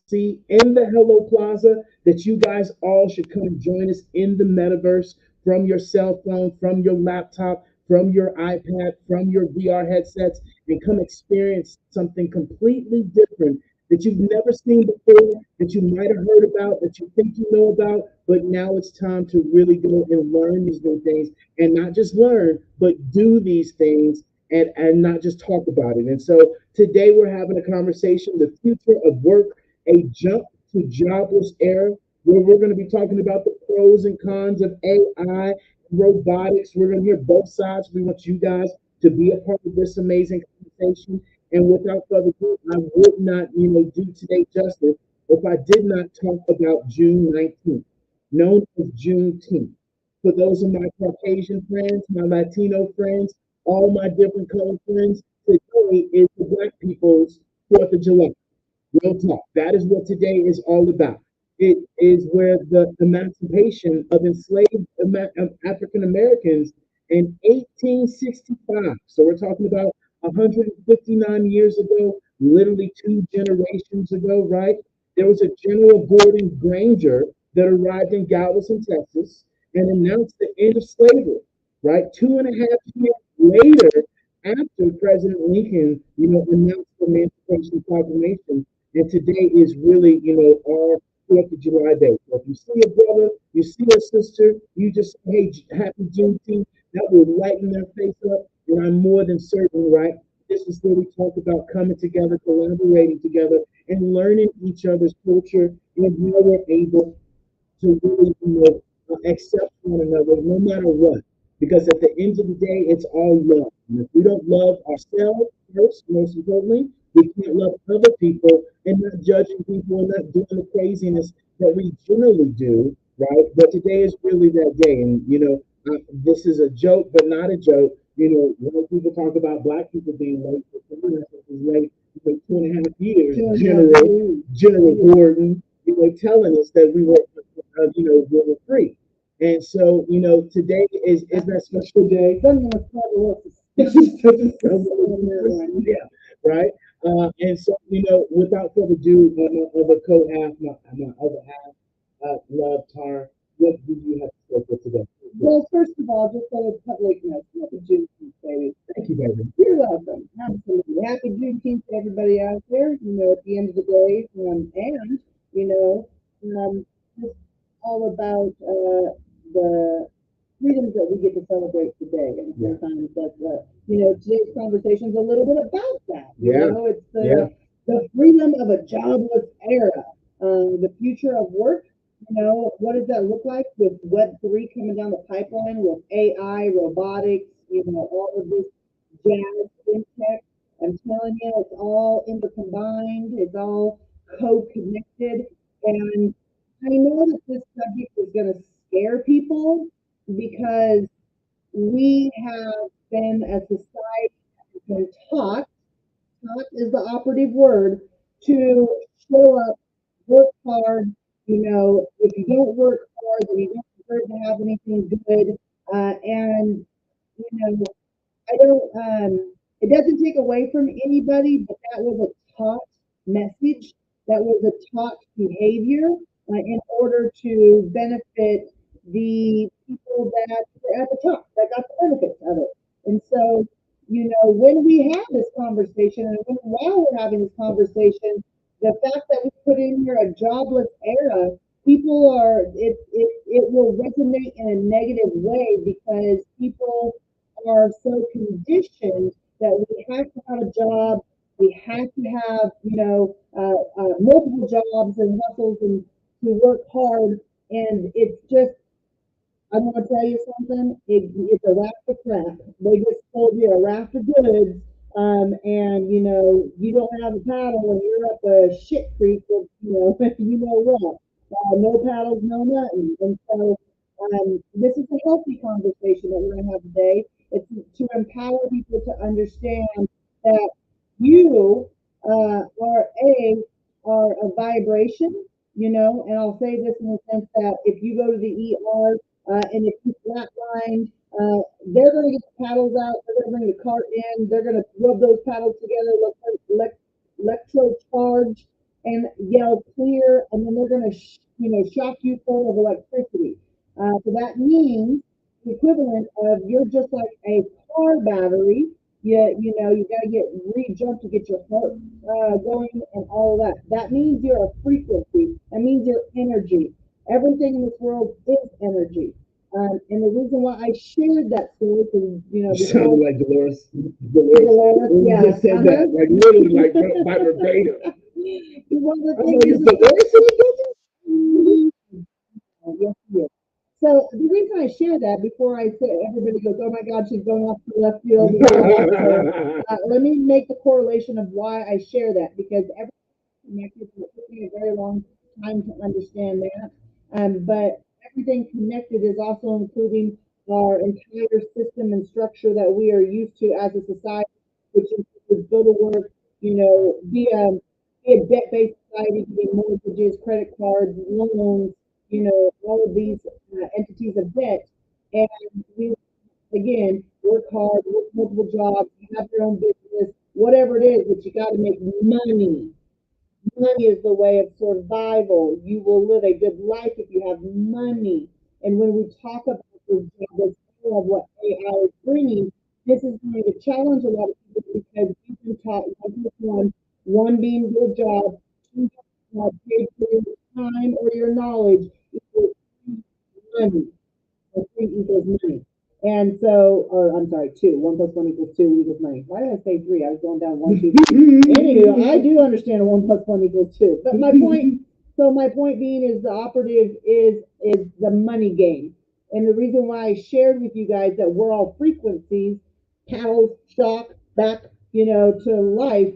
see in the Hello Plaza that you guys all should come and join us in the metaverse from your cell phone, from your laptop, from your iPad, from your VR headsets, and come experience something completely different that you've never seen before, that you might have heard about, that you think you know about, but now it's time to really go and learn these new things and not just learn, but do these things and not just talk about it. And so today we're having a conversation, the future of work, a jump to jobless era, where we're going to be talking about the pros and cons of AI, robotics. We're going to hear both sides. We want you guys to be a part of this amazing conversation. And without further ado, I would not, do today justice if I did not talk about June 19th, known as Juneteenth. For those of my Caucasian friends, my Latino friends, all my different color friends, today is the Black people's 4th of July. Real talk. That is what today is all about. It is where the emancipation of enslaved African Americans in 1865. So we're talking about 159 years ago, literally 2 generations ago, right? There was a General Gordon Granger that arrived in Galveston, Texas, and announced the end of slavery, right? 2.5 years later, after President Lincoln, announced the Emancipation Proclamation, and today is really, our 4th of July day. So if you see a brother, you see a sister, you just say, hey, happy Juneteenth, that will lighten their face up. And I'm more than certain, right? This is where we talk about coming together, collaborating together, and learning each other's culture and how we're able to really, accept one another no matter what. Because at the end of the day, it's all love. And if we don't love ourselves first, most importantly, we can't love other people and not judging people and not doing the craziness that we generally do, right? But today is really that day. And, this is a joke, but not a joke. When people talk about black people being late, someone else is late for 2.5 years. General Gordon, telling us that we were free. And so, today is that special day. Yeah, right. And so, without further ado, my other co-half, my other half, love Tar. What do you have to say for today? Well, first of all, just so the public knows, happy Juneteenth, baby. Thank you, baby. You're welcome. Absolutely. Happy Juneteenth to everybody out there. At the end of the day, and you know, it's all about the freedoms that we get to celebrate today. And Yeah. sometimes that's today's conversation is a little bit about that. Yeah. It's Yeah. the freedom of a jobless era, the future of work. What does that look like with Web3 coming down the pipeline with AI, robotics, all of this jazz, fintech? I'm telling you, it's all intercombined, it's all co-connected. And I know that this subject is going to scare people because we have been, as society, been taught is the operative word, to show up, work hard. If you don't work hard, then you don't deserve to have anything good. And I don't. It doesn't take away from anybody, but that was a taught message. That was a taught behavior in order to benefit the people that were at the top, that got the benefits of it. And so, when we have this conversation, and while we're having this conversation, the fact that we put in here a jobless era, people are it will resonate in a negative way because people are so conditioned that we have to have a job, we have to have, multiple jobs and hustles and to work hard. And it's just, I'm going to tell you something, it's a raft of crap. They just told you a raft of goods. And you don't have a paddle and you're up a shit creek with, you know what, no paddles, no nothing. And so, this is a healthy conversation that we're going to have today. It's to empower people to understand that you are a vibration, and I'll say this in the sense that if you go to the ER and if you flatlined, they're going to get the paddles out, they're going to bring the cart in, they're going to rub those paddles together, electro charge, and yell clear, and then they're going to, shock you full of electricity. So that means the equivalent of you're just like a car battery. You got to get re-jumped to get your heart going and all of that. That means you're a frequency. That means you're energy. Everything in this world is energy. And the reason why I shared that story, because You before sounded like Dolores. Dolores, Dolores, when you yeah, just said that, like literally, like by verbatim. one of the I'm things like, is is Dolores in Mhm. Yes, yes. So the reason I share that before I say everybody goes, oh my God, she's going off to left field. We don't want her. it? Let me make the correlation of why I share that because everything connected. It took me a very long time to understand that. But everything connected is also including our entire system and structure that we are used to as a society, which is go to work, be a debt-based society, be mortgages, credit cards, loans, all of these entities of debt. And we, again, work hard, work multiple jobs, have your own business, whatever it is, but you got to make money. Money is the way of survival. You will live a good life if you have money. And when we talk about this of what AI is bringing, this is going to challenge a lot of people because you've been taught one being your job, two paid for your time or your knowledge equals money or three equals money. And so, or I'm sorry, two. One plus one equals two equals money. Why did I say three? I was going down one, two, three. Anywho, I do understand a one plus one equals two. But my point being is the operative is the money game. And the reason why I shared with you guys that we're all frequencies, paddles, shock, back, to life,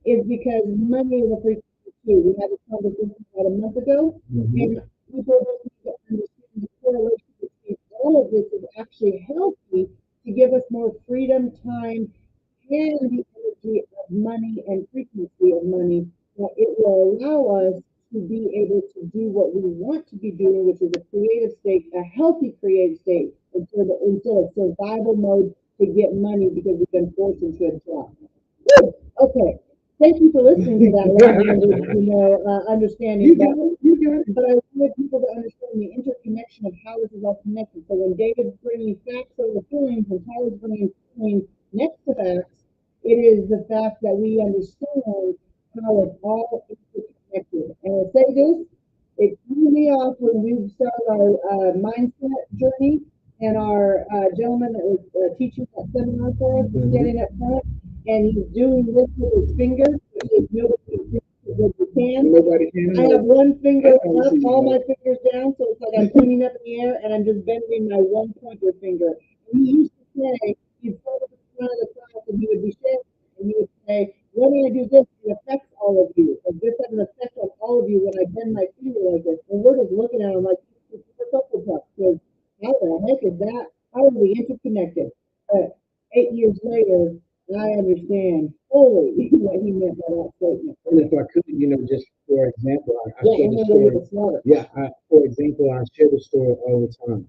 is because money is a frequency too. We had this conversation about a month ago, Mhm. and people don't need to understand the correlation between all of this is actually healthy to give us more freedom, time, and the energy of money and frequency of money, that it will allow us to be able to do what we want to be doing, which is a creative state, a healthy creative state, instead of survival mode to get money because we've been forced into a job. Okay. Thank you for listening to that long-winded, understanding. You got it. You got But I wanted people to understand the interconnection of how this is all connected. So when David's bringing facts over feelings and Tyler's bringing feelings next to facts, it is the fact that we understand how it's all interconnected. And I'll say this, it threw me off when we started our mindset journey and our gentleman that was teaching that seminar for us it. was Mhm. standing up front and he's doing this with his fingers, which nobody can do with his hands. Nobody can I have know. one finger I probably up, see you all my know. fingers down, so it's like I'm pointing up in the air and I'm just bending my one pointer finger. And he used to say, he'd stand up in front of the class and he would be sharing and he would say, when I do this, it affects all of you. And this has an effect on all of you when I bend my finger like this. And we're just looking at him like, it's a couple bucks. Because how the heck is that? How are we interconnected? But 8 years later, I understand fully what he meant by that statement. And if I could, just for example, I Yeah, share and the we're going to story. get smarter. Yeah, for example, I share the story all the time.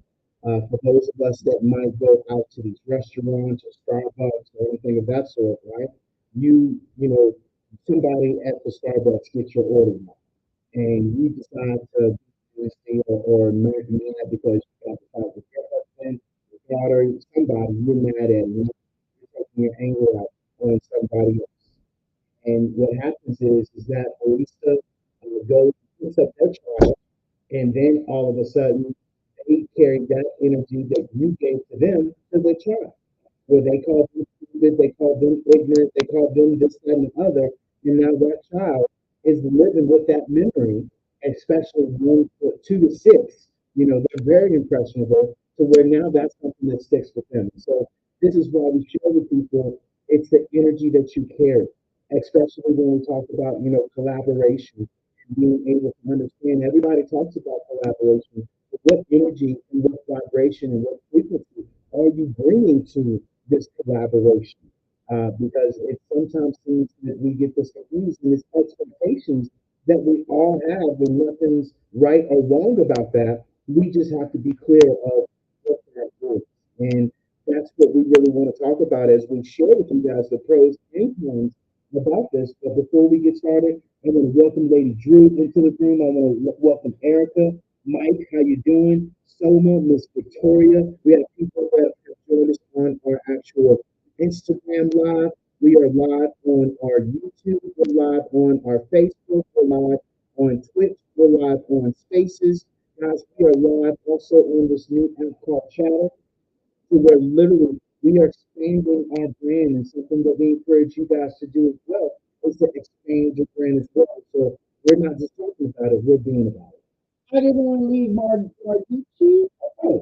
For those of us that might go out to these restaurants or Starbucks or anything of that sort, right? Somebody at the Starbucks gets your order wrong, and you decide to be nasty or mad because you got to fight with your husband, your daughter, somebody you're mad at, you're taking your anger out on somebody else. And what happens is that barista goes picks up their child, and then all of a sudden they carry that energy that you gave to them to their child, where they call them stupid, they call them ignorant, they call them this, that, and the other. And now that child is living with that memory, especially 2 to 6. They're very impressionable to where now that's something that sticks with them. So this is why we share with people it's the energy that you carry, especially when we talk about, collaboration and being able to understand. Everybody talks about collaboration, but what energy and what vibration and what frequency are you bringing to this collaboration? Because it sometimes seems that we get this confused and it's expectations that we all have, and nothing's right or wrong about that. We just have to be clear of what that is. And that's what we really want to talk about as we share with you guys the pros and cons about this. But before we get started, I want to welcome Lady Drew into the room. I want to welcome Erica, Mike. How you doing? Soma, Miss Victoria. We have people that have joined us on our actual Instagram live. We are live on our YouTube. We're live on our Facebook. We're live on Twitch. We're live on Spaces. Guys, we are live also on this new app called Chatter. So we're literally we are expanding our brand, and something that we encourage you guys to do as well is to expand your brand as well. So we're not just talking about it; we're being about it. I didn't want to leave Margucci. Oh,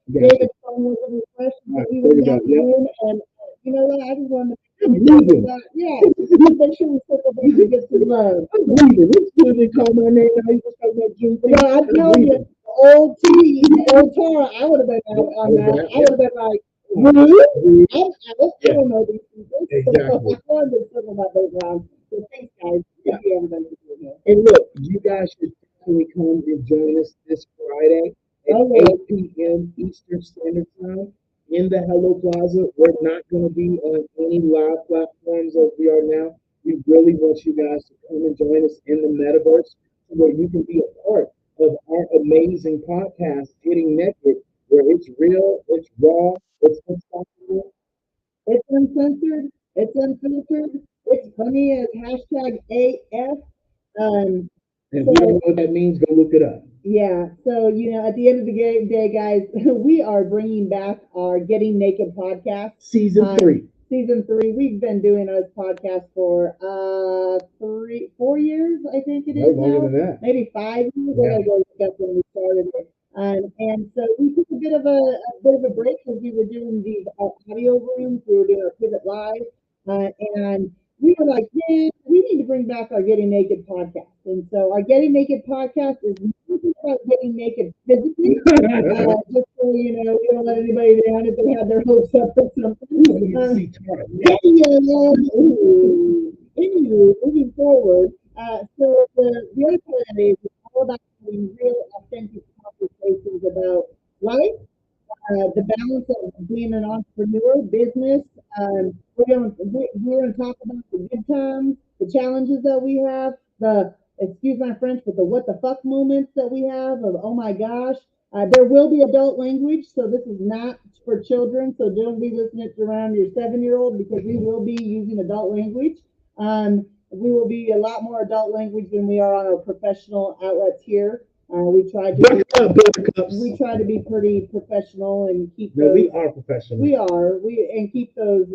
David phone was a request that we there were we go. not Yep. doing, and you know what? I just wanted to I'm leaving. yeah, just make sure we circle back and get some love. I'm leaving. It's good they call my name now. You just talking about June. Well, I tell you, old T, old Tara, I would have been out on that. I would have been like, really? I'm out. I don't know these people. Exactly. So I wanted to circle back around. So thanks, guys. Thank you, everybody, for being here. And look, you guys should definitely come and join us this Friday at 8 p.m. Eastern Standard Time in the Hello Plaza. We're not going to be on any live platforms as we are now. We really want you guys to come and join us in the metaverse so where you can be a part of our amazing podcast, Getting Naked, where it's real, it's raw, it's unstoppable. It's uncensored. It's unfiltered. It's funny as hashtag AF. Um, And if you don't know what that means, go look it up. Yeah. So, at the end of the day, guys, we are bringing back our Getting Naked podcast. Season 3. Season 3. We've been doing this podcast for 4 years, I think it is longer now. than that. Maybe 5 years. Yeah. I gotta go look up when we started it. And so we took a bit of a break because we were doing these audio rooms. We were doing our pivot live, and we were like, yeah, we need to bring back our Getting Naked podcast. And so our Getting Naked podcast is not about getting naked physically, just so we don't let anybody down if they have their hopes up or something. Anyway, moving forward, so the other part of it is all about having real, authentic conversations about life, the balance of being an entrepreneur, business. We're going to talk about the good times, the challenges that we have, the excuse my French, but the what the fuck moments that we have of oh my gosh. There will be adult language, so this is not for children. So don't be listening to around your 7-year-old because we will be using adult language. We will be a lot more adult language than we are on our professional outlets here. We try to be pretty professional and keep. No, we are professional. We are. And keep those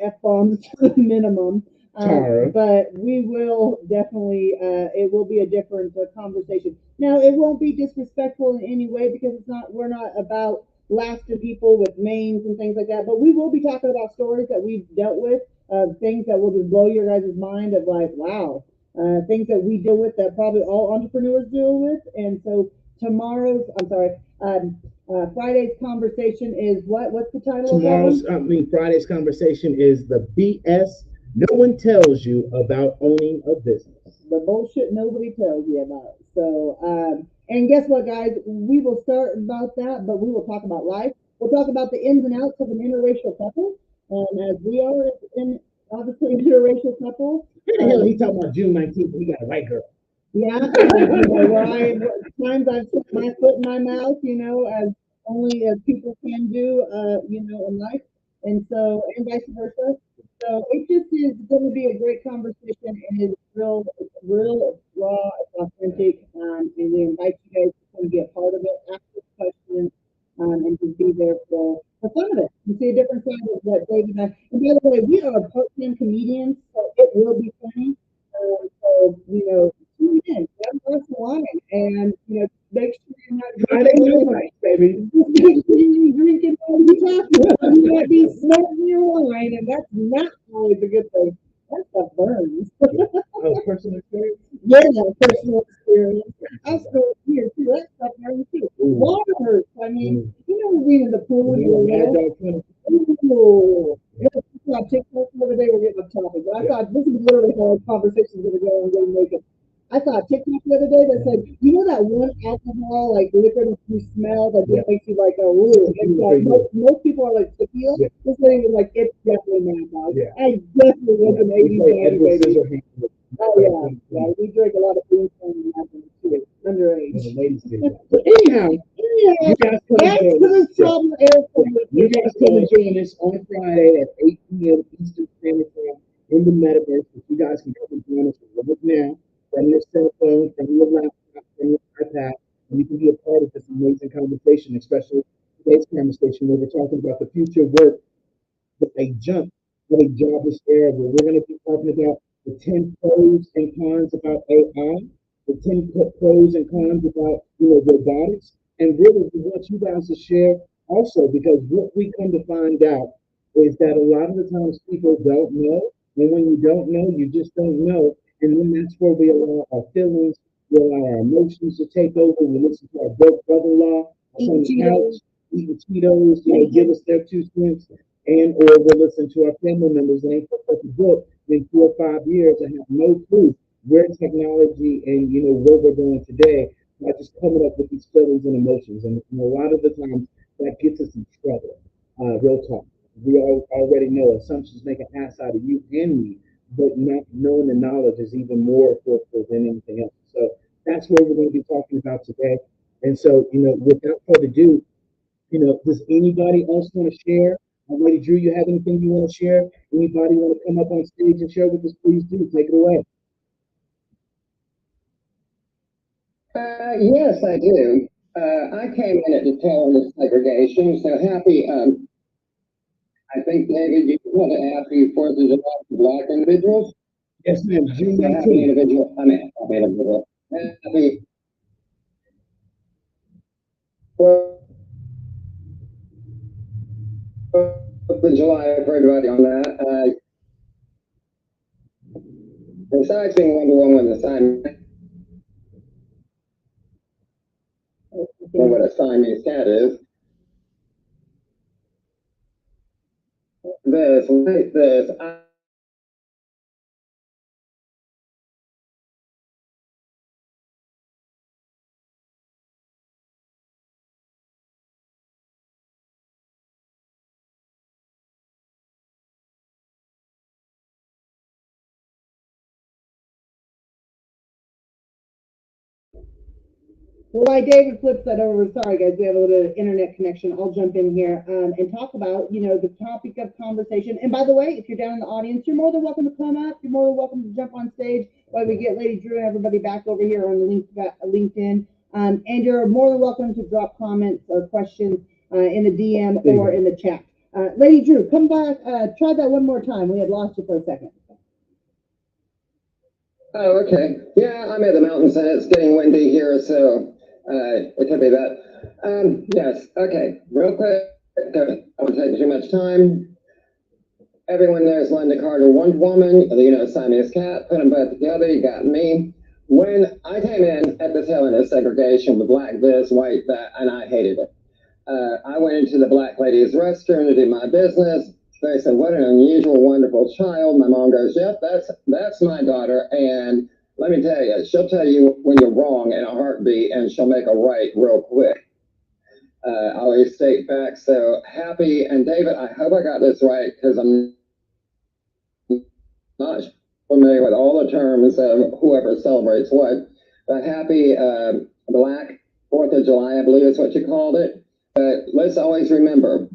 f bombs to the minimum. But we will definitely. It will be a different conversation. Now, it won't be disrespectful in any way because it's not. We're not about blasting people with names and things like that. But we will be talking about stories that we've dealt with, things that will just blow your guys' mind of like, wow. Things that we deal with that probably all entrepreneurs deal with. And so Friday's conversation is what? What's the title of that one? Friday's conversation is the BS no one tells you about owning a business. The bullshit nobody tells you about. So, and guess what, guys? We will start about that, but we will talk about life. We'll talk about the ins and outs of an interracial couple. As we are obviously interracial couple. He talking about June 19th. He got a white girl. Yeah, times I've put my foot in my mouth, as only as people can do, in life, and vice versa. So it just is going to be a great conversation, and it's real, raw, it's authentic, and we invite you guys to come be a part of it, ask us questions, and just be there for fun of it. You see a different side of what David and I. And by the way, we are part-time comedians, so it will be funny. So tune in, have a glass of wine, and make sure you're not drinking, baby. Make sure you're drinking while you're talking. You might be smoking your wine, and that's not always a good thing. That stuff burns. Personal experience? Yeah, personal experience. I still here too. That stuff burns too. Water hurts. I mean, being in the pool, I saw TikTok the other day. We're getting off topic, but I thought this is literally how our conversation's going to go on Getting Naked. I saw a TikTok the other day that said, that one alcohol like liquid that you smell that just makes you like, oh, most people are like tequila. Yeah. This lady was like, it's definitely Mad Dog. Yeah. I definitely was an 80s baby. Oh yeah, yeah. We drink a lot of beer and nothing too. Underage. Ladies do. But anyhow, Anyhow, you guys come and back join to us. the trauma air You guys come and join us on Friday at 8 p.m. Eastern Standard Time in the metaverse. But you guys can come and join us right now from your cell phone, from your laptop, from your iPad, and you can be a part of this amazing conversation, especially today's conversation where we're talking about the future of work with a jump with a jobless era where we're going to be talking about the 10 pros and cons about AI, the 10 pros and cons about robotics, and really we want you guys to share also because what we come to find out is that a lot of the times people don't know, and when you don't know, you just don't know, and then that's where we allow our feelings, we allow our emotions to take over. We listen to our broke brother-in-law on the couch, eating Cheetos, give us their 2 cents and or we'll listen to our family members and they pick up the book in 4 or 5 years and have no clue where technology and where we're going today by just coming up with these feelings and emotions. And a lot of the times that gets us in trouble. Real talk. We all already know assumptions make an ass out of you and me, but not knowing the knowledge is even more fruitful than anything else. So that's what we're going to be talking about today. And so, without further ado, does anybody else want to share? Lady Drew, you have anything you want to share? Anybody want to come up on stage and share with us? Please do. Take it away. Yes, I do. I came in at the tail end of segregation, so happy. I think, David, you want to ask you 4th of July for Black individuals? Yes, ma'am. June So happy 19th. individual. I mean, happy individual. Happy 4th of July for everybody on that. Besides being Wonder Woman, the sign, what a Siamese cat is. This. Well, while David flips that over, sorry guys, we have a little internet connection. I'll jump in here and talk about, the topic of conversation. And by the way, if you're down in the audience, you're more than welcome to come up. You're more than welcome to jump on stage while we get Lady Drew and everybody back over here on LinkedIn. And you're more than welcome to drop comments or questions in the DM or in the chat. Lady Drew, come back. Try that one more time. We had lost you for a second. Oh, okay. Yeah, I'm at the mountains and it's getting windy here, so it could be that. Yes, okay. Real quick, I won't take too much time. Everyone knows Linda Carter, Wonder Woman, Siamese cat, put them both together, you got me. When I came in at the tail end of segregation with black this, white that, and I hated it. I went into the black ladies' restroom to do my business. They said, "What an unusual, wonderful child." My mom goes, "Yep, that's my daughter." And let me tell you, she'll tell you when you're wrong in a heartbeat, and she'll make a right real quick. I always state facts. So happy, and David, I hope I got this right because I'm not familiar with all the terms of whoever celebrates what. But happy Black 4th of July, I believe is what you called it. But let's always remember,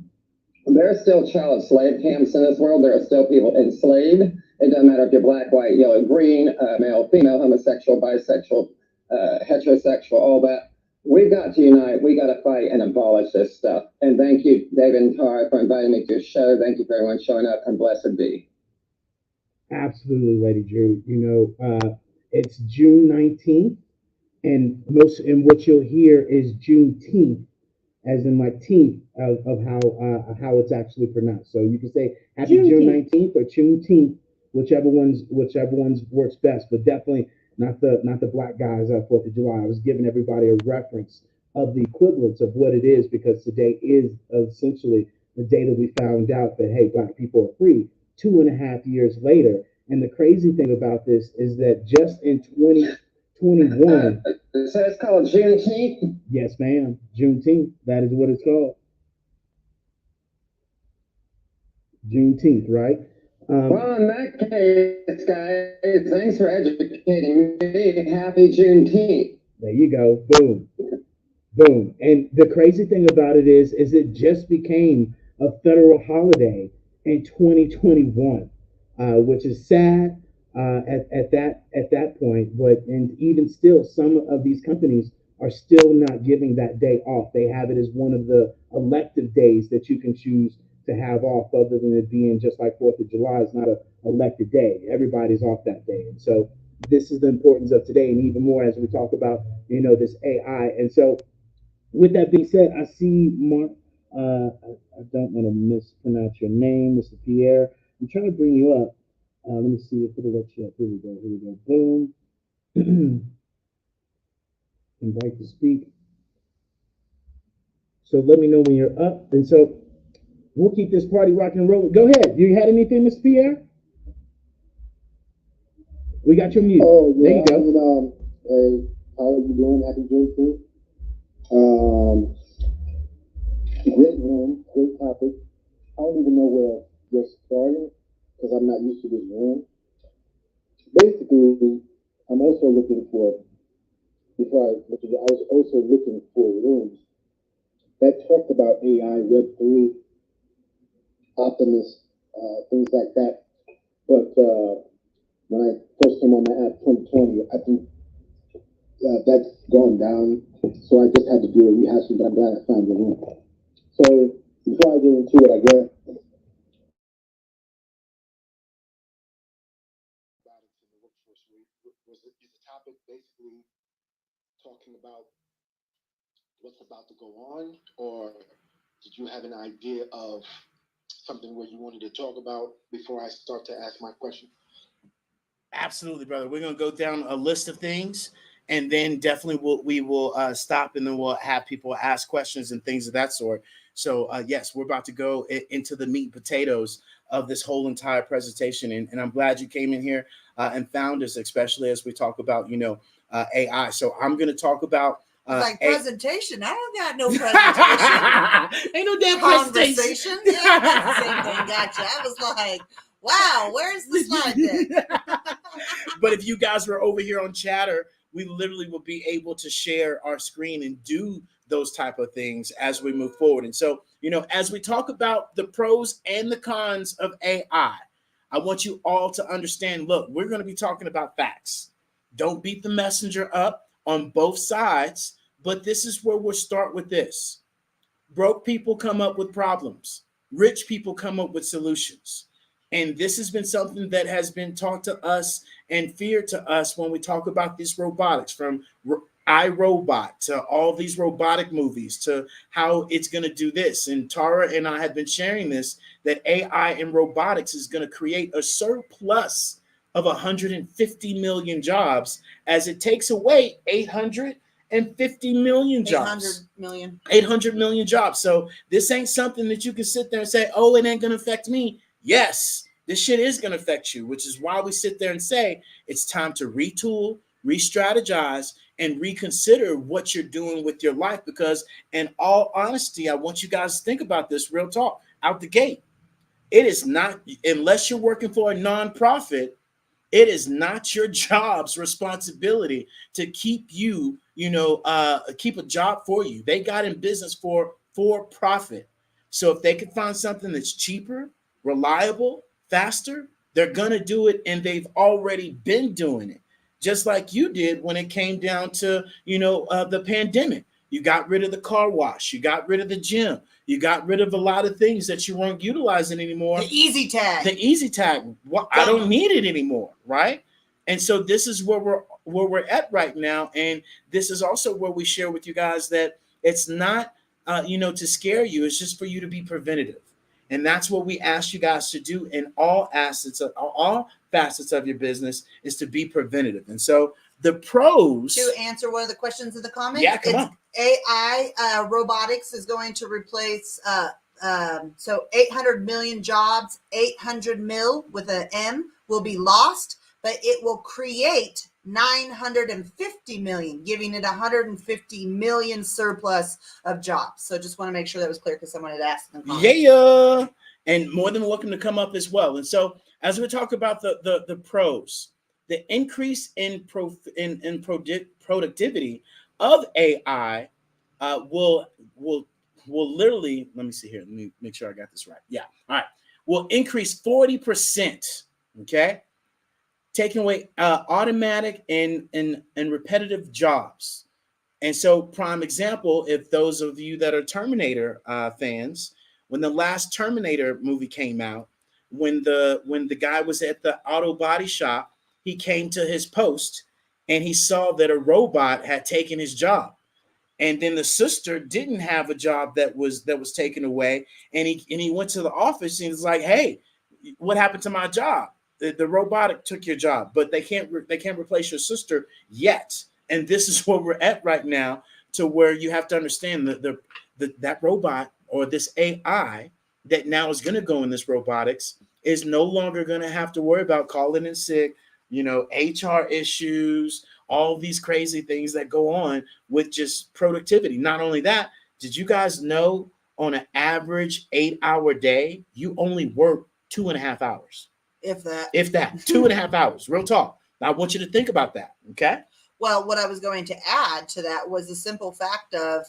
there are still child slave camps in this world. There are still people enslaved. It doesn't matter if you're black, white, yellow, green, male, female, homosexual, bisexual, heterosexual, all that. We've got to unite. We got to fight and abolish this stuff. And thank you, David and Tara, for inviting me to your show. Thank you for everyone showing up, and blessed be. Absolutely, Lady Drew. It's June 19th, and what you'll hear is Juneteenth as in like teenth of how it's actually pronounced. So you can say Happy June 19th or Juneteenth, whichever one's works best. But definitely not the black guys at 4th of July. I was giving everybody a reference of the equivalence of what it is because today is essentially the day that we found out that hey, black people are free 2.5 years later. And the crazy thing about this is that just in 2021. So it's called Juneteenth? Yes, ma'am. Juneteenth. That is what it's called. Juneteenth, right? Well, in that case, guys, thanks for educating me. Happy Juneteenth. There you go. Boom. Boom. And the crazy thing about it is it just became a federal holiday in 2021, which is sad at that point. But and even still, some of these companies are still not giving that day off. They have it as one of the elective days that you can choose to have off, other than it being just like Fourth of July is not a elected day. Everybody's off that day, and so this is the importance of today, and even more as we talk about this AI. And so with that being said, I see Mark. I don't want to mispronounce your name, Mr. Pierre. I'm trying to bring you up. Let me see if it'll let you up. Here we go. Here we go. Boom. Invite to speak. So let me know when you're up. And so we'll keep this party rocking and rolling. Go ahead. You had anything, Mr. Pierre? We got your mute. Oh, yeah. There you go. How are you doing? Happy Juneteenth. Um, Great room, great topic. I don't even know where you're starting because I'm not used to this room. Basically, I'm also looking for, I was also looking for rooms that talked about AI, Web3, Optimus, things like that. But when I first came on the app 2020, I think that's gone down. So I just had to do a rehashing, but I'm glad I found the room. So before I get into it, I guess robotics in the workforce is the topic basically talking about what's about to go on, or did you have an idea of something where you wanted to talk about before I start to ask my question? Absolutely, brother. We're gonna go down a list of things, and then definitely we will stop, and then we'll have people ask questions and things of that sort. So yes, we're about to go into the meat and potatoes of this whole entire presentation, and I'm glad you came in here and found us, especially as we talk about AI. So I'm going to talk about like presentation. I don't got no presentation. Ain't no damn conversation. Yeah, that's the same thing. Gotcha. I was like, wow, where's the slide deck? But if you guys were over here on Chatter, we literally will be able to share our screen and do those type of things as we move forward. And so, as we talk about the pros and the cons of AI, I want you all to understand, look, we're going to be talking about facts. Don't beat the messenger up on both sides, but this is where we'll start with this. Broke people come up with problems. Rich people come up with solutions. And this has been something that has been taught to us and feared to us when we talk about these robotics, from iRobot to all these robotic movies to how it's going to do this. And Tara and I have been sharing this, that AI and robotics is going to create a surplus of 150 million jobs as it takes away 850 million jobs. 800 million jobs. So this ain't something that you can sit there and say, oh, it ain't going to affect me. Yes, this shit is going to affect you, which is why we sit there and say it's time to retool, re-strategize, and reconsider what you're doing with your life. Because in all honesty, I want you guys to think about this real talk out the gate. It is not, unless you're working for a nonprofit, it is not your job's responsibility to keep you, keep a job for you. They got in business for profit. So if they can find something that's cheaper, reliable, faster, they're going to do it. And they've already been doing it, just like you did when it came down to, the pandemic. You got rid of the car wash. You got rid of the gym. You got rid of a lot of things that you weren't utilizing anymore. The easy tag. The easy tag. Well, I don't need it anymore, right? And so this is where we're at right now. And this is also where we share with you guys that it's not, to scare you. It's just for you to be preventative. And that's what we ask you guys to do in all facets of your business, is to be preventative. And so the pros. To answer one of the questions in the comments. Yeah, come on. AI robotics is going to replace so 800 million jobs, 800 mil with an M will be lost, but it will create 950 million, giving it 150 million surplus of jobs. So just want to make sure that was clear because someone had asked in the comments. Yeah. And more than welcome to come up as well. And so as we talk about the pros, the increase in productivity of AI will literally, let me see here. Let me make sure I got this right. Yeah. All right. Will increase 40%. Okay. Taking away automatic and repetitive jobs. And so, prime example, if those of you that are Terminator fans, when the last Terminator movie came out, when the guy was at the auto body shop, he came to his post and he saw that a robot had taken his job, and then the sister didn't have a job that was taken away, and he went to the office and was like, "Hey, what happened to my job? The robotic took your job, but they can't replace your sister yet." And this is where we're at right now, to where you have to understand that robot or this AI that now is going to go in this robotics is no longer going to have to worry about calling in sick, HR issues, all these crazy things that go on with just productivity. Not only that, did you guys know on an average 8-hour day, you only work 2.5 hours? If that. If that, 2.5 hours, real talk. Now, I want you to think about that, okay? Well, what I was going to add to that was the simple fact of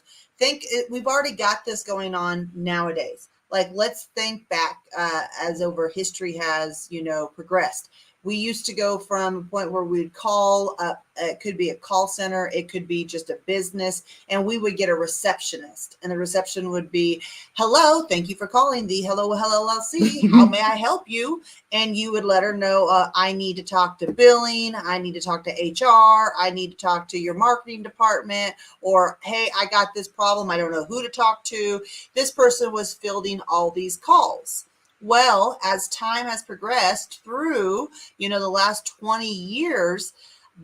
we've already got this going on nowadays. Like, let's think back as over history has, progressed. We used to go from a point where we'd call up, it could be a call center, it could be just a business, and we would get a receptionist, and the reception would be, "Hello, thank you for calling the Hello LLC. How may I help you?" And you would let her know, "I need to talk to billing, I need to talk to HR, I need to talk to your marketing department," or, "Hey, I got this problem, I don't know who to talk to." This person was fielding all these calls. Well, as time has progressed through, the last 20 years,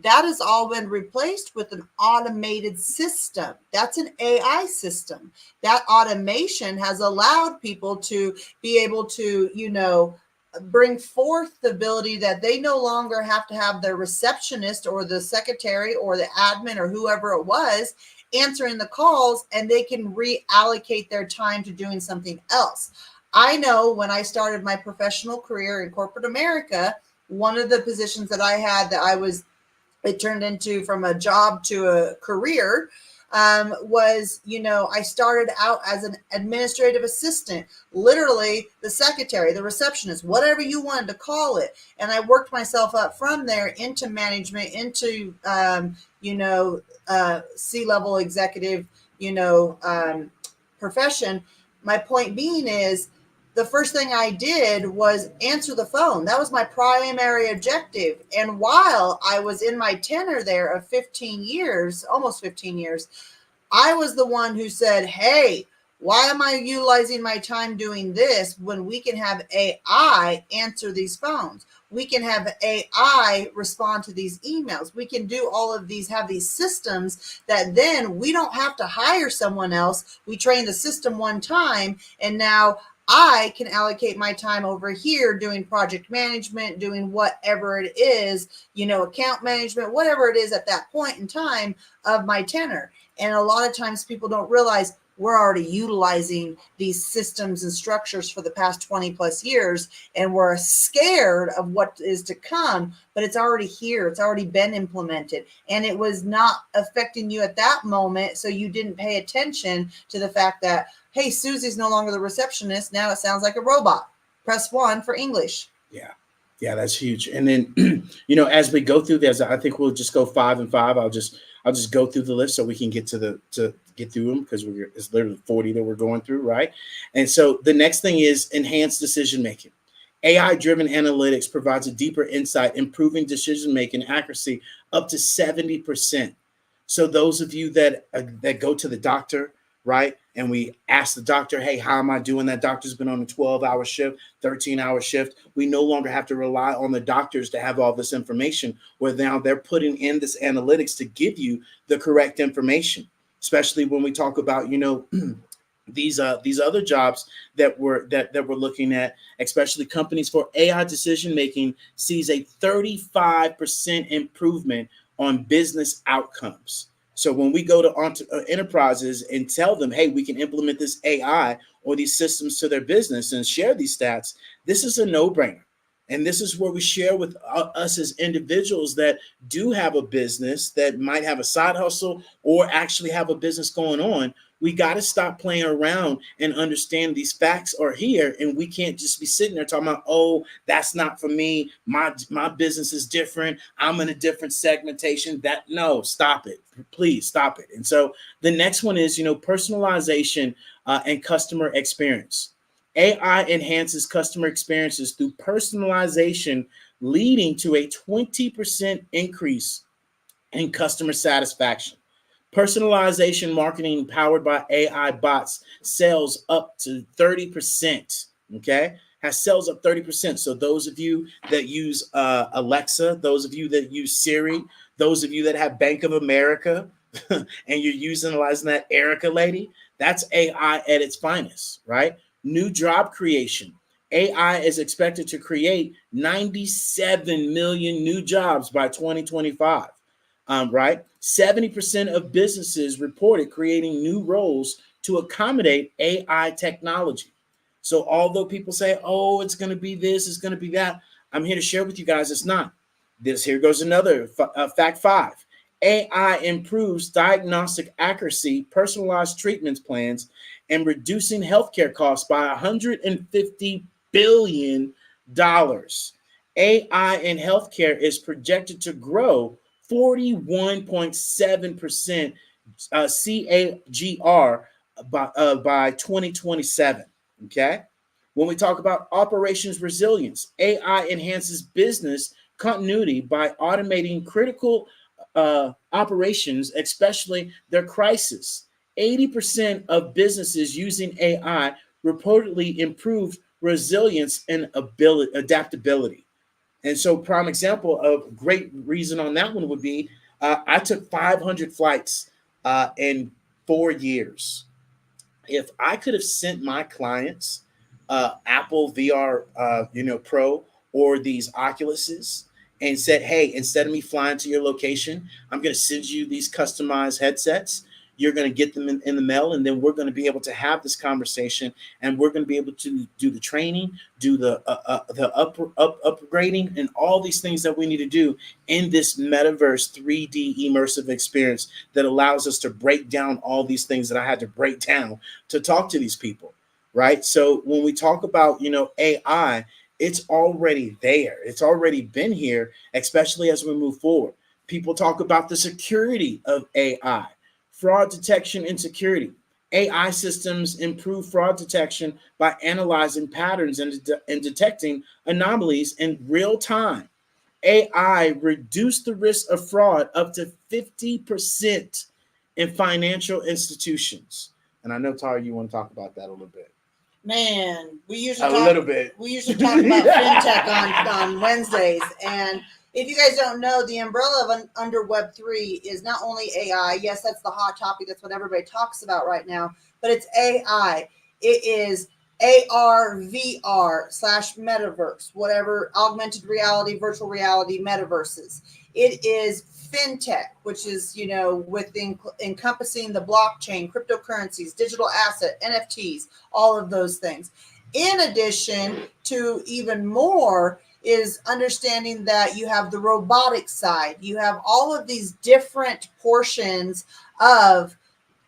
that has all been replaced with an automated system. That's an AI system. That automation has allowed people to be able to, bring forth the ability that they no longer have to have the receptionist or the secretary or the admin or whoever it was answering the calls, and they can reallocate their time to doing something else. I know when I started my professional career in corporate America, one of the positions that I had it turned into from a job to a career, was, I started out as an administrative assistant, literally the secretary, the receptionist, whatever you wanted to call it. And I worked myself up from there into management, into, C-level executive, profession. My point being is, the first thing I did was answer the phone. That was my primary objective. And while I was in my tenure there of 15 years, almost 15 years, I was the one who said, "Hey, why am I utilizing my time doing this when we can have AI answer these phones? We can have AI respond to these emails. We can do all of these, have these systems that then we don't have to hire someone else. We train the system one time, and now I can allocate my time over here doing project management, doing whatever it is, account management, whatever it is at that point in time of my tenure." And a lot of times people don't realize we're already utilizing these systems and structures for the past 20 plus years, and we're scared of what is to come, but it's already here. It's already been implemented, and it was not affecting you at that moment. So you didn't pay attention to the fact that, hey, Susie's no longer the receptionist. Now it sounds like a robot. Press 1 for English. Yeah. Yeah, that's huge. And then, as we go through this, I think we'll just go 5 and 5. I'll just go through the list so we can get to get through them, because it's literally 40 that we're going through, right? And so the next thing is enhanced decision making. AI-driven analytics provides a deeper insight, improving decision-making accuracy up to 70%. So those of you that go to the doctor, right, and we ask the doctor, "Hey, how am I doing?" That doctor's been on a 12-hour shift, 13-hour shift. We no longer have to rely on the doctors to have all this information, where now they're putting in this analytics to give you the correct information, especially when we talk about, these other jobs that we're looking at, especially companies for AI decision making, sees a 35% improvement on business outcomes. So when we go to enterprises and tell them, "Hey, we can implement this AI or these systems to their business and share these stats," this is a no-brainer. And this is where we share with us as individuals that do have a business, that might have a side hustle or actually have a business going on. We got to stop playing around and understand these facts are here, and we can't just be sitting there talking about, oh, that's not for me. My business is different. I'm in a different segmentation. That no, stop it, please stop it. And so the next one is, personalization and customer experience. AI enhances customer experiences through personalization, leading to a 20% increase in customer satisfaction. Personalization marketing powered by AI bots sells up to 30%. Okay. Has sales up 30%. So those of you that use Alexa, those of you that use Siri, those of you that have Bank of America and you're utilizing that Erica lady, that's AI at its finest, right? New job creation. AI is expected to create 97 million new jobs by 2025. Right? 70% of businesses reported creating new roles to accommodate AI technology. So, although people say, oh, it's going to be this, it's going to be that, I'm here to share with you guys it's not. Here goes another fact five. AI improves diagnostic accuracy, personalized treatment plans, and reducing healthcare costs by $150 billion. AI in healthcare is projected to grow 41.7% CAGR by 2027. Okay. When we talk about operations resilience, AI enhances business continuity by automating critical operations, especially their crisis. 80% of businesses using AI reportedly improved resilience and adaptability. And so, prime example of great reason on that one would be I took 500 flights in 4 years. If I could have sent my clients Apple VR, Pro or these Oculuses and said, hey, instead of me flying to your location, I'm going to send you these customized headsets. You're going to get them in the mail, and then we're going to be able to have this conversation, and we're going to be able to do the training, do the upgrading, and all these things that we need to do in this metaverse 3D immersive experience that allows us to break down all these things that I had to break down to talk to these people, right? So when we talk about, AI, it's already there. It's already been here, especially as we move forward. People talk about the security of AI, fraud detection and security. AI systems improve fraud detection by analyzing patterns and detecting anomalies in real time. AI reduced the risk of fraud up to 50% in financial institutions. And I know, Tara, you want to talk about that a little bit. Man, A little bit. We usually talk about fintech on Wednesdays, and if you guys don't know, the umbrella of under Web3 is not only AI. Yes, that's the hot topic. That's what everybody talks about right now. But it's AI. It is AR, VR / metaverse, whatever, augmented reality, virtual reality, metaverses. It is fintech, which is, within encompassing the blockchain, cryptocurrencies, digital asset, NFTs, all of those things. In addition to even more is understanding that you have the robotic side. You have all of these different portions of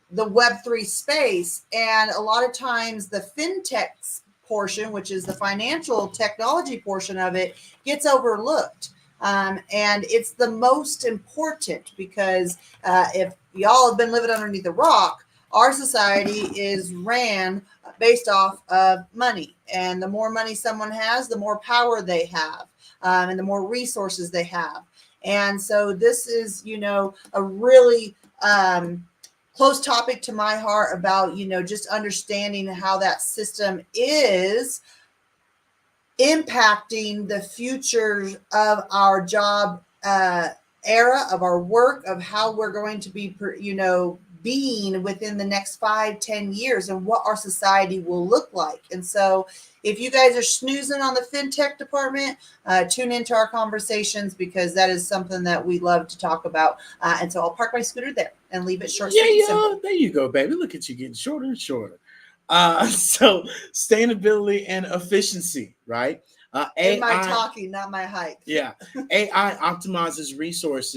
the Web3 space. And a lot of times the fintech portion, which is the financial technology portion of it, gets overlooked. And it's the most important because if y'all have been living underneath a rock, our society is ran based off of money. And the more money someone has, the more power they have, and the more resources they have. And so this is, a really close topic to my heart about, just understanding how that system is impacting the future of our job era, of our work, of how we're going to be, being within the next 5-10 years and what our society will look like. And so if you guys are snoozing on the fintech department, tune into our conversations because that is something that we love to talk about. And so I'll park my scooter there and leave it short. Yeah, there you go, baby. Look at you getting shorter and shorter. So sustainability and efficiency, right? In my AI, talking, not my height. yeah, AI optimizes resource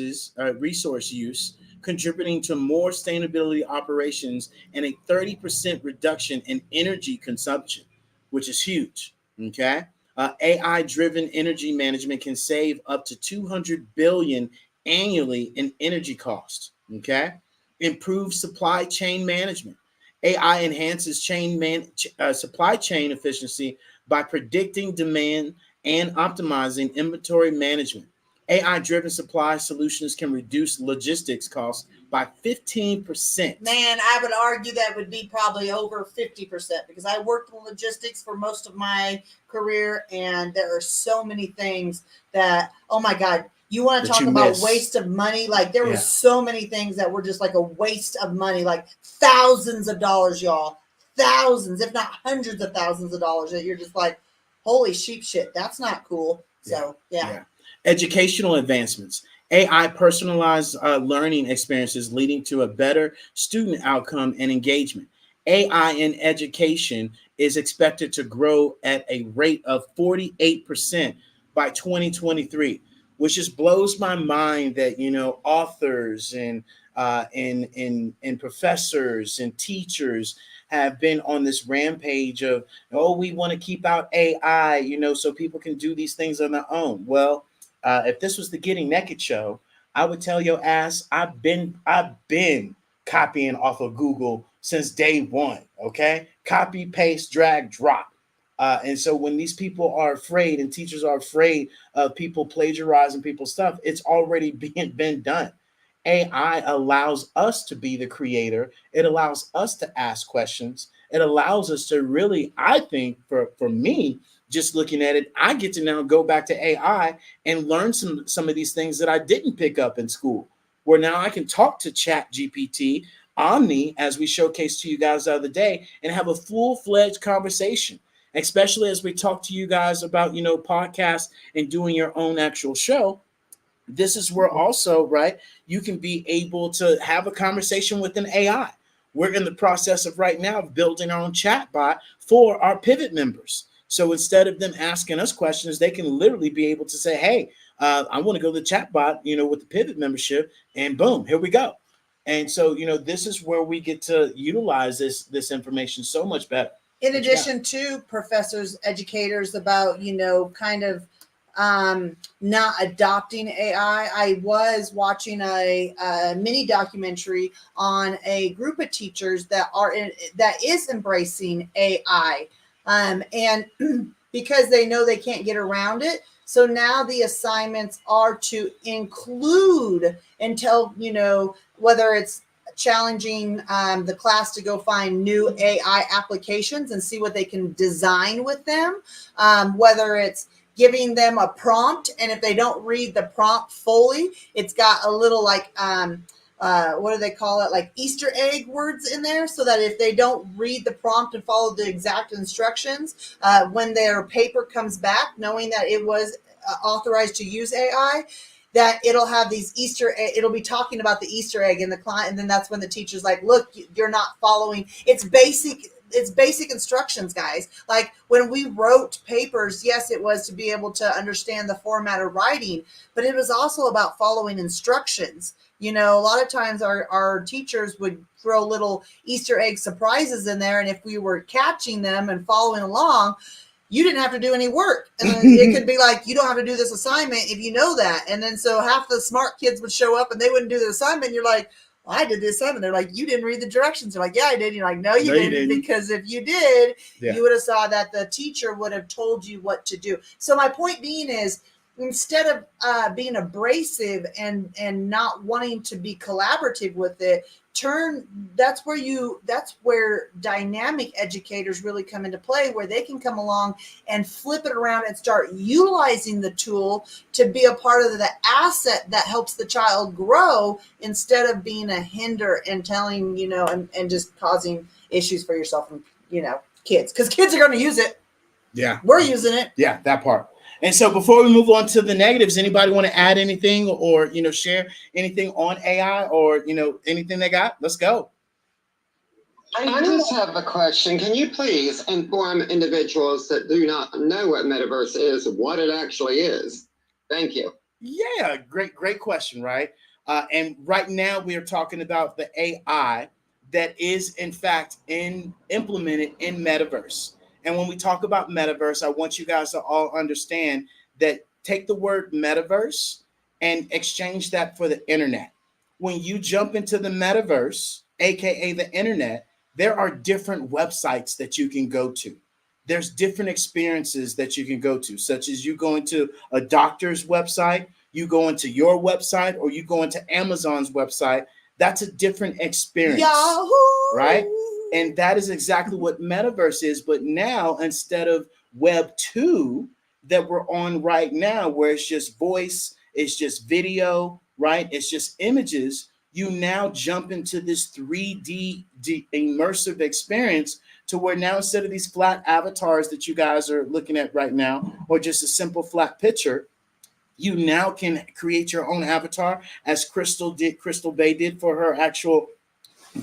use, contributing to more sustainability operations and a 30% reduction in energy consumption, which is huge. Okay. AI driven energy management can save up to 200 billion annually in energy costs. Okay. Improve supply chain management. AI enhances supply chain efficiency by predicting demand and optimizing inventory management. AI driven supply solutions can reduce logistics costs by 15%. Man, I would argue that would be probably over 50% because I worked in logistics for most of my career, and there are so many things that, oh my God, you want to That talk you about miss. waste of money? Like there were Yeah. so many things that were just like a waste of money, like thousands of dollars, y'all. Thousands, if not hundreds of thousands of dollars that you're just like, holy sheep shit, that's not cool. So yeah. Educational advancements. AI personalized learning experiences leading to a better student outcome and engagement. AI in education is expected to grow at a rate of 48% by 2023, which just blows my mind that, authors and professors and teachers have been on this rampage of, oh, we want to keep out AI, so people can do these things on their own. Well, if this was the Getting Naked show, I would tell your ass I've been copying off of Google since day one. Okay, copy, paste, drag, drop. And so when these people are afraid and teachers are afraid of people plagiarizing people's stuff, it's already been done. AI allows us to be the creator. It allows us to ask questions. It allows us to really, I think, for me, just looking at it, I get to now go back to AI and learn some of these things that I didn't pick up in school. Where now I can talk to Chat GPT, Omni, as we showcased to you guys the other day, and have a full-fledged conversation. Especially as we talk to you guys about, podcasts and doing your own actual show. This is where also, right, you can be able to have a conversation with an AI. We're in the process of right now building our own chat bot for our pivot members. So instead of them asking us questions, they can literally be able to say, hey, I want to go to the chat bot, with the pivot membership, and boom, here we go. And so, this is where we get to utilize this information so much better. In addition to professors, educators about, kind of not adopting AI. I was watching a mini documentary on a group of teachers that is embracing AI, and because they know they can't get around it. So now the assignments are to include and tell, whether it's challenging the class to go find new AI applications and see what they can design with them, whether it's giving them a prompt, and if they don't read the prompt fully, it's got a little like what do they call it, like Easter egg words in there, so that if they don't read the prompt and follow the exact instructions, when their paper comes back, knowing that it was authorized to use AI, that it'll have these it'll be talking about the Easter egg in the client, and then that's when the teacher's like, look, you're not following. It's basic instructions, guys. Like when we wrote papers, yes, it was to be able to understand the format of writing, but it was also about following instructions. A lot of times our teachers would throw little Easter egg surprises in there, and if we were catching them and following along, you didn't have to do any work. And then it could be like, you don't have to do this assignment if you know that. And then so half the smart kids would show up and they wouldn't do the assignment. You're like, well, I did the assignment. They're like, you didn't read the directions. They're like, yeah, I did. You're like, no, you didn't. Because if you did, you would have saw that the teacher would have told you what to do. So my point being is, instead of being abrasive and not wanting to be collaborative with it, that's where dynamic educators really come into play, where they can come along and flip it around and start utilizing the tool to be a part of the asset that helps the child grow, instead of being a hinder and telling, and just causing issues for yourself and, kids, because kids are going to use it. Yeah. We're using it. Yeah, that part. And so before we move on to the negatives, anybody want to add anything or, share anything on AI or, anything they got? Let's go. I just have a question. Can you please inform individuals that do not know what metaverse is, what it actually is? Thank you. Yeah, great question, right? And right now we are talking about the AI that is in fact implemented in metaverse. And when we talk about metaverse, I want you guys to all understand that take the word metaverse and exchange that for the internet. When you jump into the metaverse, aka the internet, there are different websites that you can go to. There's different experiences that you can go to, such as you go into a doctor's website, you go into your website, or you go into Amazon's website. That's a different experience, Yahoo! right? And that is exactly what metaverse is. But now, instead of Web 2 that we're on right now, where it's just voice, it's just video, right? It's just images. You now jump into this 3D immersive experience to where now instead of these flat avatars that you guys are looking at right now, or just a simple flat picture, you now can create your own avatar, as Crystal Bay did for her actual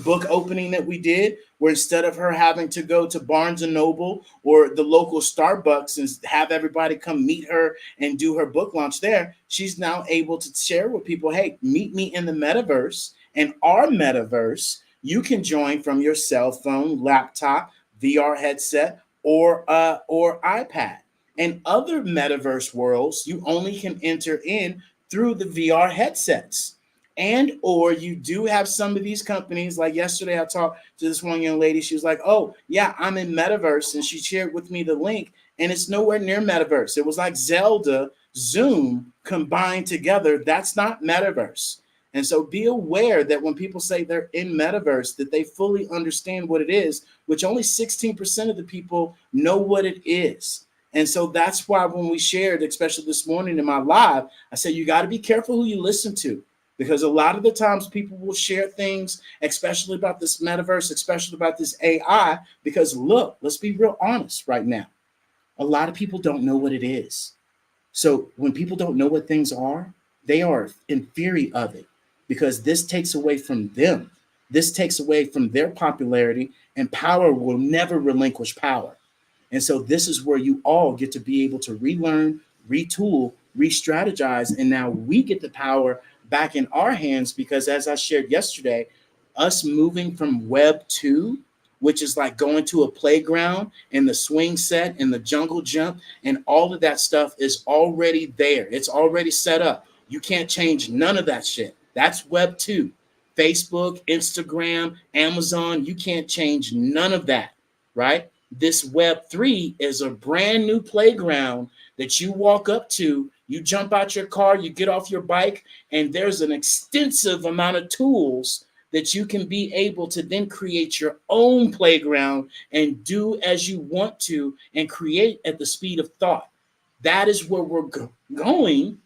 book opening that we did, where instead of her having to go to Barnes and Noble or the local Starbucks and have everybody come meet her and do her book launch there, she's now able to share with people, hey, meet me in the metaverse. And our metaverse, you can join from your cell phone, laptop, VR headset, or iPad. And other metaverse worlds, you only can enter in through the VR headsets. And or you do have some of these companies, like yesterday I talked to this one young lady. She was like, oh yeah, I'm in metaverse, and she shared with me the link, and it's nowhere near metaverse. It was like Zelda, Zoom combined together. That's not metaverse. And so be aware that when people say they're in metaverse, that they fully understand what it is, which only 16% of the people know what it is. And so that's why when we shared, especially this morning in my live, I said you got to be careful who you listen to, because a lot of the times people will share things, especially about this metaverse, especially about this AI, because look, let's be real honest right now. A lot of people don't know what it is. So when people don't know what things are, they are in fury of it, because this takes away from them. This takes away from their popularity, and power will never relinquish power. And so this is where you all get to be able to relearn, retool, re-strategize, and now we get the power back in our hands, because as I shared yesterday, us moving from Web 2, which is like going to a playground and the swing set and the jungle jump and all of that stuff is already there. It's already set up. You can't change none of that shit. That's Web 2. Facebook, Instagram, Amazon, you can't change none of that, right? This Web3 is a brand new playground that you walk up to, you jump out your car, you get off your bike, and there's an extensive amount of tools that you can be able to then create your own playground and do as you want to and create at the speed of thought. That is where we're going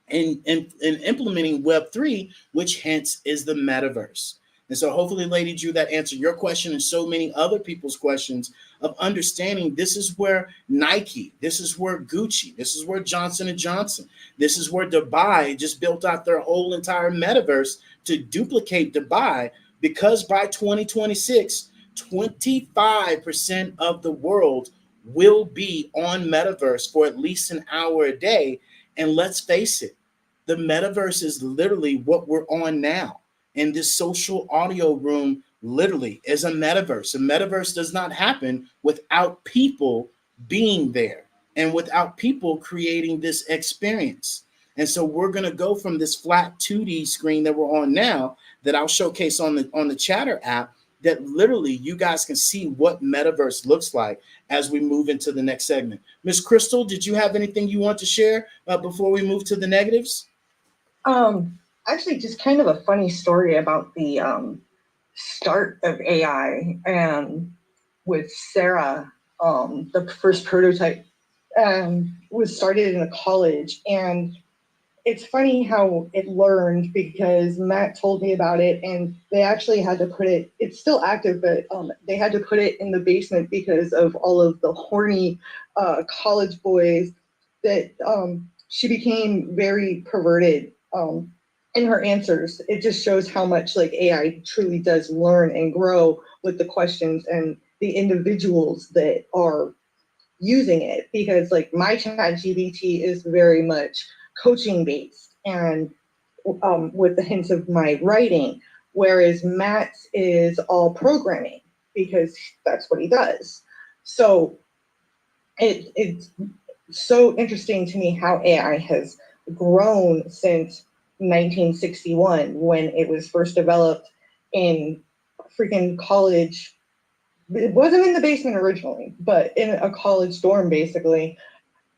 and implementing Web3, which hence is the metaverse. And so hopefully, Lady Drew, that answered your question and so many other people's questions of understanding this is where Nike, this is where Gucci, this is where Johnson and Johnson, this is where Dubai just built out their whole entire metaverse to duplicate Dubai, because by 2026, 25% of the world will be on metaverse for at least an hour a day. And let's face it, the metaverse is literally what we're on now. And this social audio room literally is a metaverse. A metaverse does not happen without people being there and without people creating this experience. And so we're going to go from this flat 2D screen that we're on now, that I'll showcase on the Chatter app, that literally you guys can see what metaverse looks like as we move into the next segment. Miss Crystal, did you have anything you want to share before we move to the negatives? Actually, just kind of a funny story about the start of AI and with Sarah, the first prototype was started in a college. And it's funny how it learned, because Matt told me about it, and they actually had to put it, it's still active, but they had to put it in the basement because of all of the horny college boys that she became very perverted. in her answers. It just shows how much like AI truly does learn and grow with the questions and the individuals that are using it. Because like my chat GBT is very much coaching based and with the hints of my writing, whereas Matt's is all programming because that's what he does. So it's so interesting to me how AI has grown since 1961 when it was first developed in freaking college. It wasn't in the basement originally, but in a college dorm basically.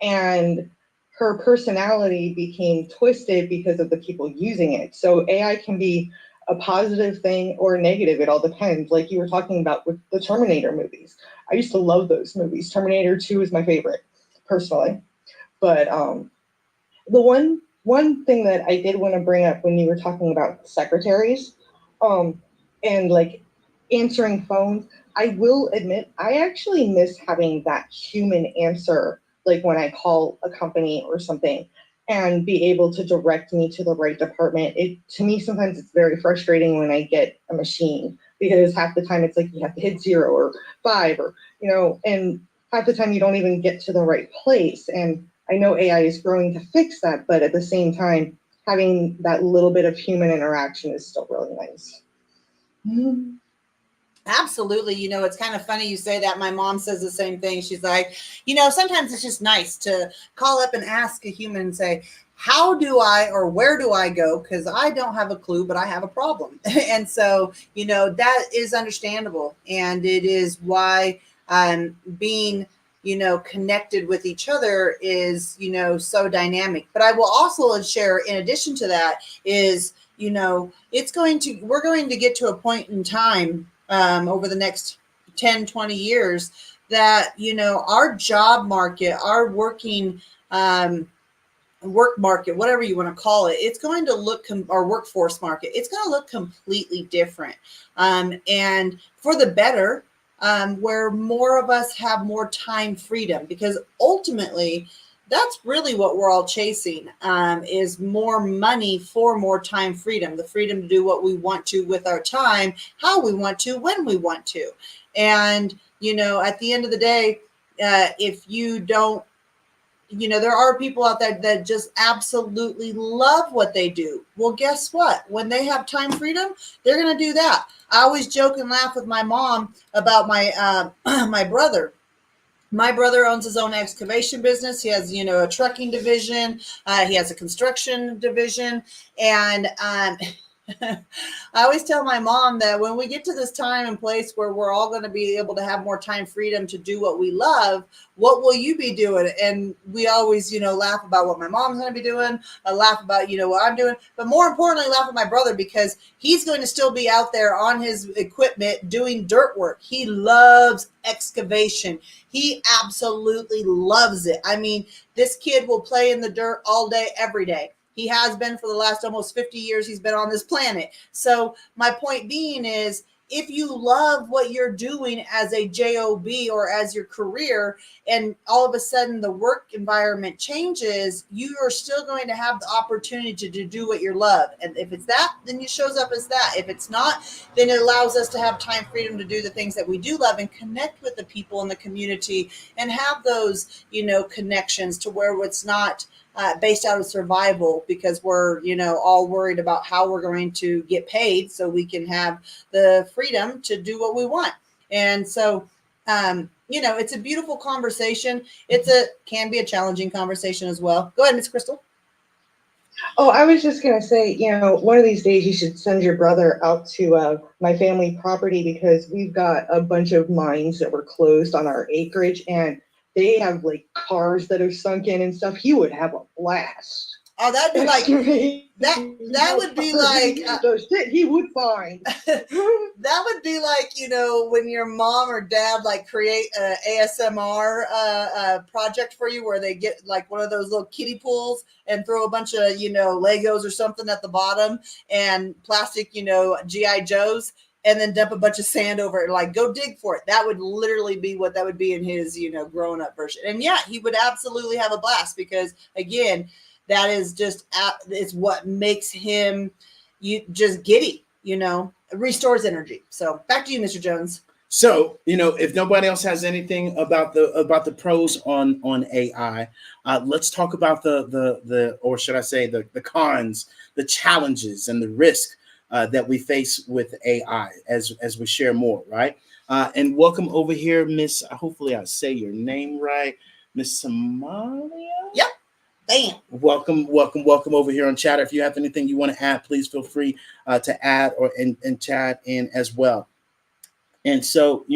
And her personality became twisted because of the people using it. So AI can be a positive thing or negative. It all depends. Like you were talking about with the Terminator movies. I used to love those movies. Terminator 2 is my favorite, personally. But the one thing that I did want to bring up when you were talking about secretaries, and like answering phones, I will admit I actually miss having that human answer, like when I call a company or something, and be able to direct me to the right department. It to me sometimes it's very frustrating when I get a machine because half the time it's like you have to hit 0 or 5 or and half the time you don't even get to the right place. And I know AI is growing to fix that, but at the same time, having that little bit of human interaction is still really nice. Absolutely. It's kind of funny you say that. My mom says the same thing. She's like, sometimes it's just nice to call up and ask a human and say, how do I or where do I go? Because I don't have a clue, but I have a problem. And so, that is understandable. And it is why being, connected with each other is, so dynamic. But I will also share, in addition to that, is, we're going to get to a point in time over the next 10, 20 years that, our job market, our working work market, whatever you want to call it, it's going to look, our workforce market, it's going to look completely different. And for the better, where more of us have more time freedom, because ultimately that's really what we're all chasing, is more money for more time freedom, the freedom to do what we want to with our time, how we want to, when we want to. And, at the end of the day, if you don't, there are people out there that just absolutely love what they do. Well, guess what? When they have time freedom, they're going to do that. I always joke and laugh with my mom about my my brother. My brother owns his own excavation business. He has, a trucking division. He has a construction division. And I always tell my mom that when we get to this time and place where we're all going to be able to have more time freedom to do what we love, what will you be doing? And we always, laugh about what my mom's going to be doing. I laugh about, what I'm doing. But more importantly, laugh at my brother because he's going to still be out there on his equipment doing dirt work. He loves excavation. He absolutely loves it. I mean, this kid will play in the dirt all day, every day. He has been for the last almost 50 years he's been on this planet. So my point being is, if you love what you're doing as a job or as your career, and all of a sudden the work environment changes, you are still going to have the opportunity to do what you love. And if it's that, then it shows up as that. If it's not, then it allows us to have time freedom to do the things that we do love and connect with the people in the community and have those, connections to where it's not based out of survival because we're, all worried about how we're going to get paid so we can have the freedom to do what we want. And so, it's a beautiful conversation. Can be a challenging conversation as well. Go ahead, Miss Crystal. Oh, I was just going to say, one of these days you should send your brother out to my family property because we've got a bunch of mines that were closed on our acreage and they have like cars that are sunk in and stuff. He would have a blast. Oh, that'd be like that would be like the shit he would find. That would be like, when your mom or dad like create a ASMR project for you where they get like one of those little kiddie pools and throw a bunch of, Legos or something at the bottom and plastic, GI Joes, and then dump a bunch of sand over it and like go dig for it. That would literally be what that would be in his, grown up version. And yeah, he would absolutely have a blast because again, that is just it's what makes him just giddy, restores energy. So back to you, Mr. Jones. So, if nobody else has anything about the pros on AI, let's talk about the or should I say the cons, the challenges, and the risk that we face with AI as we share more, right? And welcome over here, Miss. Hopefully, I say your name right, Miss Somalia. Yep. Bam. Welcome over here on Chatter. If you have anything you want to add, please feel free to add and chat in as well. And so,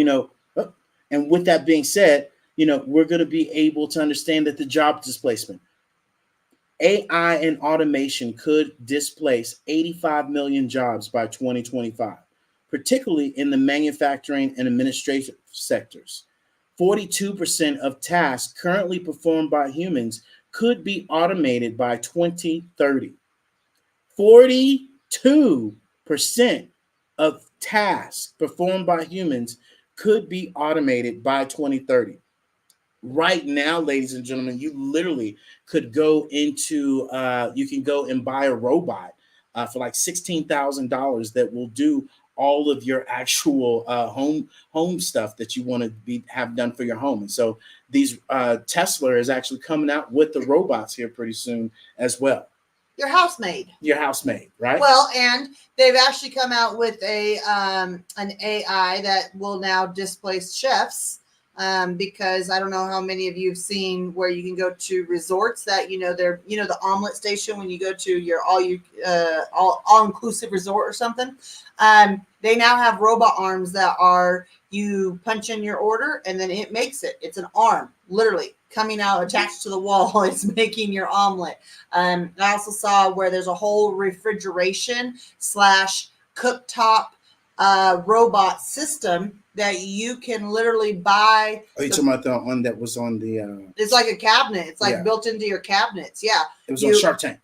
and with that being said, we're going to be able to understand that the job displacement, AI and automation could displace 85 million jobs by 2025, particularly in the manufacturing and administrative sectors. 42% of tasks currently performed by humans could be automated by 2030. 42% of tasks performed by humans could be automated by 2030. Right now, ladies and gentlemen, you literally could go into you can go and buy a robot for like $16,000 that will do all of your actual home stuff that you want to have done for your home. And so these Tesla is actually coming out with the robots here pretty soon as well. Your housemaid, right? Well, and they've actually come out with an AI that will now displace chefs. Because I don't know how many of you have seen where you can go to resorts that they're the omelet station when you go to your all inclusive resort or something. They now have robot arms that are you punch in your order and then it makes it. It's an arm, literally coming out attached to the wall. It's making your omelet. I also saw where there's a whole refrigeration / cooktop robot system that you can literally buy. Are you talking about the one that was on the it's like a cabinet. It's like built into your cabinets. Yeah. It was on Shark Tank.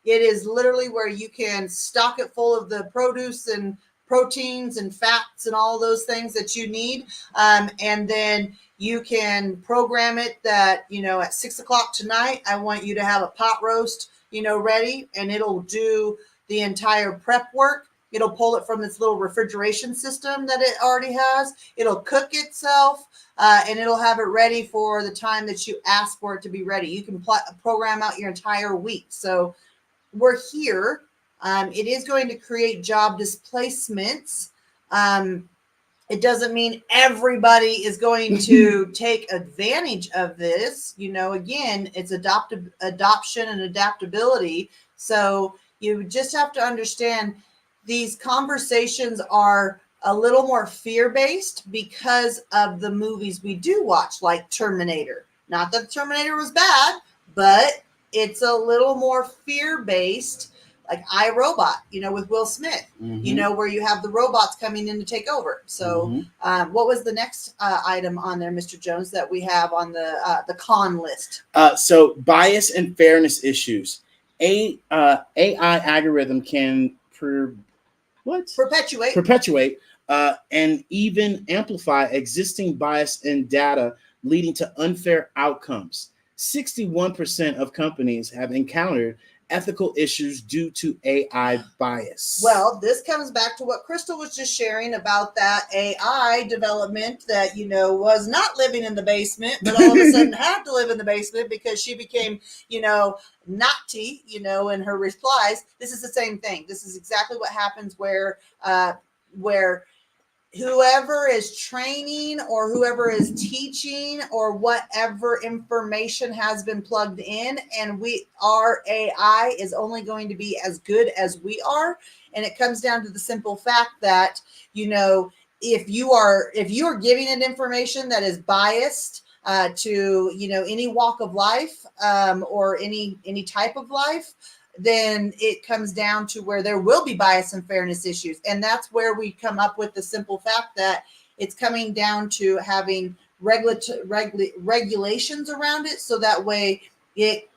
It is literally where you can stock it full of the produce and proteins and fats and all those things that you need. And then you can program it that, at 6 o'clock tonight, I want you to have a pot roast, ready, and it'll do the entire prep work. It'll pull it from its little refrigeration system that it already has. It'll cook itself, and it'll have it ready for the time that you ask for it to be ready. You can program out your entire week. So we're here. It is going to create job displacements. It doesn't mean everybody is going to take advantage of this. Again, it's adoption and adaptability. So you just have to understand these conversations are a little more fear-based because of the movies we do watch, like Terminator. Not that Terminator was bad, but it's a little more fear-based, like iRobot, with Will Smith, where you have the robots coming in to take over. So what was the next item on there, Mr. Jones, that we have on the con list? So bias and fairness issues. AI algorithm can perpetuate and even amplify existing bias in data, leading to unfair outcomes. 61% of companies have encountered ethical issues due to AI bias. Well, this comes back to what Crystal was just sharing about that AI development that, was not living in the basement, but all of a sudden had to live in the basement because she became, naughty, in her replies. This is the same thing. This is exactly what happens where whoever is training or whoever is teaching or whatever information has been plugged in, and our AI is only going to be as good as we are. And it comes down to the simple fact that, if you are giving it information that is biased to, any walk of life or any type of life, then it comes down to where there will be bias and fairness issues. And that's where we come up with the simple fact that it's coming down to having regulations around it. So that way it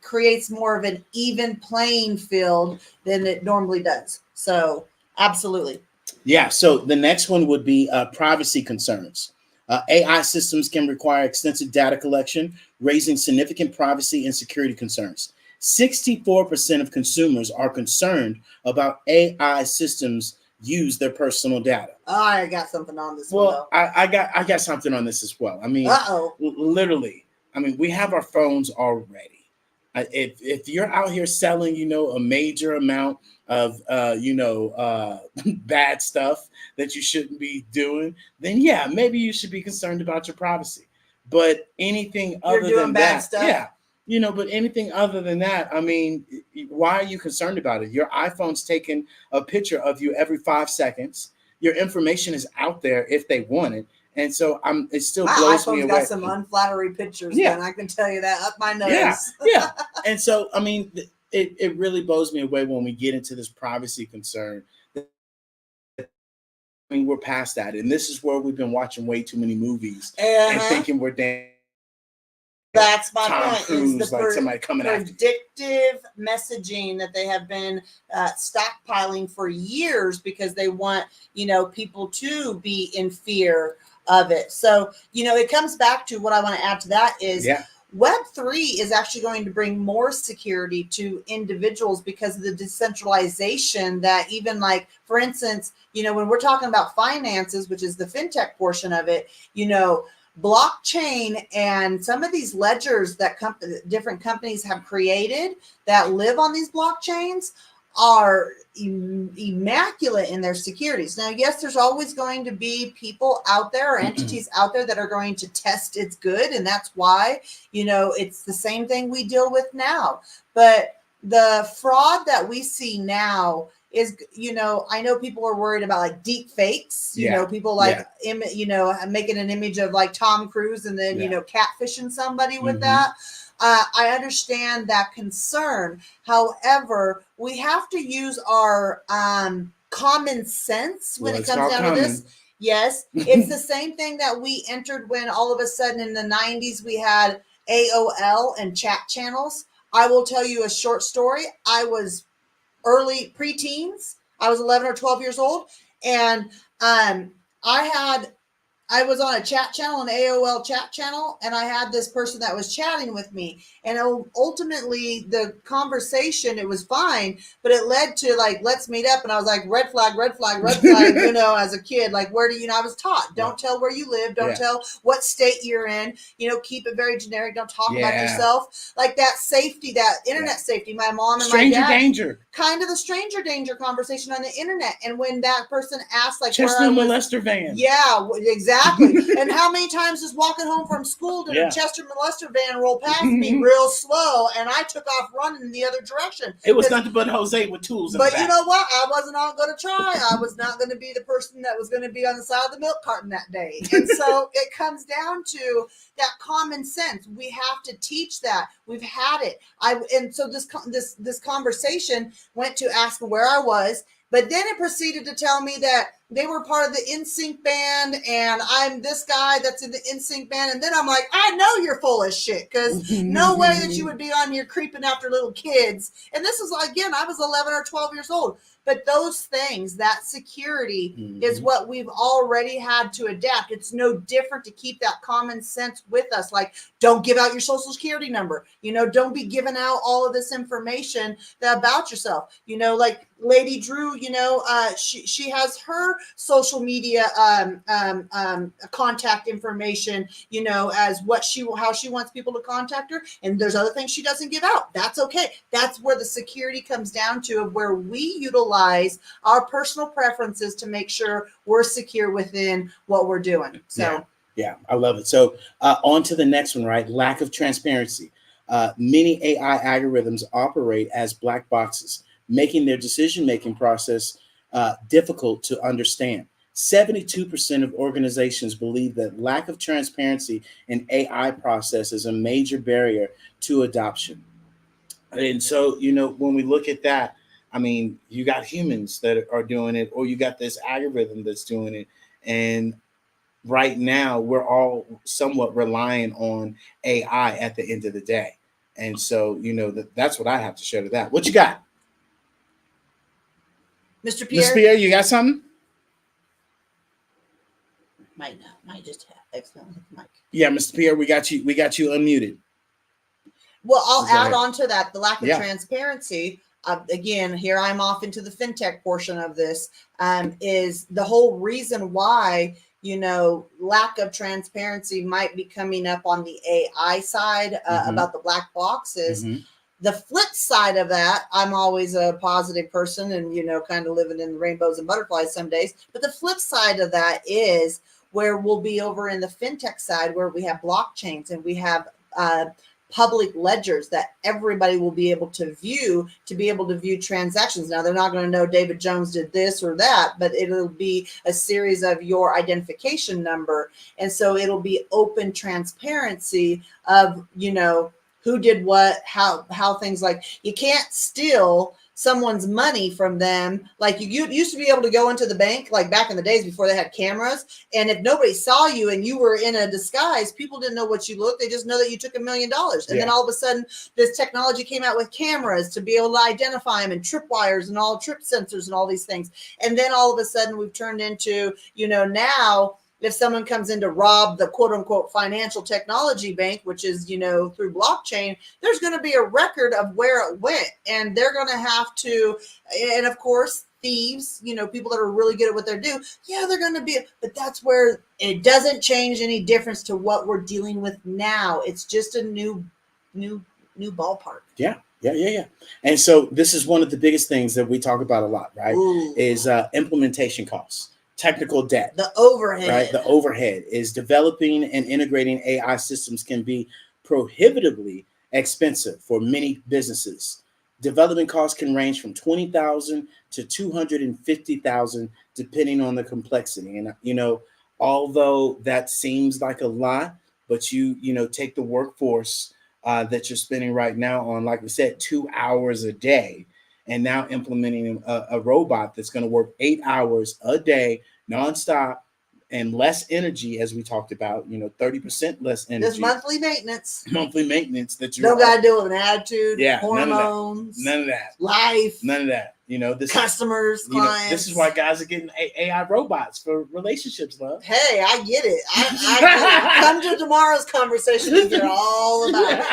creates more of an even playing field than it normally does. So absolutely. Yeah. So the next one would be privacy concerns. AI systems can require extensive data collection, raising significant privacy and security concerns. 64% of consumers are concerned about AI systems use their personal data. Oh, I got something on this Well, one I got something on this as well. I mean, though. Uh-oh. literally, I mean, we have our phones already. If you're out here selling, a major amount of, bad stuff that you shouldn't be doing, then yeah, maybe you should be concerned about your privacy. But anything You're other doing than bad that, stuff. yeah, but anything other than that, I mean, why are you concerned about it? Your iPhone's taking a picture of you every 5 seconds. Your information is out there if they want it. And so it still My blows me iPhone's away. got some unflattering pictures, Yeah. then I can tell you that up my nose. Yeah. And so, I mean, it really blows me away when we get into this privacy concern. I mean, we're past that. And this is where we've been watching way too many movies and thinking we're damn. That's my Tom point. Cruise, Is the like somebody coming after you. predictive messaging that they have been stockpiling for years because they want people to be in fear of it. So it comes back to what I want to add to that is Web3 is actually going to bring more security to individuals because of the decentralization that even like, for instance, when we're talking about finances, which is the fintech portion of it, blockchain and some of these ledgers that different companies have created that live on these blockchains are immaculate in their securities. Now, yes, there's always going to be people out there or entities out there that are going to test its good. And that's why, it's the same thing we deal with now. But the fraud that we see now is, I know people are worried about like deep fakes, people like, making an image of like Tom Cruise and then, catfishing somebody with that. I understand that concern. However, we have to use our common sense when it comes down to this. Yes, it's the same thing that we entered when all of a sudden in the 90s we had AOL and chat channels. I will tell you a short story. I was early preteens. I was 11 or 12 years old. And I was on a chat channel, an AOL chat channel, and I had this person that was chatting with me. And ultimately, the conversation, it was fine, but it led to like, let's meet up. And I was like, red flag, red flag, red flag, as a kid, like, where do I was taught, don't tell where you live, don't tell what state you're in, keep it very generic, don't talk about yourself. Like that safety, that internet safety. My mom and stranger my dad. danger. Kind of the stranger danger conversation on the internet. And when that person asked, like, Chester molester van. Yeah, exactly. And how many times just walking home from school did a Chester molester van roll past me real slow, and I took off running in the other direction. It was nothing but Jose with tools. But you know what? I was not going to try. I was not going to be the person that was going to be on the side of the milk carton that day. And so it comes down to that common sense. We have to teach that. We've had it. And so this conversation went to ask where I was, but then it proceeded to tell me that they were part of the NSYNC band, and I'm this guy that's in the NSYNC band. And then I'm like, I know you're full of shit, because no way that you would be on here creeping after little kids. And this is, again, I was 11 or 12 years old. But those things, that security is what we've already had to adapt. It's no different to keep that common sense with us. Like, don't give out your social security number. Don't be giving out all of this information about yourself. Like Lady Drew, she has her social media contact information, as how she wants people to contact her. And there's other things she doesn't give out. That's okay. That's where the security comes down to, of where we utilize our personal preferences to make sure we're secure within what we're doing. So yeah, I love it. So on to the next one, right? Lack of transparency. Many AI algorithms operate as black boxes, making their decision-making process difficult to understand. 72% of organizations believe that lack of transparency in AI process is a major barrier to adoption. And so, when we look at that, I mean, you got humans that are doing it, or you got this algorithm that's doing it. And right now, we're all somewhat relying on AI at the end of the day. And so, that's what I have to share to that. What you got? Mr. Pierre? Mr. Pierre, you got something? Might just have accidentally hit the mic. Yeah, Mr. Pierre, we got you unmuted. Well, I'll Go add ahead. on to that the lack of Yeah. transparency. Again, here I'm off into the fintech portion of this. Is the whole reason why, lack of transparency might be coming up on the AI side about the black boxes. The flip side of that, I'm always a positive person and, kind of living in the rainbows and butterflies some days. But the flip side of that is where we'll be over in the fintech side where we have blockchains and we have public ledgers that everybody will be able to view transactions. Now, they're not going to know David Jones did this or that, but it'll be a series of your identification number. And so it'll be open transparency of, who did what, how things, like you can't steal someone's money from them. Like you used to be able to go into the bank, like back in the days before they had cameras. And if nobody saw you and you were in a disguise, people didn't know what you looked. They just know that you took $1 million. And then all of a sudden this technology came out with cameras to be able to identify them and tripwires and all trip sensors and all these things. And then all of a sudden we've turned into, now if someone comes in to rob the quote unquote financial technology bank, which is, through blockchain, there's going to be a record of where it went. And they're going to have to, and of course, thieves, people that are really good at what they do. Yeah, they're going to be, but that's where it doesn't change any difference to what we're dealing with now. It's just a new ballpark. Yeah. And so this is one of the biggest things that we talk about a lot, right? Ooh. Is implementation costs. Technical debt, the overhead, right? The overhead is developing and integrating AI systems can be prohibitively expensive for many businesses. Development costs can range from $20,000 to $250,000, depending on the complexity. And although that seems like a lot, but you take the workforce that you're spending right now on, like we said, 2 hours a day. And now implementing a robot that's going to work 8 hours a day, nonstop, and less energy, as we talked about, 30% less energy. There's monthly maintenance. Monthly maintenance that you don't got to deal with an attitude, yeah, hormones, none of that, life, none of that. This customers, clients. This is why guys are getting AI robots for relationships, love. Hey, I get it. I get it. Come to tomorrow's conversation and hear all about it.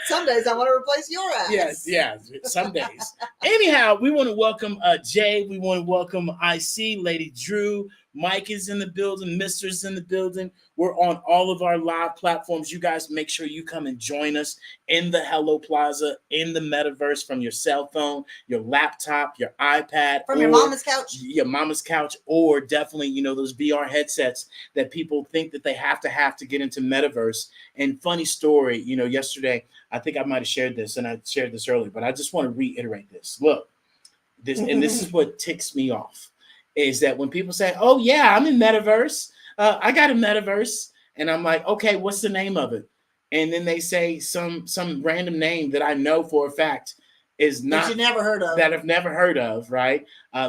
Some days I want to replace your ass. Yes, some days. Anyhow, we want to welcome Jay. We want to welcome IC, Lady Drew. Mike is in the building. Mister's in the building. We're on all of our live platforms. You guys make sure you come and join us in the Hello Plaza, in the metaverse, from your cell phone, your laptop, your iPad. From your mama's couch. Your mama's couch, or definitely, those VR headsets that people think that they have to get into metaverse. And funny story, yesterday, I think I might have shared this, and I shared this earlier, but I just want to reiterate this. Look, this is what ticks me off, is that when people say, oh, yeah, I'm in metaverse. I got a metaverse. And I'm like, okay, what's the name of it? And then they say some random name that I know for a fact is not, that you never heard of, that I've never heard of, right?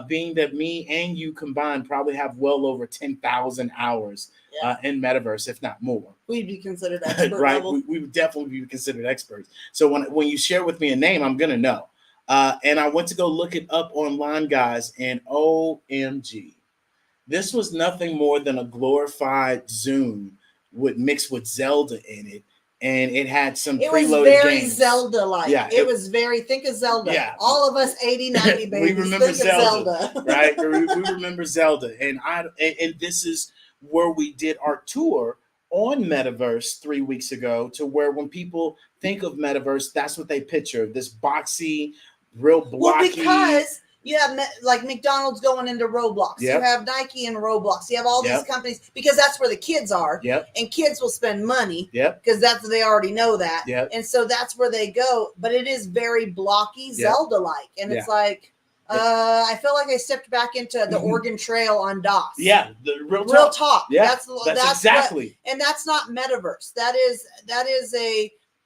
Being that me and you combined probably have well over 10,000 hours in metaverse, if not more. We'd be considered expert right? level. We would definitely be considered experts. So when you share with me a name, I'm going to know. And I went to go look it up online, guys, and OMG. This was nothing more than a glorified Zoom mixed with Zelda in it. And it had some preloaded games. It was very Zelda-like. Yeah, it was very, think of Zelda. Yeah. All of us 80, 90 babies we remember think Zelda. of Zelda. Right? We remember Zelda. And this is where we did our tour on Metaverse 3 weeks ago, to where when people think of Metaverse, that's what they picture. This boxy, real blocky. Well, because you have like McDonald's going into Roblox. Yep. You have Nike in Roblox. You have all these companies, because that's where the kids are. Yep. And kids will spend money. Yep. Because they already know that. Yep. And so that's where they go. But it is very blocky, Zelda-like. And it's like, I feel like I stepped back into the Oregon Trail on DOS. Yeah, the real talk. Yeah, that's exactly. And that's not metaverse.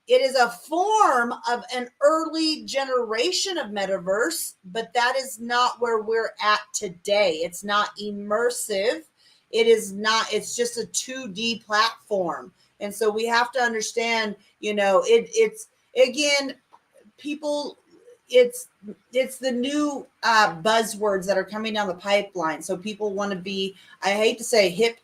It is a form of an early generation of metaverse, but that is not where we're at today. It's not immersive. It's just a 2D platform. And so we have to understand, it's again, people, it's the new buzzwords that are coming down the pipeline. So people want to be, I hate to say hip,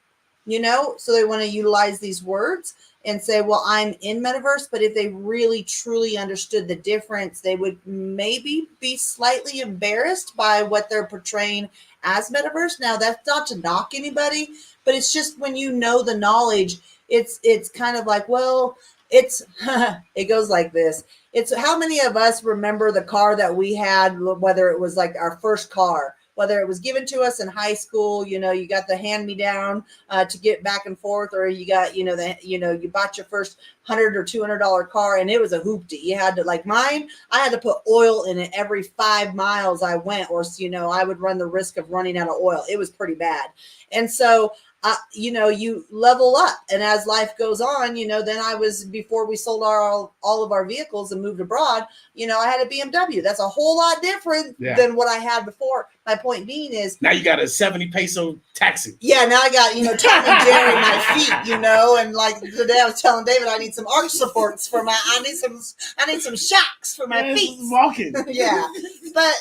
so they want to utilize these words and say, well, I'm in metaverse. But if they really truly understood the difference, they would maybe be slightly embarrassed by what they're portraying as metaverse. Now, that's not to knock anybody, but it's just when you know the knowledge, it's kind of like, well, it's it goes like this. It's how many of us remember the car that we had, whether it was like our first car, whether it was given to us in high school, you got the hand me down to get back and forth, or you got, you bought your first $100 or $200 car and it was a hoopty. You had to, like mine, I had to put oil in it every 5 miles I went, or, I would run the risk of running out of oil. It was pretty bad. And so, you level up, and as life goes on, then before we sold all of our vehicles and moved abroad, I had a BMW. That's a whole lot different than what I had before. My point being is now you got a 70 peso taxi. Yeah, now I got, Tom and Jerry my feet, and like today I was telling David I need some arch supports for I need some shocks for my feet. Walking. Yeah. But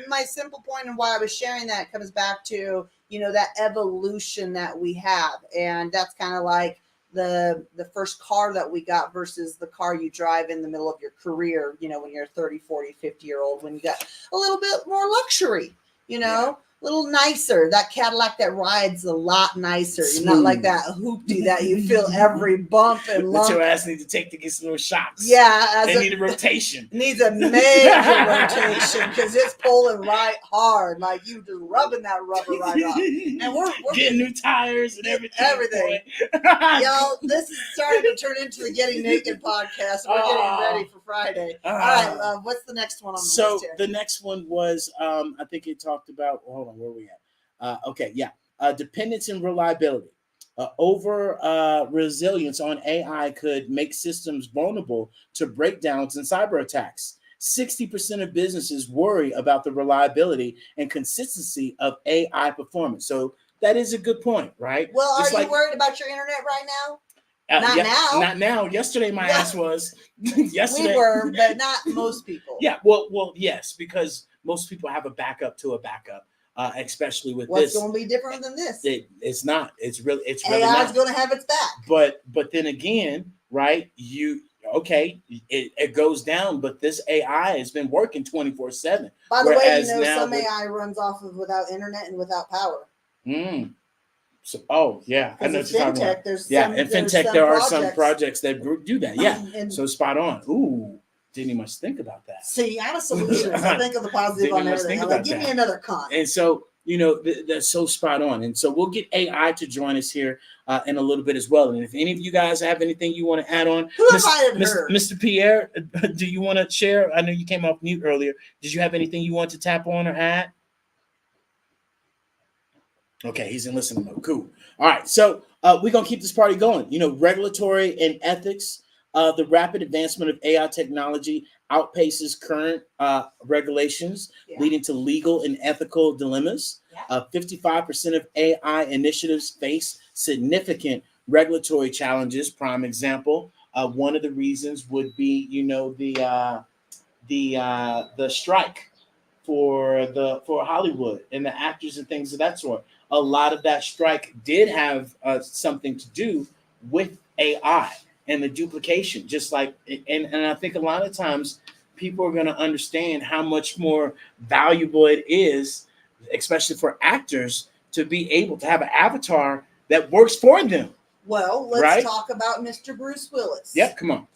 my simple point and why I was sharing that comes back to, that evolution that we have. And that's kind of like the first car that we got versus the car you drive in the middle of your career, when you're 30, 40, 50-year-old, when you got a little bit more luxury, a little nicer. That Cadillac that rides a lot nicer. You're not like that hoopty that you feel every bump and lump. That your ass need to take to get some little shocks. Yeah. They need a rotation. Needs a major rotation because it's pulling right hard. Like you just rubbing that rubber right off. And we're getting new tires and everything. Everything. Y'all, this is starting to turn into the Getting Naked podcast. We're getting ready for Friday. All right. What's the next one on the list here? So the next one was, I think it talked about, hold on, where are we at? Okay, yeah. Dependence and reliability. Over resilience on AI could make systems vulnerable to breakdowns and cyber attacks. 60% of businesses worry about the reliability and consistency of AI performance. So that is a good point, right? Well, are you worried about your internet right now? Not now. Yesterday, my ass was. Yesterday, we were, but not most people. Yeah, well, yes, because most people have a backup to a backup, especially with What's this. What's going to be different than this? It's not. It's really AI's going to have its back. But then again, right? It goes down, but this AI has been working 24/7. By the way, some AI runs off of without internet and without power. So, I know what you're talking about. In fintech, there are some projects that do that. Yeah, so spot on. Ooh, didn't even much think about that. See, I'm a solutionist. I think of the positive on everything. I'm like, give me another con. And so, that's so spot on. And so we'll get AI to join us here in a little bit as well. And if any of you guys have anything you want to add on, Mr. Pierre, do you want to share? I know you came off mute earlier. Did you have anything you want to tap on or add? Okay, he's in listening mode. Cool. All right, so we're going to keep this party going. Regulatory and ethics, the rapid advancement of AI technology outpaces current regulations, leading to legal and ethical dilemmas. 55% of AI initiatives face significant regulatory challenges. Prime example, one of the reasons would be, the strike for Hollywood and the actors and things of that sort. A lot of that strike did have something to do with AI and the duplication, just like, and I think a lot of times people are going to understand how much more valuable it is, especially for actors, to be able to have an avatar that works for them. Well, let's talk about Mr. Bruce Willis. Yep, come on.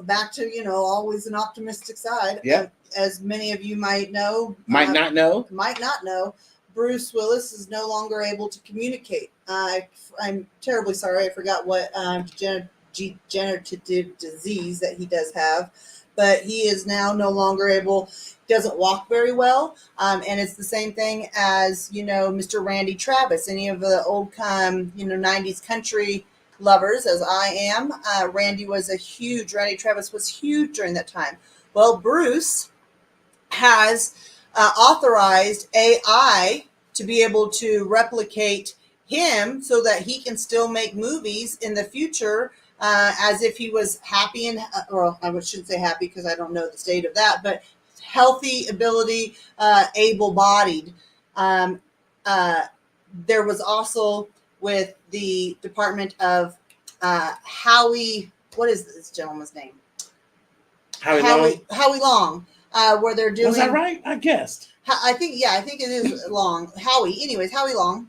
Back to, always an optimistic side. Yep. As many of you might know. Might not know. Bruce Willis is no longer able to communicate. I'm terribly sorry. I forgot what degenerative disease that he does have, but he is now no longer able, doesn't walk very well. And it's the same thing as, Mr. Randy Travis, any of the old 90s country lovers, as I am. Randy Travis was huge during that time. Well, Bruce has authorized AI to be able to replicate him so that he can still make movies in the future as if he was happy or I shouldn't say happy because I don't know the state of that, but healthy ability, able-bodied. Um, there was also with the Department of Howie. What is this gentleman's name? Howie Long. Where they're doing. Was I right? I guessed. I think it is Long. Howie. Anyways, Howie Long.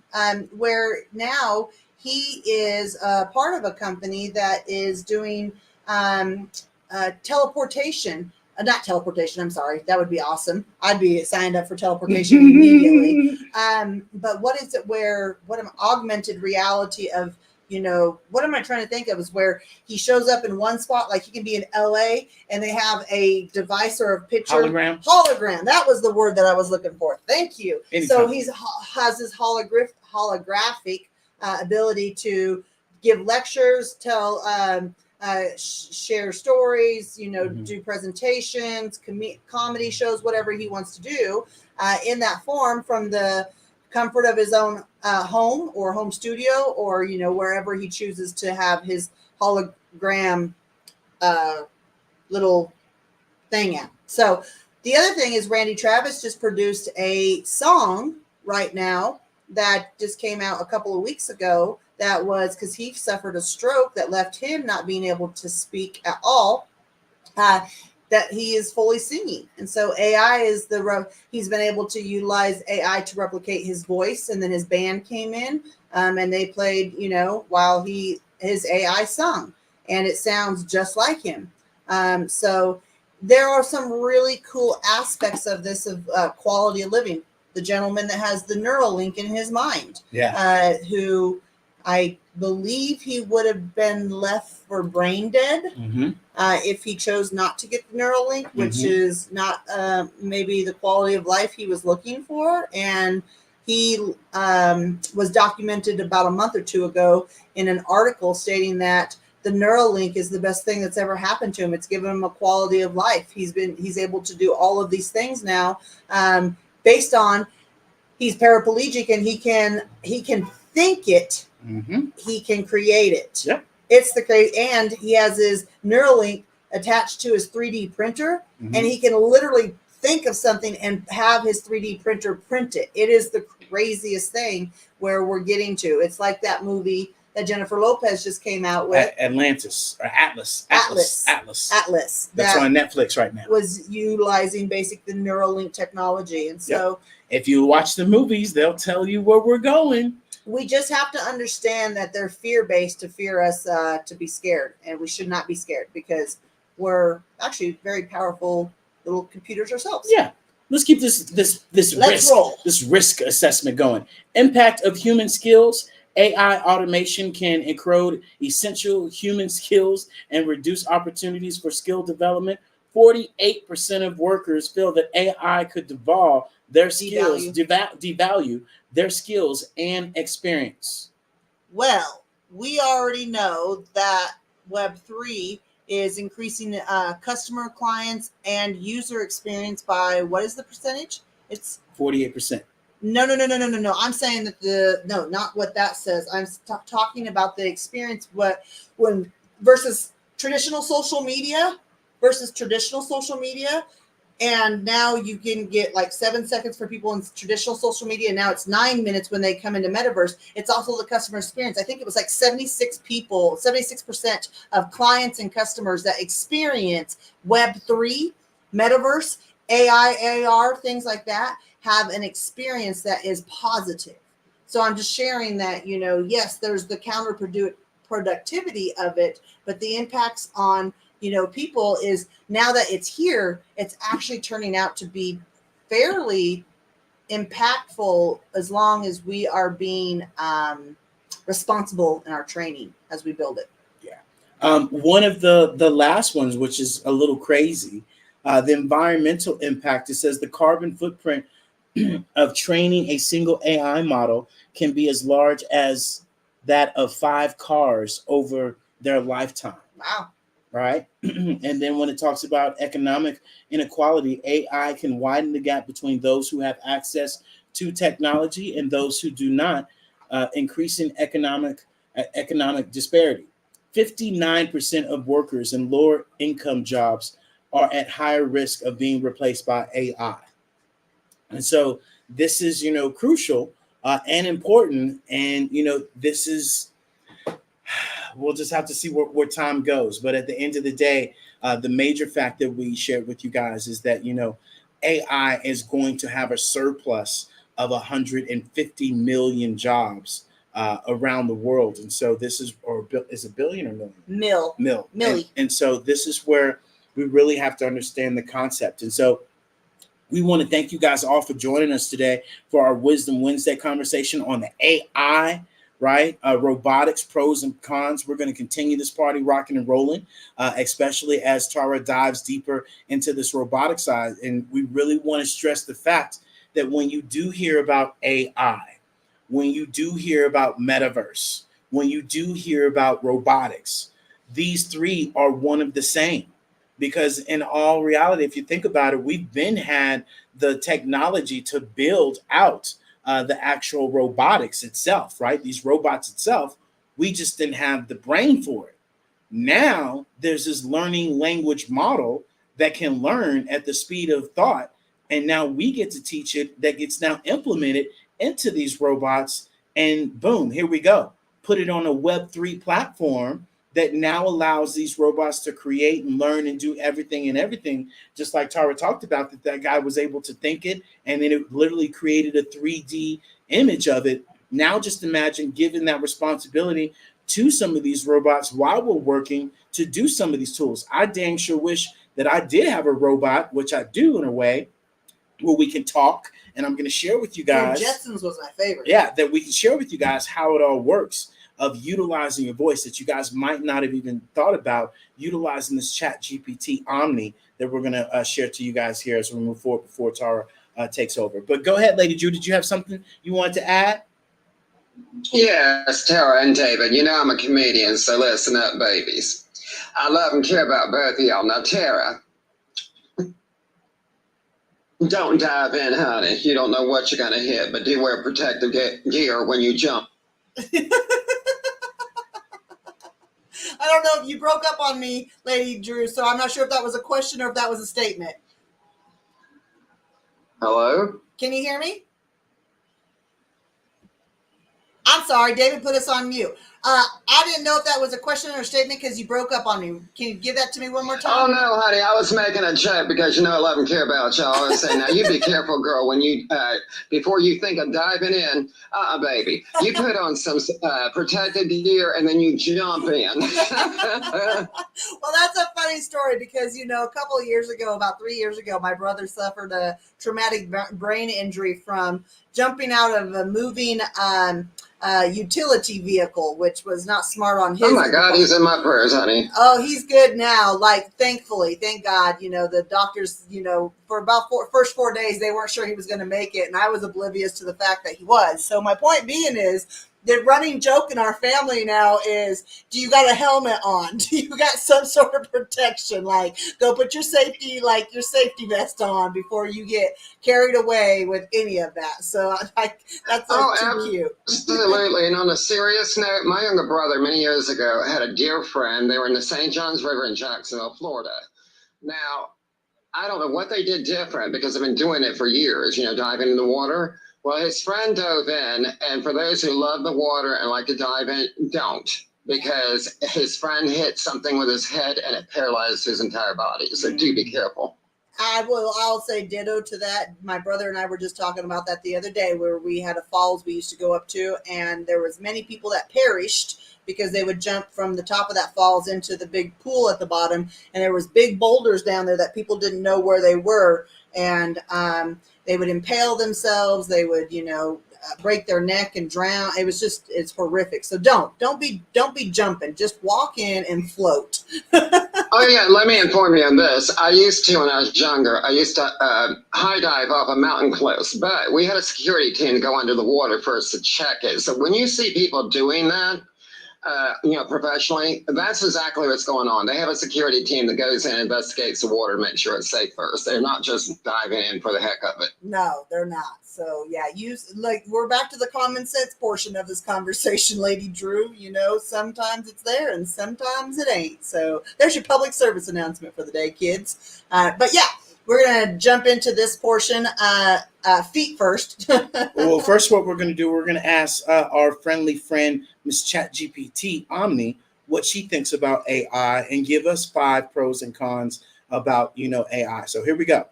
Where now he is part of a company that is doing teleportation. Not teleportation. I'm sorry. That would be awesome. I'd be signed up for teleportation immediately. But what is it? Augmented reality of, what am I trying to think of? Is where he shows up in one spot, like he can be in LA, and they have a device or a picture. Hologram. That was the word that I was looking for. Thank you. Anytime. So he has this holographic ability to give lectures, tell. Share stories, do presentations, comedy shows, whatever he wants to do in that form from the comfort of his own home or home studio, or wherever he chooses to have his hologram little thing at. So the other thing is Randy Travis just produced a song right now that just came out a couple of weeks ago. That was because he suffered a stroke that left him not being able to speak at all. That he is fully singing, and so AI is he's been able to utilize AI to replicate his voice, and then his band came in, and they played, while his AI sung, and it sounds just like him. So there are some really cool aspects of this of quality of living. The gentleman that has the Neuralink in his mind, who I believe he would have been left for brain dead if he chose not to get the Neuralink, which is not maybe the quality of life he was looking for. And he was documented about a month or two ago in an article stating that the Neuralink is the best thing that's ever happened to him. It's given him a quality of life. He's able to do all of these things now based on he's paraplegic, and he can think it. He can create it. Yep. It's the crazy, and he has his Neuralink attached to his 3D printer, and he can literally think of something and have his 3D printer print it. It is the craziest thing where we're getting to. It's like that movie that Jennifer Lopez just came out with, Atlantis or Atlas. That's on Netflix right now. Was utilizing the Neuralink technology, and so if you watch the movies, they'll tell you where we're going. We just have to understand that they're fear-based to fear us to be scared, and we should not be scared because we're actually very powerful little computers ourselves. Yeah. Let's keep this risk assessment going. Impact of human skills. AI automation can erode essential human skills and reduce opportunities for skill development. 48% of workers feel that AI could devalue their skills, devalue their skills and experience. Well, we already know that Web3 is increasing customer, clients, and user experience by, what is the percentage? It's 48%. No. I'm saying that not what that says. I'm talking about the experience versus traditional social media. And now you can get like 7 seconds for people in traditional social media. Now it's 9 minutes when they come into Metaverse. It's also the customer experience. I think it was like 76% of clients and customers that experience Web3, Metaverse, AI, AR, things like that, have an experience that is positive. So I'm just sharing that, yes, there's the counterproductivity of it, but the impacts on people is now that it's here, it's actually turning out to be fairly impactful as long as we are being responsible in our training as we build it. Yeah. One of the last ones, which is a little crazy, the environmental impact. It says the carbon footprint of training a single AI model can be as large as that of 5 cars over their lifetime. Wow. Right. And then when it talks about economic inequality, AI can widen the gap between those who have access to technology and those who do not, increasing economic disparity. 59% of workers in lower income jobs are at higher risk of being replaced by AI. And so this is, crucial and important. And, this is, we'll just have to see where time goes. But at the end of the day, the major fact that we shared with you guys is that, AI is going to have a surplus of 150 million jobs around the world. And so this is, or is it billion or million? Mil. And so this is where we really have to understand the concept. And so we want to thank you guys all for joining us today for our Wisdom Wednesday conversation on the AI, right? Robotics, pros and cons. We're going to continue this party rocking and rolling, especially as Tara dives deeper into this robotic side. And we really want to stress the fact that when you do hear about AI, when you do hear about metaverse, when you do hear about robotics, these three are one of the same. Because in all reality, if you think about it, we've been had the technology to build out the actual robotics itself, right? These robots itself, we just didn't have the brain for it. Now there's this learning language model that can learn at the speed of thought. And now we get to teach it, that gets now implemented into these robots. And boom, here we go. Put it on a Web3 platform that now allows these robots to create and learn and do everything, just like Tara talked about, that guy was able to think it, and then it literally created a 3D image of it. Now just imagine giving that responsibility to some of these robots while we're working to do some of these tools. I dang sure wish that I did have a robot, which I do in a way, where we can talk, and I'm going to share with you guys. Jetsons was my favorite. Yeah, that we can share with you guys how it all works, of utilizing your voice that you guys might not have even thought about, utilizing this Chat GPT Omni that we're going to share to you guys here as we move forward before Tara takes over. But go ahead, Lady Drew. Did you have something you wanted to add? Yes, Tara and David. I'm a comedian, so listen up, babies. I love and care about both of y'all. Now, Tara, don't dive in, honey. You don't know what you're going to hit, but do wear protective gear when you jump. I don't know if you broke up on me, Lady Drew, so I'm not sure if that was a question or if that was a statement. Hello? Can you hear me? I'm sorry, David put us on mute. I didn't know if that was a question or a statement because you broke up on me. Can you give that to me one more time? Oh, no, honey, I was making a joke because I love and care about y'all. I was saying, now you be careful, girl, when you, before you think of diving in, baby, you put on some protective gear and then you jump in. Well, that's a funny story because, a couple of years ago, about 3 years ago, my brother suffered a traumatic brain injury from jumping out of a moving utility vehicle, which was not smart on his. Oh my God, he's in my prayers, honey. Oh, he's good now. Thankfully, thank God. The doctors, for about first 4 days, they weren't sure he was going to make it, and I was oblivious to the fact that he was. So my point being is, the running joke in our family now is, do you got a helmet on? Do you got some sort of protection? Go put your safety vest on before you get carried away with any of that. So that's too cute. Absolutely. And on a serious note, my younger brother many years ago had a dear friend. They were in the St. Johns River in Jacksonville, Florida. Now, I don't know what they did different because I've been doing it for years, diving in the water. Well, his friend dove in, and for those who love the water and like to dive in, don't, because his friend hit something with his head and it paralyzed his entire body. So do be careful. I'll say ditto to that. My brother and I were just talking about that the other day, where we had a falls we used to go up to, and there was many people that perished because they would jump from the top of that falls into the big pool at the bottom, and there was big boulders down there that people didn't know where they were, and they would impale themselves. They would, break their neck and drown. It's horrific. So don't be jumping. Just walk in and float. Oh yeah, let me inform you on this. I used to, when I was younger, I used to high dive off a mountain close, but we had a security team go under the water first to check it. So when you see people doing that, professionally, that's exactly what's going on. They have a security team that goes in and investigates the water to make sure it's safe first. They're not just diving in for the heck of it. No, they're not. So yeah, we're back to the common sense portion of this conversation, Lady Drew. Sometimes it's there and sometimes it ain't. So there's your public service announcement for the day, kids. But yeah, we're gonna jump into this portion. Feet first. Well, first, what we're going to do, we're going to ask our friendly friend, Miss ChatGPT Omni, what she thinks about AI and give us 5 pros and cons about, AI. So here we go.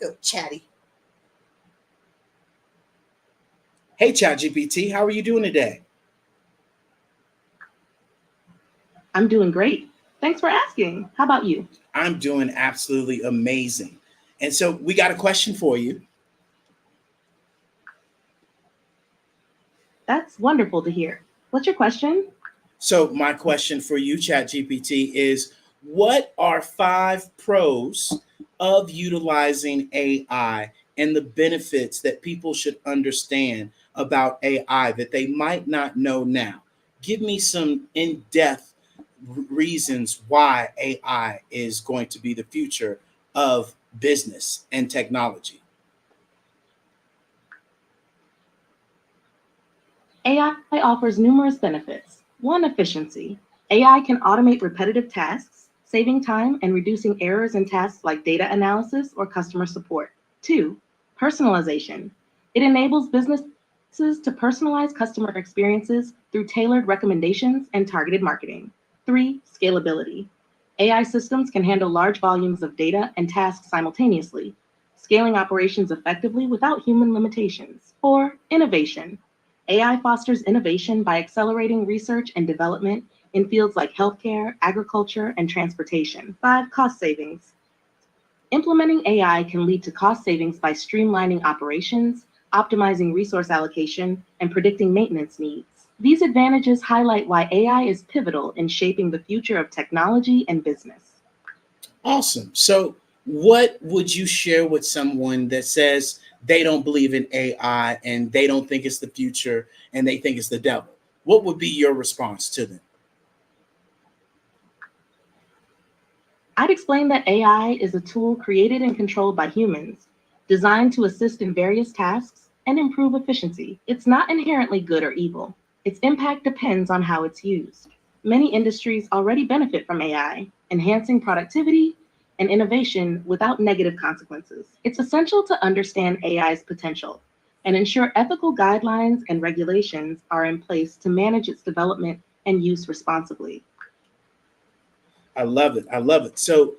Let's go, Chatty. Hey, ChatGPT, how are you doing today? I'm doing great. Thanks for asking. How about you? I'm doing absolutely amazing. And so we got a question for you. That's wonderful to hear. What's your question? So my question for you, ChatGPT, is what are 5 pros of utilizing AI and the benefits that people should understand about AI that they might not know now? Give me some in-depth reasons why AI is going to be the future of business and technology. AI offers numerous benefits. 1, efficiency. AI can automate repetitive tasks, saving time and reducing errors in tasks like data analysis or customer support. 2, personalization. It enables businesses to personalize customer experiences through tailored recommendations and targeted marketing. 3, scalability. AI systems can handle large volumes of data and tasks simultaneously, scaling operations effectively without human limitations. 4, innovation. AI fosters innovation by accelerating research and development in fields like healthcare, agriculture, and transportation. 5, cost savings. Implementing AI can lead to cost savings by streamlining operations, optimizing resource allocation, and predicting maintenance needs. These advantages highlight why AI is pivotal in shaping the future of technology and business. Awesome. So, what would you share with someone that says they don't believe in AI and they don't think it's the future and they think it's the devil? What would be your response to them? I'd explain that AI is a tool created and controlled by humans, designed to assist in various tasks and improve efficiency. It's not inherently good or evil. Its impact depends on how it's used. Many industries already benefit from AI, enhancing productivity and innovation without negative consequences. It's essential to understand AI's potential and ensure ethical guidelines and regulations are in place to manage its development and use responsibly. I love it. I love it. So,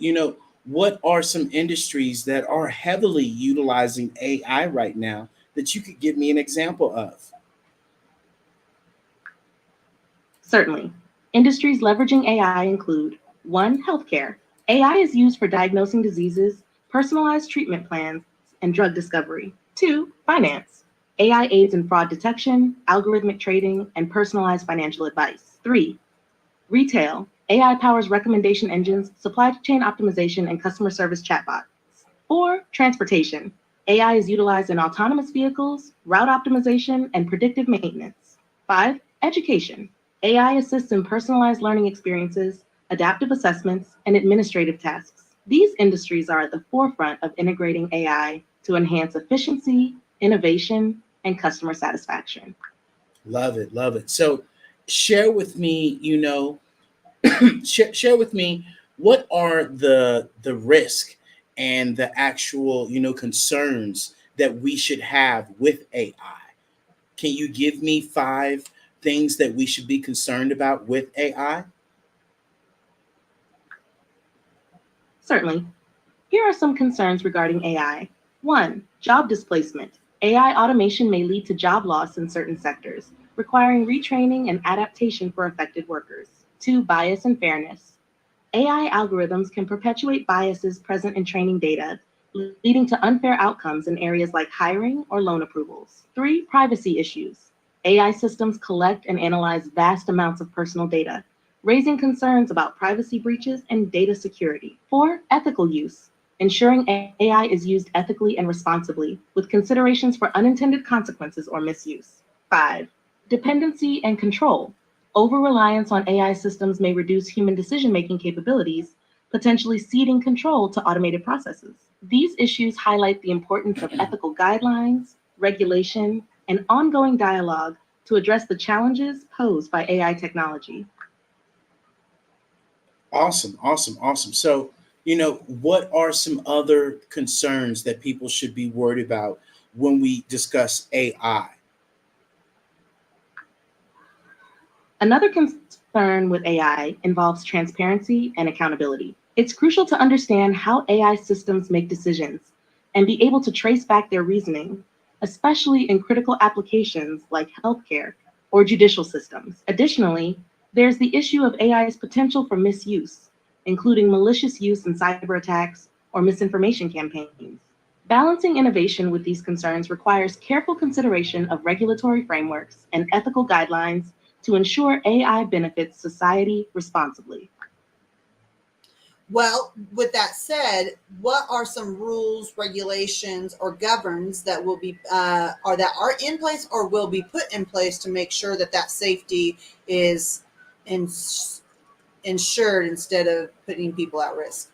what are some industries that are heavily utilizing AI right now that you could give me an example of? Certainly. Industries leveraging AI include 1, healthcare. AI is used for diagnosing diseases, personalized treatment plans, and drug discovery. 2, finance. AI aids in fraud detection, algorithmic trading, and personalized financial advice. 3, retail. AI powers recommendation engines, supply chain optimization, and customer service chatbots. 4, transportation. AI is utilized in autonomous vehicles, route optimization, and predictive maintenance. 5, education. AI assists in personalized learning experiences, adaptive assessments, and administrative tasks. These industries are at the forefront of integrating AI to enhance efficiency, innovation, and customer satisfaction. Love it. Love it. So, share with me, share with me what are the risk and the actual concerns that we should have with AI. Can you give me 5 things that we should be concerned about with AI? Certainly. Here are some concerns regarding AI. 1, job displacement. AI automation may lead to job loss in certain sectors, requiring retraining and adaptation for affected workers. 2, bias and fairness. AI algorithms can perpetuate biases present in training data, leading to unfair outcomes in areas like hiring or loan approvals. 3, privacy issues. AI systems collect and analyze vast amounts of personal data, raising concerns about privacy breaches and data security. 4, ethical use. Ensuring AI is used ethically and responsibly, with considerations for unintended consequences or misuse. 5, dependency and control. Over-reliance on AI systems may reduce human decision-making capabilities, potentially ceding control to automated processes. These issues highlight the importance of ethical guidelines, regulation, and ongoing dialogue to address the challenges posed by AI technology. Awesome, awesome, awesome. So, what are some other concerns that people should be worried about when we discuss AI? Another concern with AI involves transparency and accountability. It's crucial to understand how AI systems make decisions and be able to trace back their reasoning, especially in critical applications like healthcare or judicial systems. Additionally, there's the issue of AI's potential for misuse, including malicious use in cyber attacks or misinformation campaigns. Balancing innovation with these concerns requires careful consideration of regulatory frameworks and ethical guidelines to ensure AI benefits society responsibly. Well, with that said, what are some rules, regulations, or governs that will be or that are in place or will be put in place to make sure that that safety is ins- ensured instead of putting people at risk?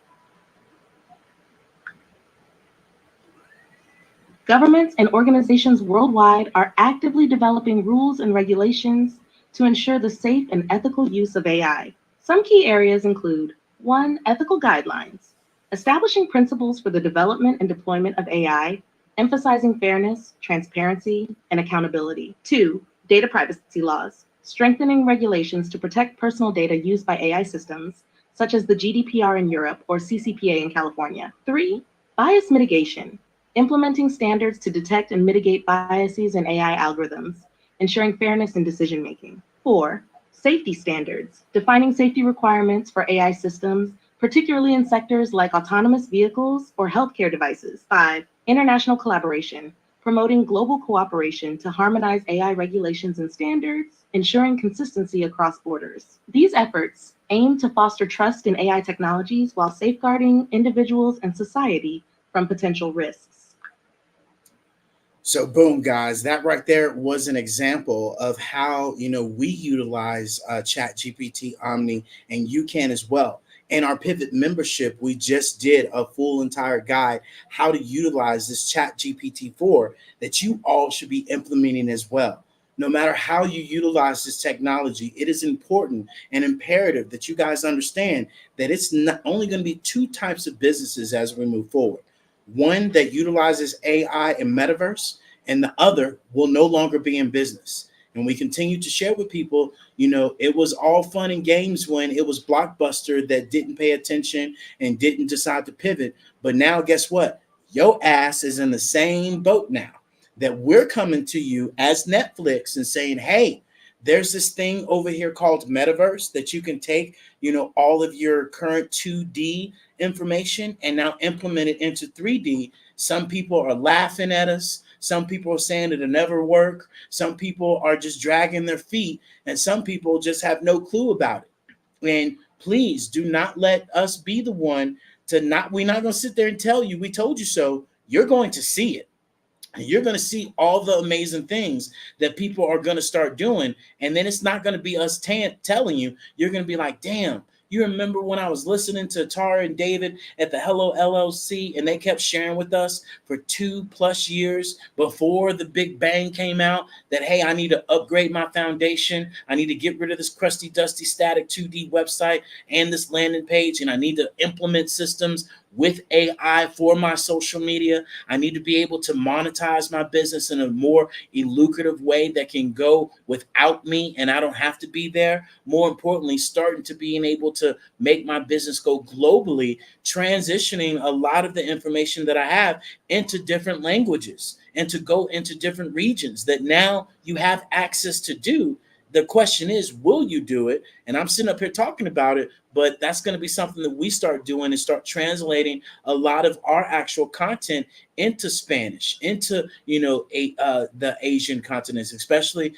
Governments and organizations worldwide are actively developing rules and regulations to ensure the safe and ethical use of AI. Some key areas include: 1. Ethical guidelines, establishing principles for the development and deployment of AI, emphasizing fairness, transparency, and accountability. 2. Data privacy laws, strengthening regulations to protect personal data used by AI systems, such as the GDPR in Europe or CCPA in California. 3. Bias mitigation, implementing standards to detect and mitigate biases in AI algorithms, ensuring fairness in decision making. 4. Safety standards, defining safety requirements for AI systems, particularly in sectors like autonomous vehicles or healthcare devices. 5. International collaboration, promoting global cooperation to harmonize AI regulations and standards, ensuring consistency across borders. These efforts aim to foster trust in AI technologies while safeguarding individuals and society from potential risks. So, boom, guys, that right there was an example of how we utilize Chat GPT, Omni, and you can as well. In our Pivot membership, we just did a full entire guide how to utilize this Chat GPT-4 that you all should be implementing as well. No matter how you utilize this technology, it is important and imperative that you guys understand that it's not only going to be two types of businesses as we move forward. One that utilizes AI and metaverse, and the other will no longer be in business. And we continue to share with people, it was all fun and games when it was Blockbuster that didn't pay attention and didn't decide to pivot. But now, guess what? Your ass is in the same boat now that we're coming to you as Netflix and saying, hey, there's this thing over here called metaverse that you can take, all of your current 2D information and now implement it into 3D. Some people are laughing at us. Some people are saying it'll never work. Some people are just dragging their feet, and some people just have no clue about it. And please do not let us be the one to not, we're not going to sit there and tell you, we told you so. You're going to see it. And you're going to see all the amazing things that people are going to start doing. And then it's not going to be us telling you. You're going to be like, damn, you remember when I was listening to Tara and David at the Hello LLC and they kept sharing with us for 2+ years before the Big Bang came out that, hey, I need to upgrade my foundation. I need to get rid of this crusty, dusty, static 2D website and this landing page. And I need to implement systems with AI for my social media. I need to be able to monetize my business in a more lucrative way that can go without me and I don't have to be there. More importantly, starting to being able to make my business go globally, transitioning a lot of the information that I have into different languages and to go into different regions that now you have access to do. The question is, will you do it? And I'm sitting up here talking about it, but that's going to be something that we start doing and start translating a lot of our actual content into Spanish, into, the Asian continents, especially,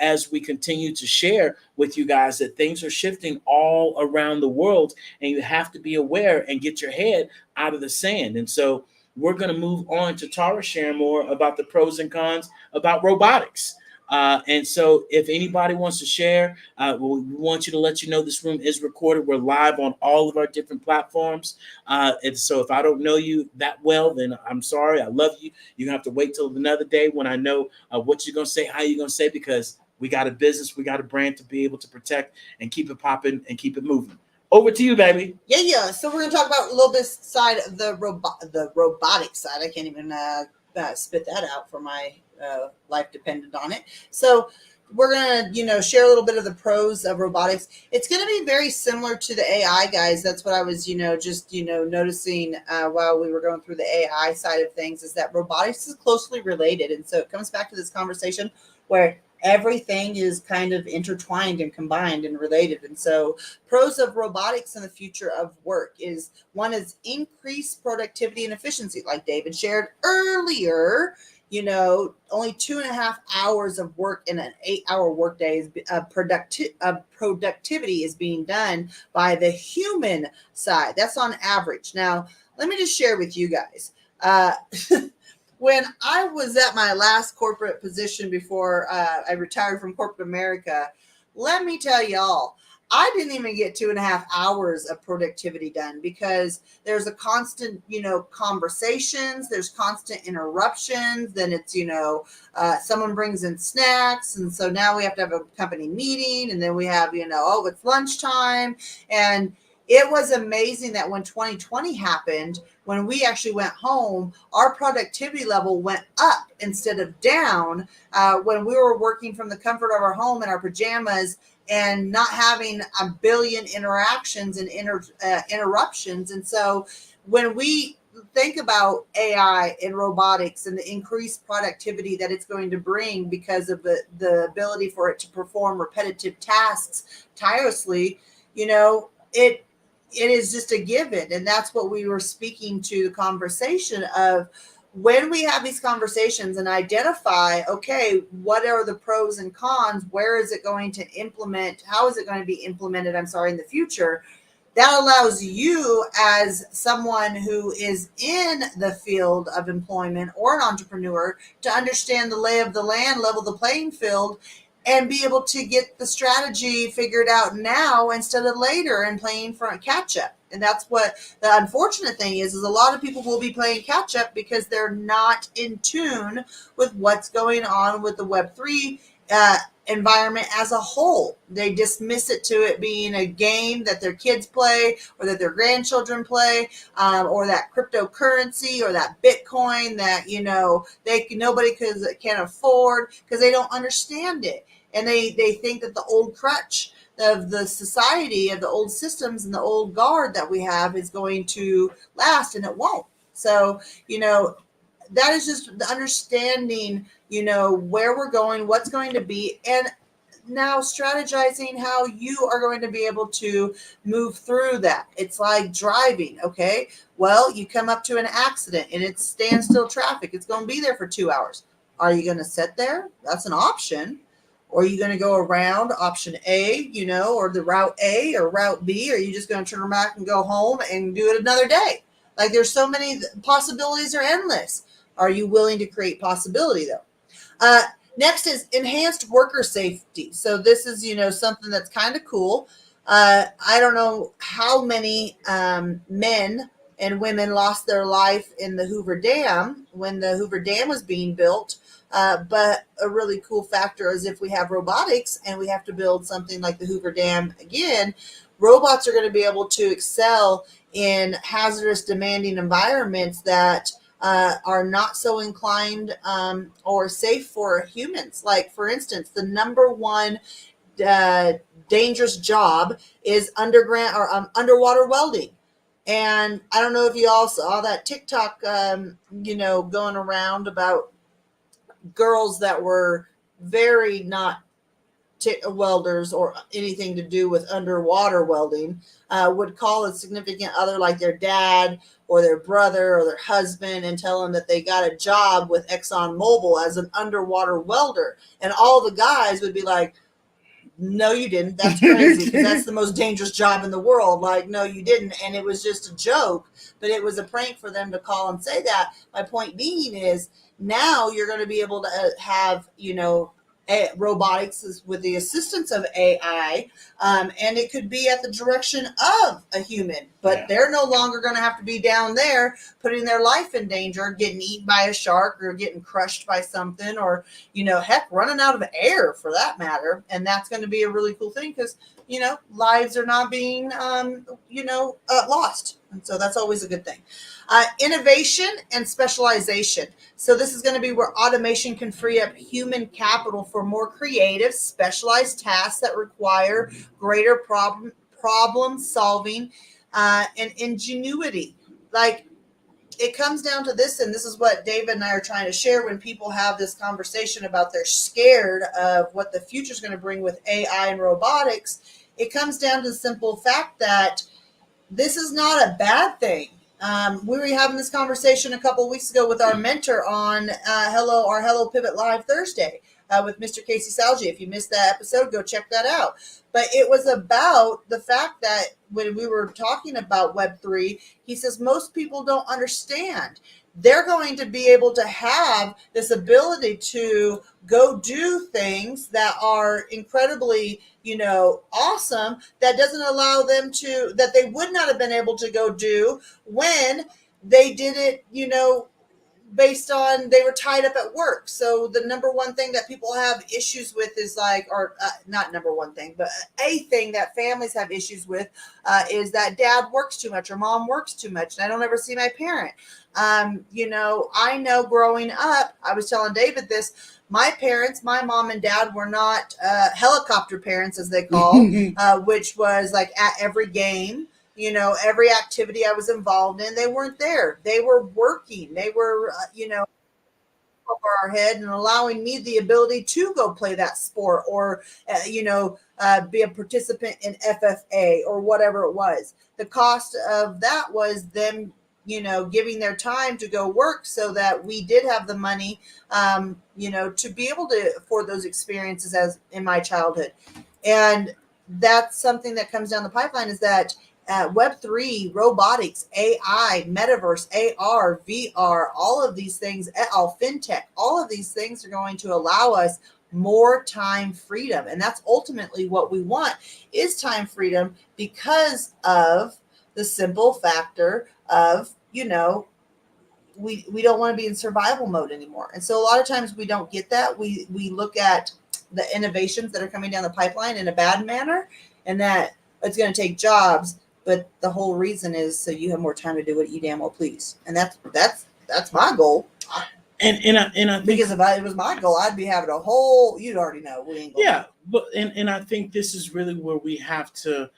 as we continue to share with you guys that things are shifting all around the world and you have to be aware and get your head out of the sand. And so we're going to move on to Tara sharing more about the pros and cons about robotics. And so, if anybody wants to share, we want you to let you know this room is recorded. We're live on all of our different platforms. And so, if I don't know you that well, then I'm sorry. I love you. You're gonna have to wait till another day when I know what you're gonna say, how you're gonna say, because we got a business, we got a brand to be able to protect and keep it popping and keep it moving. Over to you, baby. Yeah. So we're gonna talk about a little bit side of the robotic side. I can't even spit that out for my life depended on it. So we're gonna share a little bit of the pros of robotics. It's gonna be very similar to the AI, guys. That's what I was just noticing while we were going through the AI side of things, is that robotics is closely related, and so it comes back to this conversation where everything is kind of intertwined and combined and related. And so pros of robotics in the future of work is, one is increased productivity and efficiency, like David shared earlier. Only 2.5 hours of work in an 8-hour workday is productivity is being done by the human side. That's on average. Now, let me just share with you guys. When I was at my last corporate position before I retired from corporate America, let me tell y'all, I didn't even get 2.5 hours of productivity done, because there's a constant, conversations, there's constant interruptions. Then it's, someone brings in snacks. And so now we have to have a company meeting, and then we have, oh, it's lunchtime. And it was amazing that when 2020 happened, when we actually went home, our productivity level went up instead of down, when we were working from the comfort of our home in our pajamas and not having a billion interactions and interruptions. And so when we think about AI and robotics and the increased productivity that it's going to bring because of the ability for it to perform repetitive tasks tirelessly, it is just a given. And that's what we were speaking to, the conversation of, when we have these conversations and identify, okay, what are the pros and cons? Where is it going to implement? How is it going to be implemented? In the future. That allows you, as someone who is in the field of employment or an entrepreneur, to understand the lay of the land, level the playing field, and be able to get the strategy figured out now instead of later and playing for a catch up. And that's what the unfortunate thing is a lot of people will be playing catch up because they're not in tune with what's going on with the Web3 environment as a whole. They dismiss it to it being a game that their kids play or that their grandchildren play, or that cryptocurrency or that Bitcoin that nobody can afford, because they don't understand it. And they think that the old crutch of the society, of the old systems and the old guard that we have, is going to last, and it won't. So, that is just the understanding, where we're going, what's going to be, and now strategizing how you are going to be able to move through that. It's like driving. Okay, well, you come up to an accident and it's standstill traffic. It's going to be there for 2 hours. Are you going to sit there? That's an option. Or are you going to go around option A, or the route A or route B? Or are you just going to turn back and go home and do it another day? Like, there's so many possibilities, are endless. Are you willing to create possibility, though? Next is enhanced worker safety. So this is, something that's kind of cool. I don't know how many men and women lost their life in the Hoover Dam when the Hoover Dam was being built. But a really cool factor is, if we have robotics and we have to build something like the Hoover Dam again, robots are going to be able to excel in hazardous, demanding environments that are not so inclined or safe for humans. Like, for instance, the number one dangerous job is underground or underwater welding. And I don't know if you all saw that TikTok, going around about girls that were very not welders or anything to do with underwater welding, would call a significant other, like their dad or their brother or their husband, and tell them that they got a job with ExxonMobil as an underwater welder. And all the guys would be like, no, you didn't. That's crazy, because that's the most dangerous job in the world. Like, no, you didn't. And it was just a joke, but it was a prank for them to call and say that. My point being is, now you're going to be able to have, robotics is with the assistance of AI, and it could be at the direction of a human, but they're no longer going to have to be down there putting their life in danger, getting eaten by a shark or getting crushed by something, or heck, running out of air for that matter. And that's going to be a really cool thing because lives are not being lost, and so that's always a good thing. Innovation and specialization. So this is going to be where automation can free up human capital for more creative, specialized tasks that require greater problem solving and ingenuity. Like, it comes down to this, and this is what David and I are trying to share when people have this conversation about they're scared of what the future is going to bring with AI and robotics. It comes down to the simple fact that this is not a bad thing. We were having this conversation a couple of weeks ago with our mentor on our Hello Pivot Live Thursday with Mr. Casey Salgi. If you missed that episode, go check that out. But it was about the fact that when we were talking about Web3, he says most people don't understand. They're going to be able to have this ability to go do things that are incredibly, awesome, that doesn't allow them to, that they would not have been able to go do when they did it, based on they were tied up at work. So the number one thing that people have issues with is not number one thing, but a thing that families have issues with is that dad works too much or mom works too much, and I don't ever see my parent. I know growing up, I was telling David this, my parents, my mom and dad were not helicopter parents, as they call, which was like at every game, every activity I was involved in, they weren't there. They were working. They were, over our head and allowing me the ability to go play that sport or, be a participant in FFA or whatever it was. The cost of that was them, giving their time to go work so that we did have the money, to be able to afford those experiences as in my childhood. And that's something that comes down the pipeline is that Web3, robotics, AI, metaverse, AR, VR, all of these things, all fintech, all of these things are going to allow us more time freedom. And that's ultimately what we want is time freedom because of the simple factor of, we don't want to be in survival mode anymore. And so a lot of times we don't get that. We look at the innovations that are coming down the pipeline in a bad manner and that it's going to take jobs. But the whole reason is so you have more time to do what you damn well please, and that's my goal. And I think, because if it was my goal, I'd be having a whole. You'd already know we ain't. But I think this is really where we have to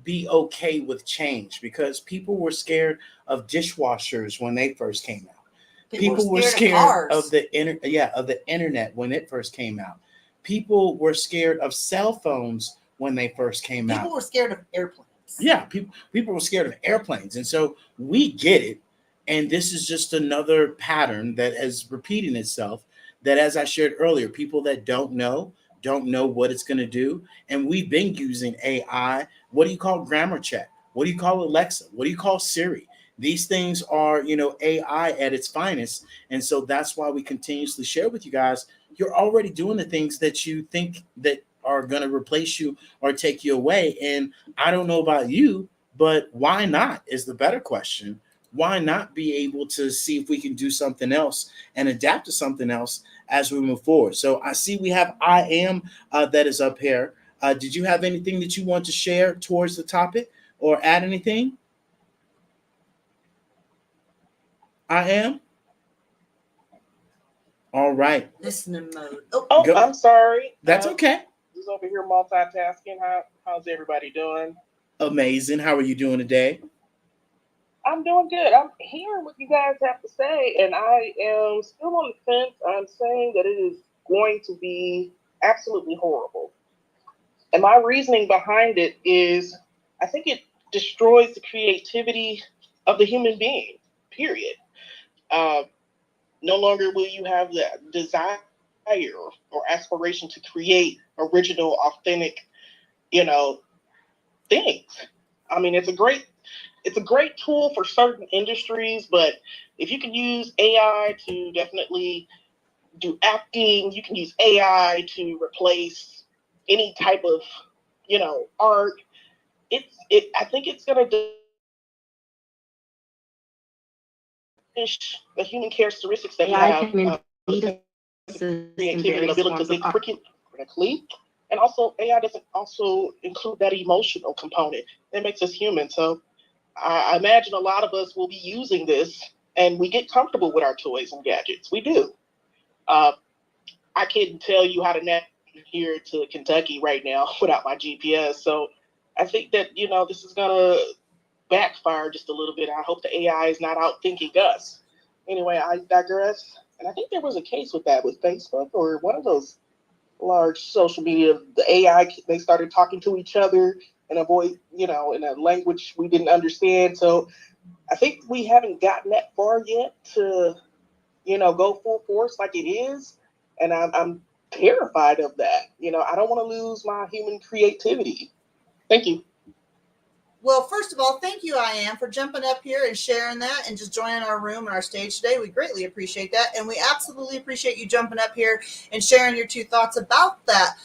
be okay with change because people were scared of dishwashers when they first came out. People were scared of the internet when it first came out. People were scared of cell phones when they first came out. People were scared of airplanes. Yeah, people were scared of airplanes. And so we get it. And this is just another pattern that is repeating itself that, as I shared earlier, people that don't know what it's going to do. And we've been using AI. What do you call grammar check? What do you call Alexa? What do you call Siri? These things are, AI at its finest. And so that's why we continuously share with you guys. You're already doing the things that you think that are going to replace you or take you away. And I don't know about you, but why not is the better question. Why not be able to see if we can do something else and adapt to something else as we move forward? So I see we have I Am that is up here. Did you have anything that you want to share towards the topic or add anything? I Am? All right. Listening mode. Oh, I'm sorry. That's okay. Just over here multitasking. How's everybody doing? Amazing. How are you doing today? I'm doing good. I'm hearing what you guys have to say, and I am still on the fence. I'm saying that it is going to be absolutely horrible. And my reasoning behind it is I think it destroys the creativity of the human being, period. No longer will you have the desire or aspiration to create original, authentic, things. I mean, it's a great tool for certain industries, but if you can use AI to definitely do acting. You can use AI to replace any type of, art. I think it's going to diminish the human characteristics that we AI have. can indeed assist in Creativity and various ability to forms of think art. critically. And also, AI doesn't also include that emotional component. It makes us human. So I imagine a lot of us will be using this, and we get comfortable with our toys and gadgets. We do. Uh, I can't tell you how to navigate here to Kentucky right now without my GPS. So I think that, this is going to backfire just a little bit. I hope the AI is not out thinking us. Anyway, I digress. And I think there was a case with that with Facebook or one of those large social media. The AI, they started talking to each other in a voice, in a language we didn't understand. So I think we haven't gotten that far yet to, go full force like it is. And I'm terrified of that. I don't want to lose my human creativity. Thank you. Well, first of all, thank you, Ian, for jumping up here and sharing that and just joining our room and our stage today. We greatly appreciate that. And we absolutely appreciate you jumping up here and sharing your two thoughts about that,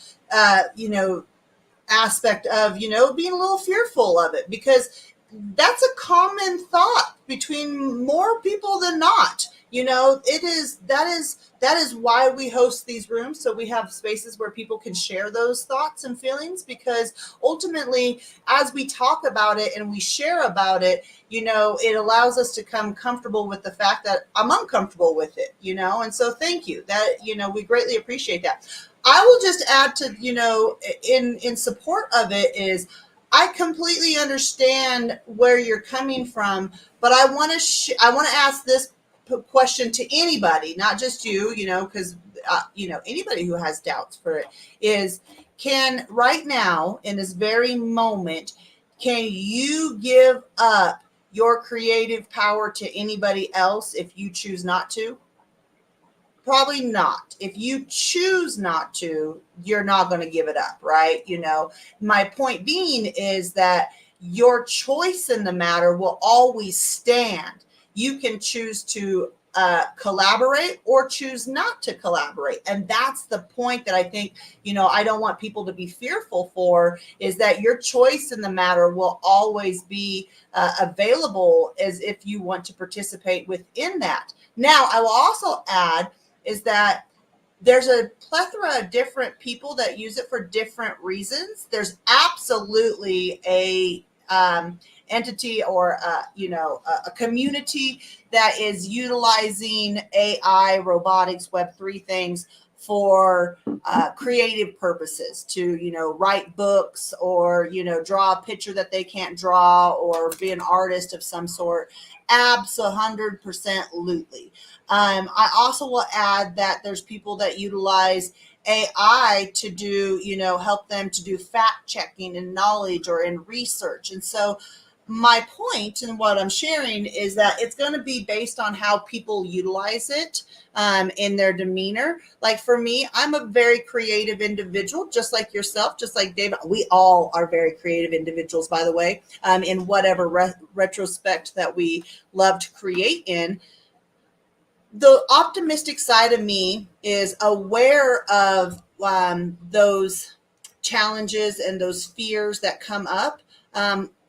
aspect of, being a little fearful of it, because that's a common thought between more people than not. That is why we host these rooms, so we have spaces where people can share those thoughts and feelings, because ultimately, as we talk about it and we share about it, it allows us to come comfortable with the fact that I'm uncomfortable with it, and so thank you. That, we greatly appreciate that. I will just add to, in support of it, is I completely understand where you're coming from, but I want to I want to ask this question to anybody, not just you, because anybody who has doubts for it, is, can right now in this very moment, can you give up your creative power to anybody else if you choose not to? Probably not. If you choose not to, you're not going to give it up, right? My point being is that your choice in the matter will always stand. You can choose to collaborate or choose not to collaborate. And that's the point that I think, I don't want people to be fearful for, is that your choice in the matter will always be available as if you want to participate within that. Now, I will also add is that there's a plethora of different people that use it for different reasons. There's absolutely a entity or a community that is utilizing AI, robotics, Web3 things for creative purposes, to write books, or draw a picture that they can't draw, or be an artist of some sort. Absolutely. I also will add that there's people that utilize AI to do, help them to do fact checking and knowledge or in research. And so my point and what I'm sharing is that it's going to be based on how people utilize it in their demeanor. Like for me, I'm a very creative individual, just like yourself, just like David. We all are very creative individuals, by the way, in whatever retrospect that we love to create in. The optimistic side of me is aware of those challenges and those fears that come up.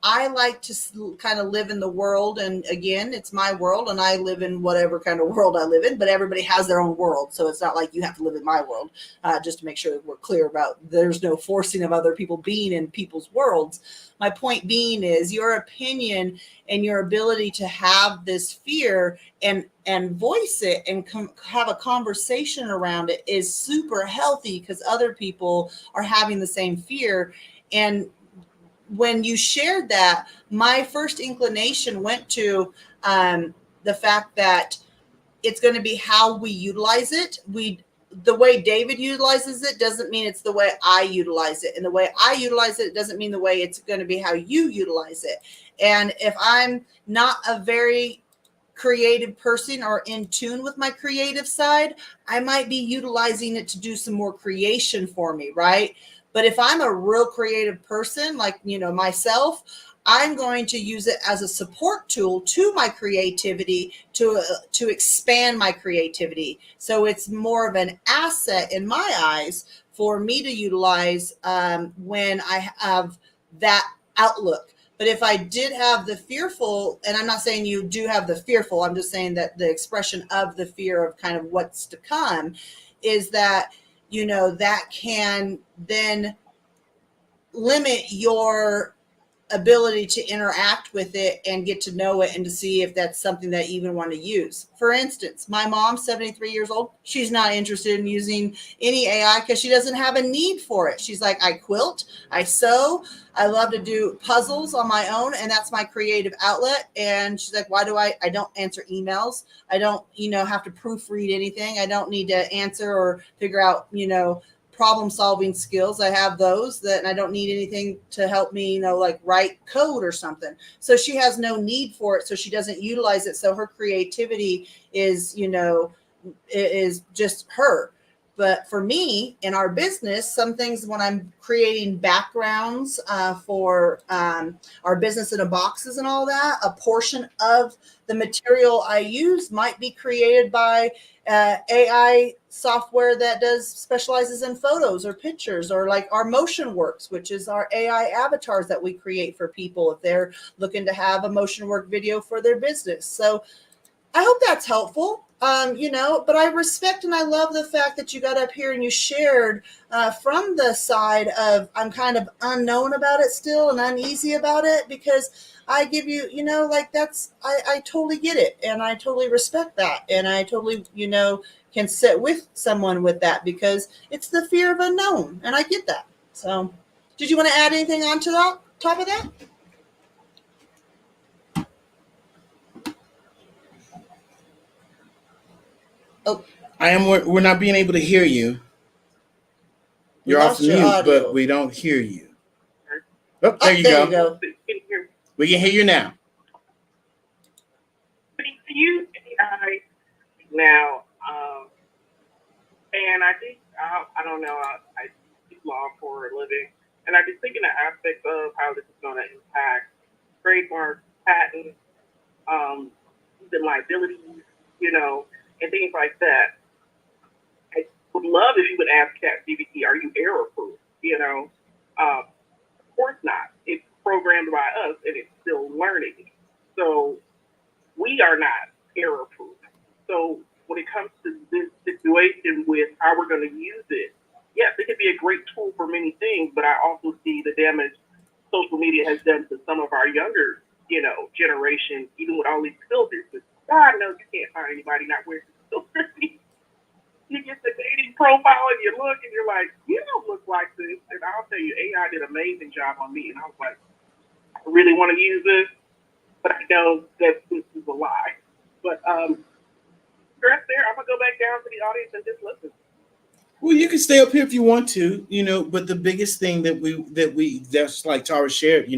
I like to kind of live in the world, and again, it's my world, and I live in whatever kind of world I live in, but everybody has their own world, so it's not like you have to live in my world, just to make sure that we're clear about there's no forcing of other people being in people's worlds. My point being is your opinion and your ability to have this fear and voice it and have a conversation around it is super healthy, because other people are having the same fear. And when you shared that, my first inclination went to the fact that it's going to be how we utilize it. The way David utilizes it doesn't mean it's the way I utilize it. And the way I utilize it doesn't mean the way it's going to be how you utilize it. And if I'm not a very creative person or in tune with my creative side, I might be utilizing it to do some more creation for me, right? But if I'm a real creative person, like, myself, I'm going to use it as a support tool to my creativity to expand my creativity. So it's more of an asset in my eyes for me to utilize when I have that outlook. But if I did have the fearful, and I'm not saying you do have the fearful, I'm just saying that the expression of the fear of kind of what's to come is that, you know, that can then limit your ability to interact with it and get to know it and to see if that's something that you even want to use. For instance, my mom, 73 years old, she's not interested in using any AI because she doesn't have a need for it. She's like, I quilt, I sew, I love to do puzzles on my own, and that's my creative outlet. And she's like, why do I don't answer emails. I don't, have to proofread anything. I don't need to answer or figure out, problem solving skills. I have those that, and I don't need anything to help me, like write code or something. So she has no need for it. So she doesn't utilize it. So her creativity is just her. But for me in our business, some things when I'm creating backgrounds for our business in a boxes and all that, a portion of the material I use might be created by AI software that specializes in photos or pictures, or like our Motion Works, which is our AI avatars that we create for people if they're looking to have a motion work video for their business. So I hope that's helpful. But I respect and I love the fact that you got up here and you shared from the side of I'm kind of unknown about it still and uneasy about it, because I give you, I totally get it and I totally respect that. And I totally, can sit with someone with that because it's the fear of unknown. And I get that. So did you want to add anything on to that, top of that? Oh, We're not being able to hear you. You're off lost your mute, audio. but we don't hear you. Oh, there Oh, you there go. you go. We can hear you now. You now, and I think I don't know. I teach law for a living, and I've been thinking the aspects of how this is going to impact trademarks, patents, the liabilities, and things like that. I would love if you would ask ChatGPT, "Are you error proof?" Of course not. It's programmed by us, and it's still learning. So we are not error proof. So when it comes to this situation with how we're going to use it, yes, it could be a great tool for many things, but I also see the damage social media has done to some of our younger, generation, even with all these filters. God knows you can't find anybody not wearing filters. You get the dating profile and you look and you're like, you don't look like this. And I'll tell you, AI did an amazing job on me. And I was like, I really want to use this, but I know that this is a lie. But Chris, there, I'm gonna go back down to the audience and just listen. Well, you can stay up here if you want to, but the biggest thing that's like Tara shared,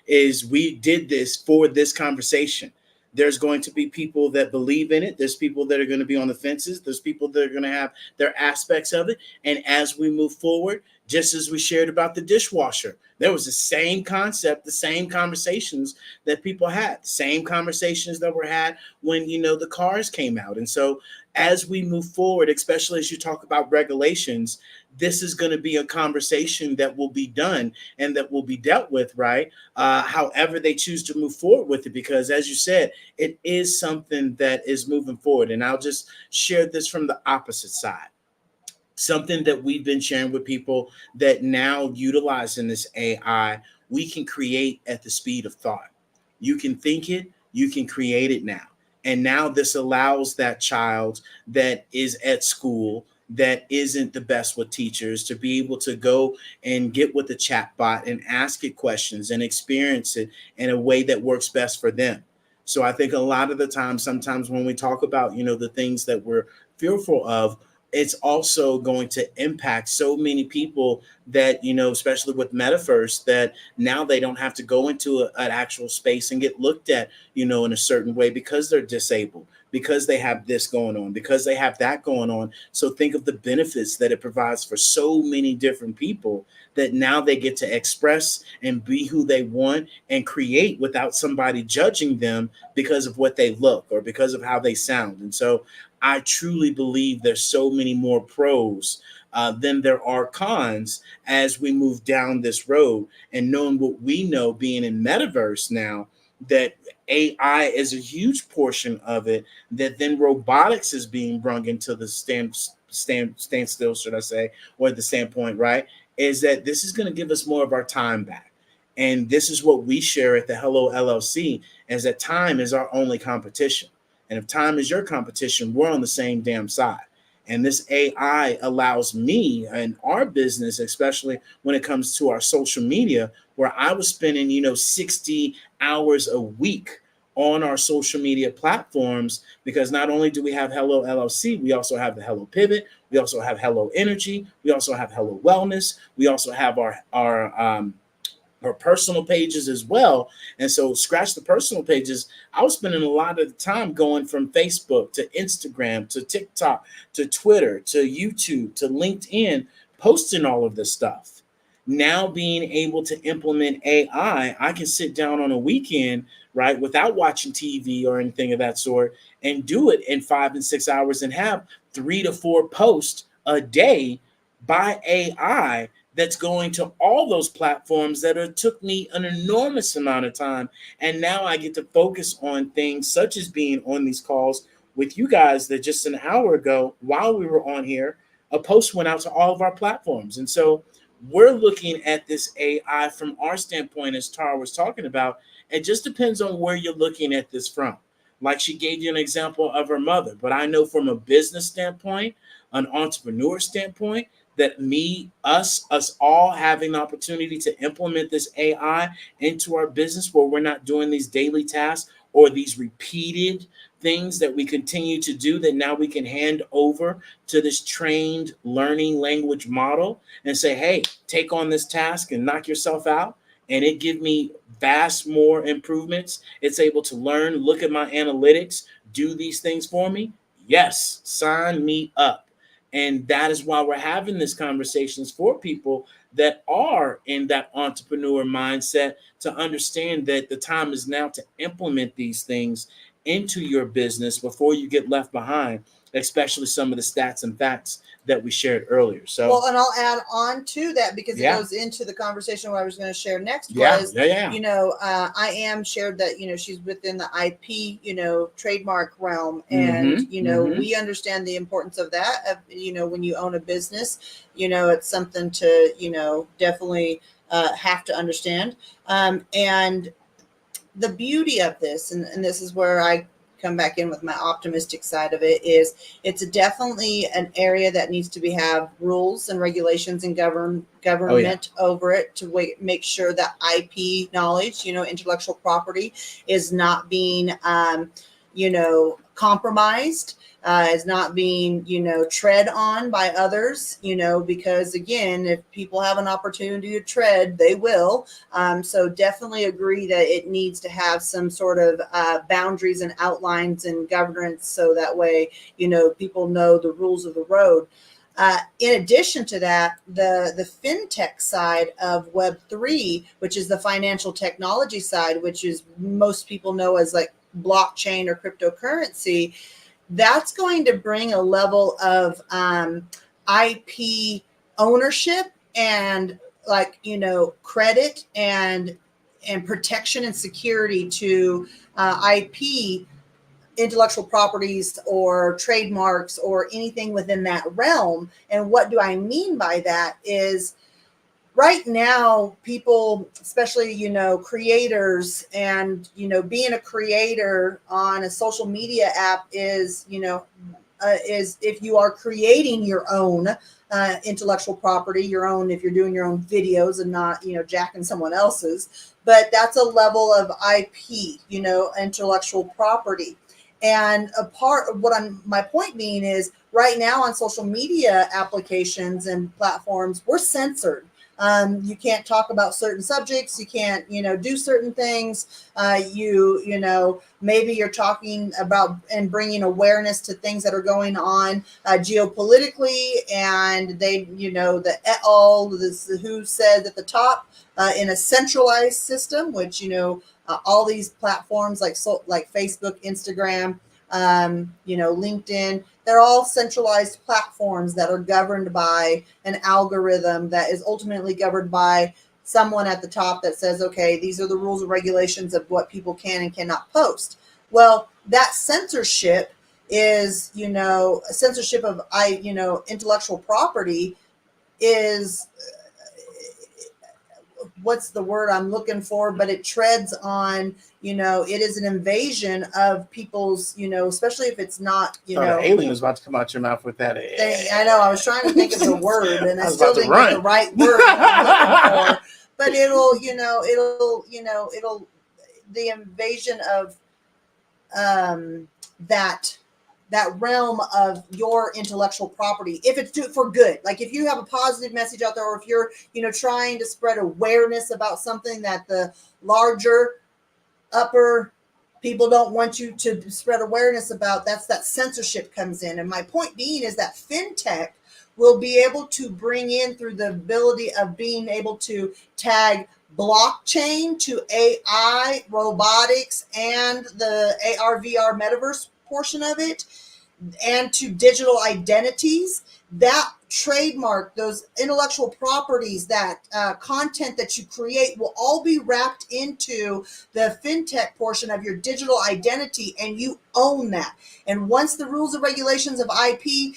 is we did this for this conversation. There's going to be people that believe in it. There's people that are going to be on the fences. There's people that are going to have their aspects of it. And as we move forward, just as we shared about the dishwasher, there was the same concept, the same conversations that people had, the same conversations that were had when, the cars came out. And so as we move forward, especially as you talk about regulations, this is going to be a conversation that will be done and that will be dealt with, right? However they choose to move forward with it, because as you said, it is something that is moving forward. And I'll just share this from the opposite side. Something that we've been sharing with people that now utilizing this AI, we can create at the speed of thought. You can think it, you can create it now. And now this allows that child that is at school that isn't the best with teachers to be able to go and get with the chat bot and ask it questions and experience it in a way that works best for them. So I think a lot of the time, sometimes when we talk about, the things that we're fearful of, it's also going to impact so many people that, especially with metaverse, that now they don't have to go into an actual space and get looked at, in a certain way because they're disabled, because they have this going on, because they have that going on. So think of the benefits that it provides for so many different people, that now they get to express and be who they want and create without somebody judging them because of what they look or because of how they sound. And so I truly believe there's so many more pros than there are cons as we move down this road. And knowing what we know, being in metaverse now, that AI is a huge portion of it, that then robotics is being brung into the standstill, should I say, or the standpoint, right? Is that this is going to give us more of our time back. And this is what we share at the Hello LLC, is that time is our only competition. And if time is your competition, we're on the same damn side. And this AI allows me and our business, especially when it comes to our social media, where I was spending, 60 hours a week on our social media platforms, because not only do we have Hello LLC, we also have the Hello Pivot, we also have Hello Energy, we also have Hello Wellness, we also have our personal pages as well. And so scratch the personal pages. I was spending a lot of the time going from Facebook to Instagram to TikTok to Twitter to YouTube to LinkedIn, posting all of this stuff. Now being able to implement AI, I can sit down on a weekend, right, without watching TV or anything of that sort, and do it in 5 and 6 hours and have 3 to 4 posts a day by AI that's going to all those platforms that took me an enormous amount of time. And now I get to focus on things such as being on these calls with you guys, that just an hour ago, while we were on here, a post went out to all of our platforms. And so we're looking at this AI from our standpoint, as Tara was talking about. It just depends on where you're looking at this from. Like she gave you an example of her mother, but I know from a business standpoint, an entrepreneur standpoint, that us all having the opportunity to implement this AI into our business, where we're not doing these daily tasks or these repeated things that we continue to do, that now we can hand over to this trained learning language model and say, hey, take on this task and knock yourself out. And it give me vast more improvements. It's able to learn, look at my analytics, do these things for me. Yes, sign me up. And that is why we're having these conversations for people that are in that entrepreneur mindset, to understand that the time is now to implement these things into your business before you get left behind, especially some of the stats and facts that we shared earlier. So, well, and I'll add on to that, because it Yeah. goes into the conversation what I was going to share next. Yeah, Was, yeah. I am shared that, she's within the IP, trademark realm. And, we understand the importance of that. When you own a business, it's something to, definitely have to understand. And the beauty of this, and this is where I come back in with my optimistic side of it, is it's definitely an area that needs to have rules and regulations and government over it, to make sure that IP knowledge, intellectual property, is not being compromised, is not being, tread on by others, because again, if people have an opportunity to tread, they will. So definitely agree that it needs to have some sort of boundaries and outlines and governance, so that way, people know the rules of the road. In addition to that, the fintech side of Web3, which is the financial technology side, which is most people know as like blockchain or cryptocurrency, that's going to bring a level of IP ownership and credit and protection and security to IP, intellectual properties or trademarks or anything within that realm. And what do I mean by that is, right now, people, especially, creators, and, being a creator on a social media app is if you are creating your own intellectual property, if you're doing your own videos and not, jacking someone else's, but that's a level of IP, intellectual property. And a part of my point being is right now on social media applications and platforms, we're censored. You can't talk about certain subjects. You can't, do certain things. Maybe you're talking about and bringing awareness to things that are going on geopolitically, and they, the et al. Who said at the top in a centralized system, which all these platforms like Facebook, Instagram, LinkedIn, they're all centralized platforms that are governed by an algorithm that is ultimately governed by someone at the top that says, okay, these are the rules and regulations of what people can and cannot post. Well, that censorship is, censorship of intellectual property is what's the word I'm looking for, but it treads on, it is an invasion of people's, especially if it's not, The alien was about to come out your mouth with that. I know, I was trying to think of the word and I was still about to didn't get the run. right word I'm looking for. But the invasion of that realm of your intellectual property, if it's for good, like if you have a positive message out there, or if you're trying to spread awareness about something that the larger upper people don't want you to spread awareness about, that censorship comes in. And my point being is that fintech will be able to bring in, through the ability of being able to tag blockchain to AI, robotics, and the AR VR metaverse portion of it, and to digital identities, that trademark, those intellectual properties, that content that you create will all be wrapped into the fintech portion of your digital identity, and you own that. And once the rules and regulations of IP,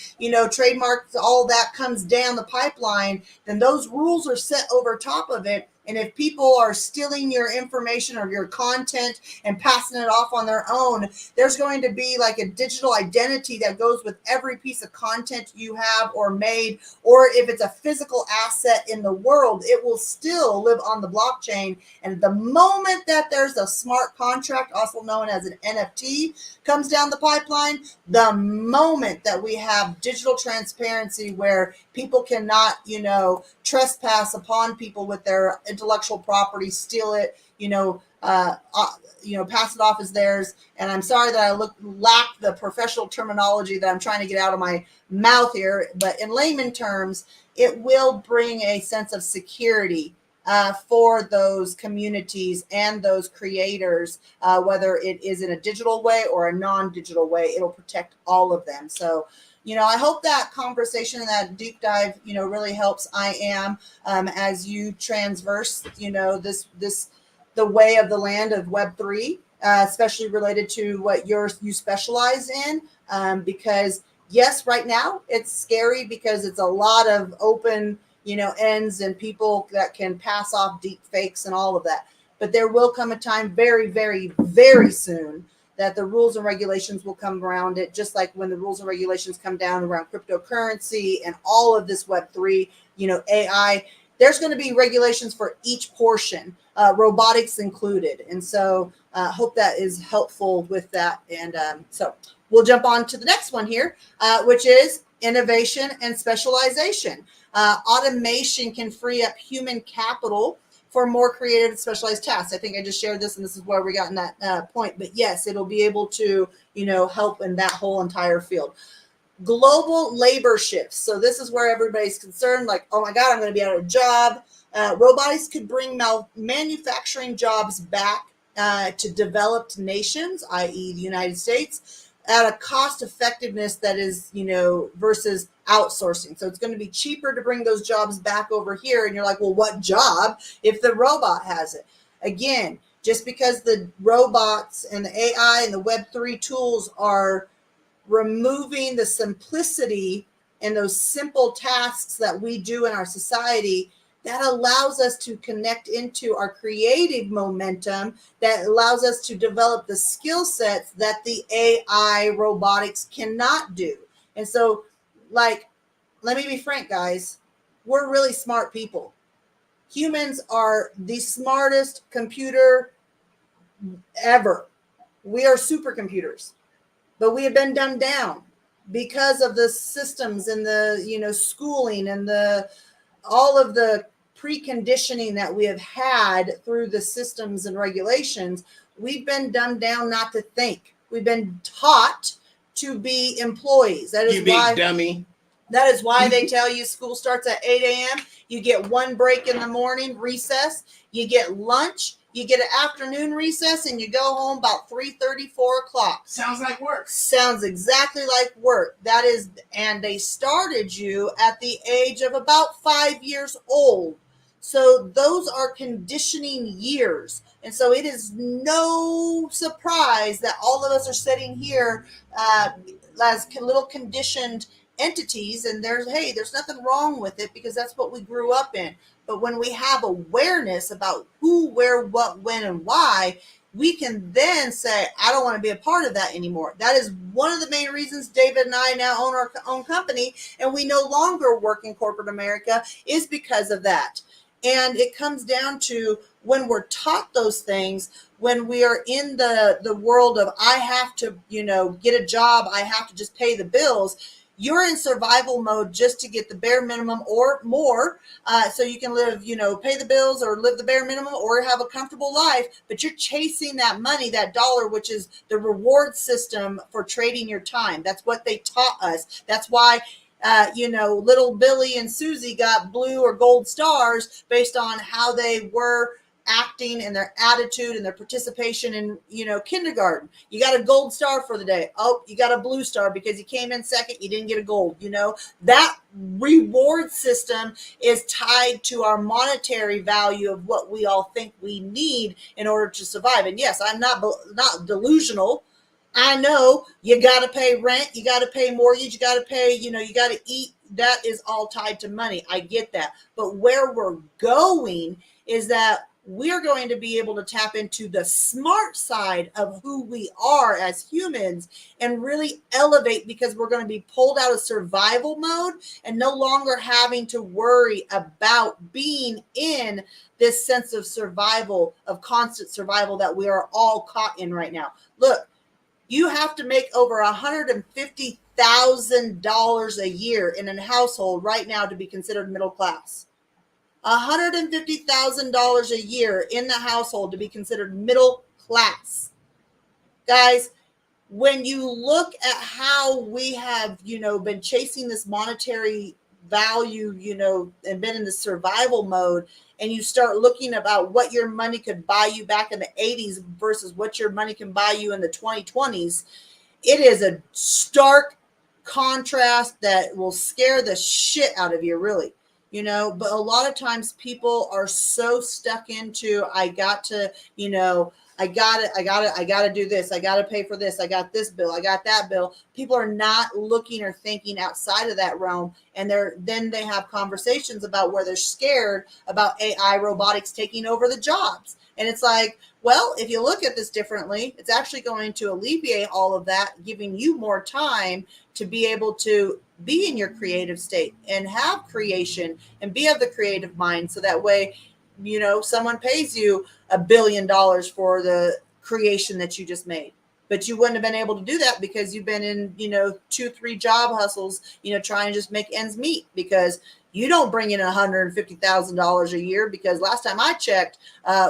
trademarks, all that comes down the pipeline, then those rules are set over top of it. And if people are stealing your information or your content and passing it off on their own, there's going to be like a digital identity that goes with every piece of content you have or made, or if it's a physical asset in the world, it will still live on the blockchain. And the moment that there's a smart contract, also known as an NFT, comes down the pipeline, the moment that we have digital transparency where people cannot, trespass upon people with their intellectual property, steal it, pass it off as theirs. And I'm sorry that I lack the professional terminology that I'm trying to get out of my mouth here, but in layman terms, it will bring a sense of security for those communities and those creators, whether it is in a digital way or a non-digital way. It'll protect all of them. So, I hope that conversation and that deep dive, really helps as you transverse, the way of the land of Web3, especially related to what you specialize in, because yes, right now it's scary because it's a lot of open, ends and people that can pass off deep fakes and all of that. But there will come a time very, very, very soon that the rules and regulations will come around it, just like when the rules and regulations come down around cryptocurrency and all of this Web3, AI. There's going to be regulations for each portion, robotics included. And so hope that is helpful with that. And so we'll jump on to the next one here, which is innovation and specialization. Automation can free up human capital for more creative and specialized tasks. I think I just shared this, and this is where we got in that point. But yes, it'll be able to, help in that whole entire field. Global labor shifts. So this is where everybody's concerned, like, oh my God, I'm going to be out of a job. Robotics could bring manufacturing jobs back to developed nations, i.e. the United States, at a cost effectiveness that is, versus outsourcing. So it's going to be cheaper to bring those jobs back over here. And you're like, well, what job if the robot has it? Again, just because the robots and the AI and the Web3 tools are removing the simplicity and those simple tasks that we do in our society, that allows us to connect into our creative momentum, that allows us to develop the skill sets that the AI robotics cannot do. And so, like, let me be frank, guys, we're really smart people. Humans are the smartest computer ever. We are supercomputers. but we have been dumbed down because of the systems and the, schooling and the all of the preconditioning that we have had through the systems and regulations. We've been dumbed down not to think. We've been taught to be employees. That is You big why dummy. that is why they tell you school starts at 8 a.m. You get one break in the morning, recess. You get lunch. You get an afternoon recess, and you go home about 3:30, 4 o'clock. Sounds like work. Sounds exactly like work. That is, and they started you at the age of about 5 years old. So those are conditioning years. And so it is no surprise that all of us are sitting here as little conditioned entities, and there's nothing wrong with it because that's what we grew up in. But when we have awareness about who, where, what, when, and why, we can then say, I don't want to be a part of that anymore. That is one of the main reasons David and I now own our own company, and we no longer work in corporate America, is because of that. And it comes down to when we're taught those things, when we are in the world of, I have to, get a job, I have to just pay the bills. You're in survival mode just to get the bare minimum or more, so you can live, pay the bills or live the bare minimum or have a comfortable life. But you're chasing that money, that dollar, which is the reward system for trading your time. That's what they taught us. That's why little Billy and Susie got blue or gold stars based on how they were acting and their attitude and their participation in, kindergarten. You got a gold star for the day. Oh, you got a blue star because you came in second. You didn't get a gold. That reward system is tied to our monetary value of what we all think we need in order to survive. And yes, I'm not delusional. I know you got to pay rent, you got to pay mortgage, you got to pay, you got to eat. That is all tied to money. I get that. But where we're going is that we're going to be able to tap into the smart side of who we are as humans and really elevate, because we're going to be pulled out of survival mode and no longer having to worry about being in this sense of survival, of constant survival that we are all caught in right now. Look, you have to make over $150,000 a year in a household right now to be considered middle class. $150,000 a year in the household to be considered middle class. Guys, when you look at how we have, been chasing this monetary value, and been in the survival mode, and you start looking about what your money could buy you back in the 80s versus what your money can buy you in the 2020s, it is a stark contrast that will scare the shit out of you, really. But a lot of times people are so stuck into, I got to, I got to do this. I got to pay for this. I got this bill. I got that bill. People are not looking or thinking outside of that realm. And then they have conversations about where they're scared about AI robotics taking over the jobs. And it's like, well, if you look at this differently, it's actually going to alleviate all of that, giving you more time to be able to be in your creative state and have creation and be of the creative mind. So that way, someone pays you $1 billion for the creation that you just made. But you wouldn't have been able to do that because you've been in, 2-3 job hustles, trying to just make ends meet, because you don't bring in $150,000 a year. Because last time I checked,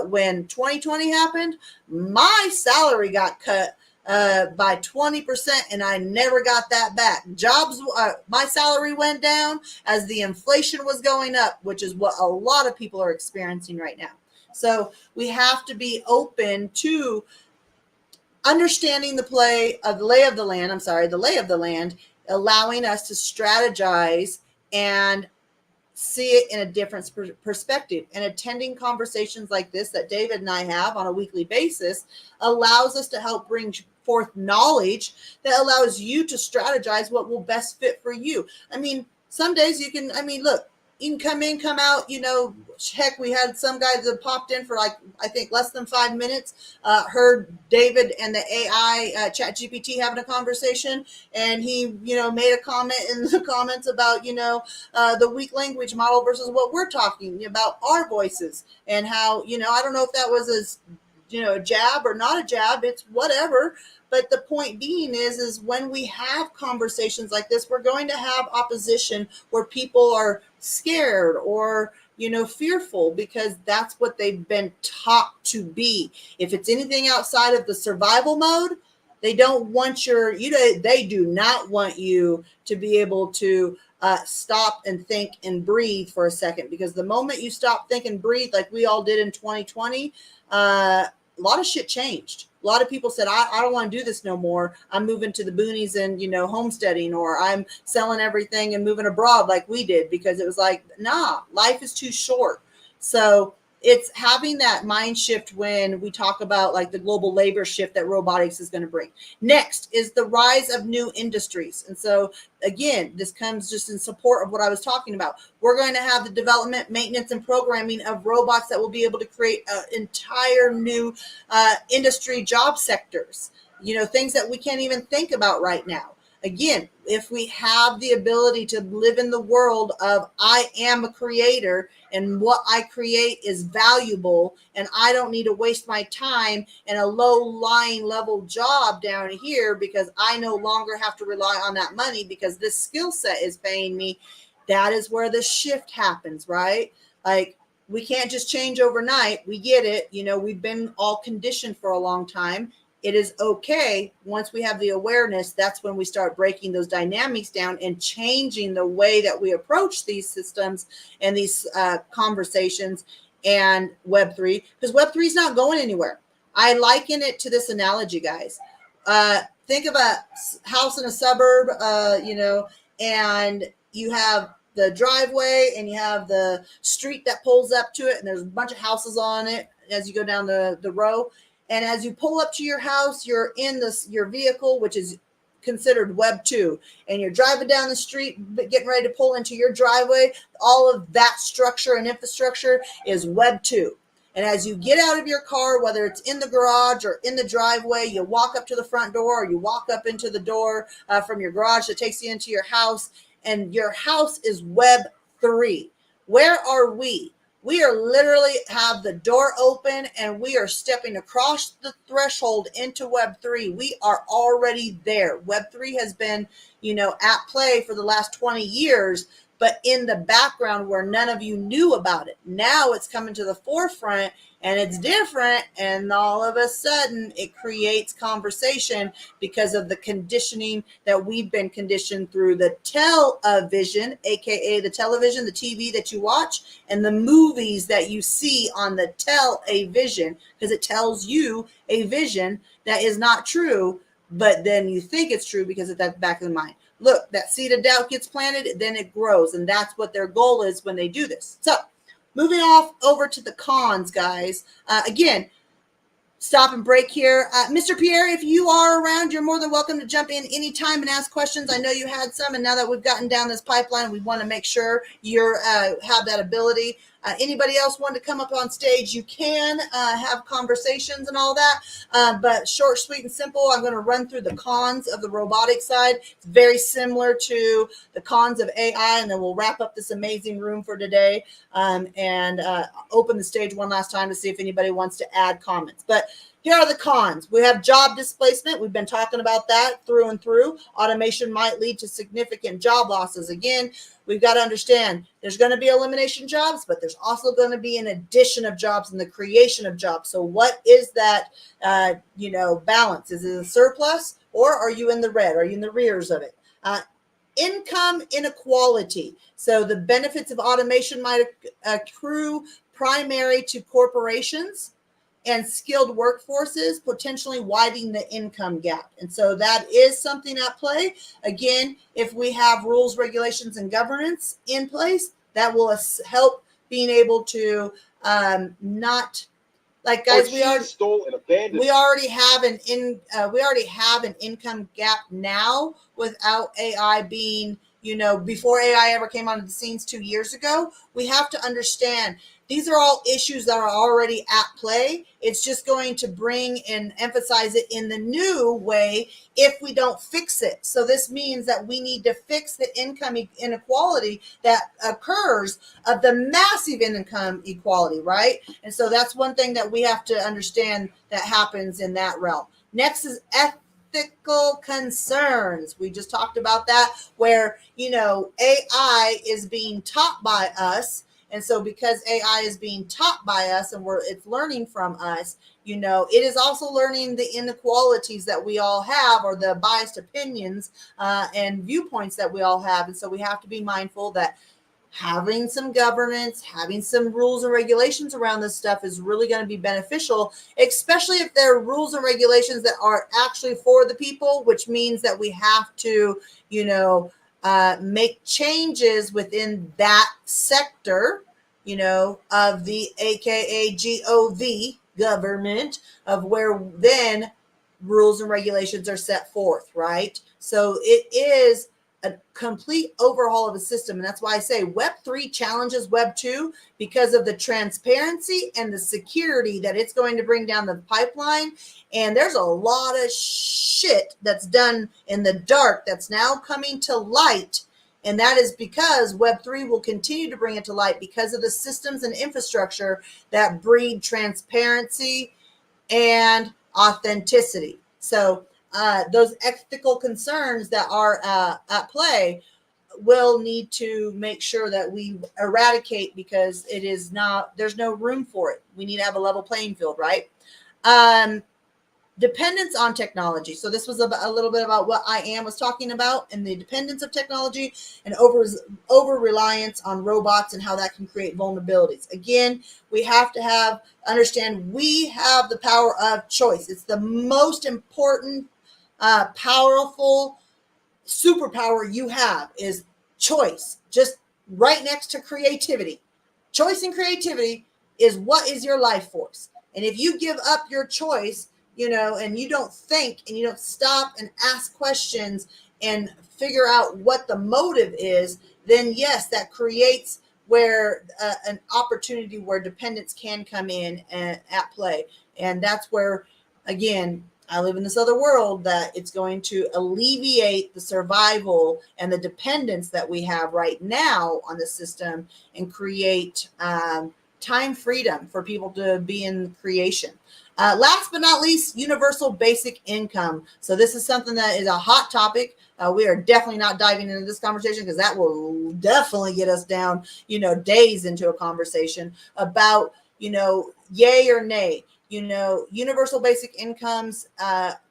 when 2020 happened, my salary got cut by 20%, and I never got that back. My salary went down as the inflation was going up, which is what a lot of people are experiencing right now. So we have to be open to understanding the lay of the land, allowing us to strategize and see it in a different perspective. And attending conversations like this that David and I have on a weekly basis allows us to help bring forth knowledge that allows you to strategize what will best fit for you. I mean, some days you can, look, you can come in, come out, heck, we had some guys that popped in for I think less than 5 minutes, heard David and the AI chat GPT having a conversation. And he, made a comment in the comments about, the weak language model versus what we're talking about, our voices, and how, I don't know if that was as a jab or not a jab, it's whatever. But the point being is when we have conversations like this, we're going to have opposition where people are scared or fearful, because that's what they've been taught to be. If it's anything outside of the survival mode, they don't want they do not want you to be able to stop and think and breathe for a second, because the moment you stop, think, and breathe, like we all did in 2020, a lot of shit changed. A lot of people said, I don't want to do this no more. I'm moving to the boonies and, homesteading, or I'm selling everything and moving abroad like we did, because it was like, nah, life is too short. So it's having that mind shift when we talk about like the global labor shift that robotics is going to bring. Next is the rise of new industries. And so again, this comes just in support of what I was talking about. We're going to have the development, maintenance, and programming of robots that will be able to create an entire new industry job sectors, things that we can't even think about right now. Again, if we have the ability to live in the world of I am a creator and what I create is valuable, and I don't need to waste my time in a low-lying level job down here because I no longer have to rely on that money because this skill set is paying me, that is where the shift happens, right? Like, we can't just change overnight. We get it. We've been all conditioned for a long time. It is okay. Once we have the awareness, that's when we start breaking those dynamics down and changing the way that we approach these systems and these conversations and Web3, because Web3 is not going anywhere. I liken it to this analogy, guys. Think of a house in a suburb, and you have the driveway and you have the street that pulls up to it, and there's a bunch of houses on it as you go down the row. And as you pull up to your house, you're in your vehicle, which is considered Web 2, and you're driving down the street, getting ready to pull into your driveway. All of that structure and infrastructure is Web 2. And as you get out of your car, whether it's in the garage or in the driveway, you walk up to the front door, or you walk up into the door from your garage that takes you into your house, and your house is Web 3. Where are we? We are literally have the door open and we are stepping across the threshold into Web 3. We are already there. Web 3 has been, at play for the last 20 years, but in the background where none of you knew about it. Now it's coming to the forefront and it's different. And all of a sudden it creates conversation because of the conditioning that we've been conditioned through the television, AKA the television, the TV that you watch, and the movies that you see on the television, because it tells you a vision that is not true, but then you think it's true because of that back of the mind. Look, that seed of doubt gets planted, then it grows. And that's what their goal is when they do this. So moving off over to the cons, guys. Again, stop and break here. Mr. Pierre, if you are around, you're more than welcome to jump in anytime and ask questions. I know you had some, and now that we've gotten down this pipeline, we want to make sure you have that ability. Anybody else want to come up on stage, you can have conversations and all that. But short, sweet, and simple, I'm going to run through the cons of the robotic side. It's very similar to the cons of AI, and then we'll wrap up this amazing room for today and open the stage one last time to see if anybody wants to add comments. But here are the cons. We have job displacement. We've been talking about that through and through. Automation might lead to significant job losses. Again, we've got to understand there's going to be elimination jobs, but there's also going to be an addition of jobs and the creation of jobs. So what is that, balance? Is it a surplus, or are you in the red? Are you in the rears of it? Income inequality. So the benefits of automation might accrue primary to corporations and skilled workforces, potentially widening the income gap. And so that is something at play. Again, if we have rules, regulations, and governance in place, that will help being able to not, like, guys, we already have an income gap now without AI being, before AI ever came onto the scenes 2 years ago. We have to understand these are all issues that are already at play. It's just going to bring and emphasize it in the new way if we don't fix it. So this means that we need to fix the income inequality that occurs of the massive income equality, right? And so that's one thing that we have to understand that happens in that realm. Next is ethical concerns. We just talked about that, where, AI is being taught by us. And so because AI is being taught by us and it's learning from us, it is also learning the inequalities that we all have, or the biased opinions and viewpoints that we all have. And so we have to be mindful that having some governance, having some rules and regulations around this stuff is really going to be beneficial, especially if there are rules and regulations that are actually for the people, which means that we have to, make changes within that sector, of the AKA GOV government, of where then rules and regulations are set forth, right? So it is a complete overhaul of a system. And that's why I say Web3 challenges Web2 because of the transparency and the security that it's going to bring down the pipeline. And there's a lot of shit that's done in the dark that's now coming to light. And that is because Web3 will continue to bring it to light because of the systems and infrastructure that breed transparency and authenticity. So those ethical concerns that are at play will need to make sure that we eradicate, because there's no room for it. We need to have a level playing field, right? Dependence on technology. So this was a little bit about what I was talking about, and the dependence of technology and over reliance on robots and how that can create vulnerabilities. Again, we have to understand we have the power of choice. It's the most important, powerful superpower you have is choice, just right next to creativity. Choice and creativity is what is your life force. And if you give up your choice, and you don't think and you don't stop and ask questions and figure out what the motive is, then yes, that creates where an opportunity where dependence can come in and at play. And that's where, again, I live in this other world that it's going to alleviate the survival and the dependence that we have right now on the system and create time freedom for people to be in creation. Last but not least, universal basic income. So this is something that is a hot topic. We are definitely not diving into this conversation because that will definitely get us down, days into a conversation about, yay or nay. Universal basic incomes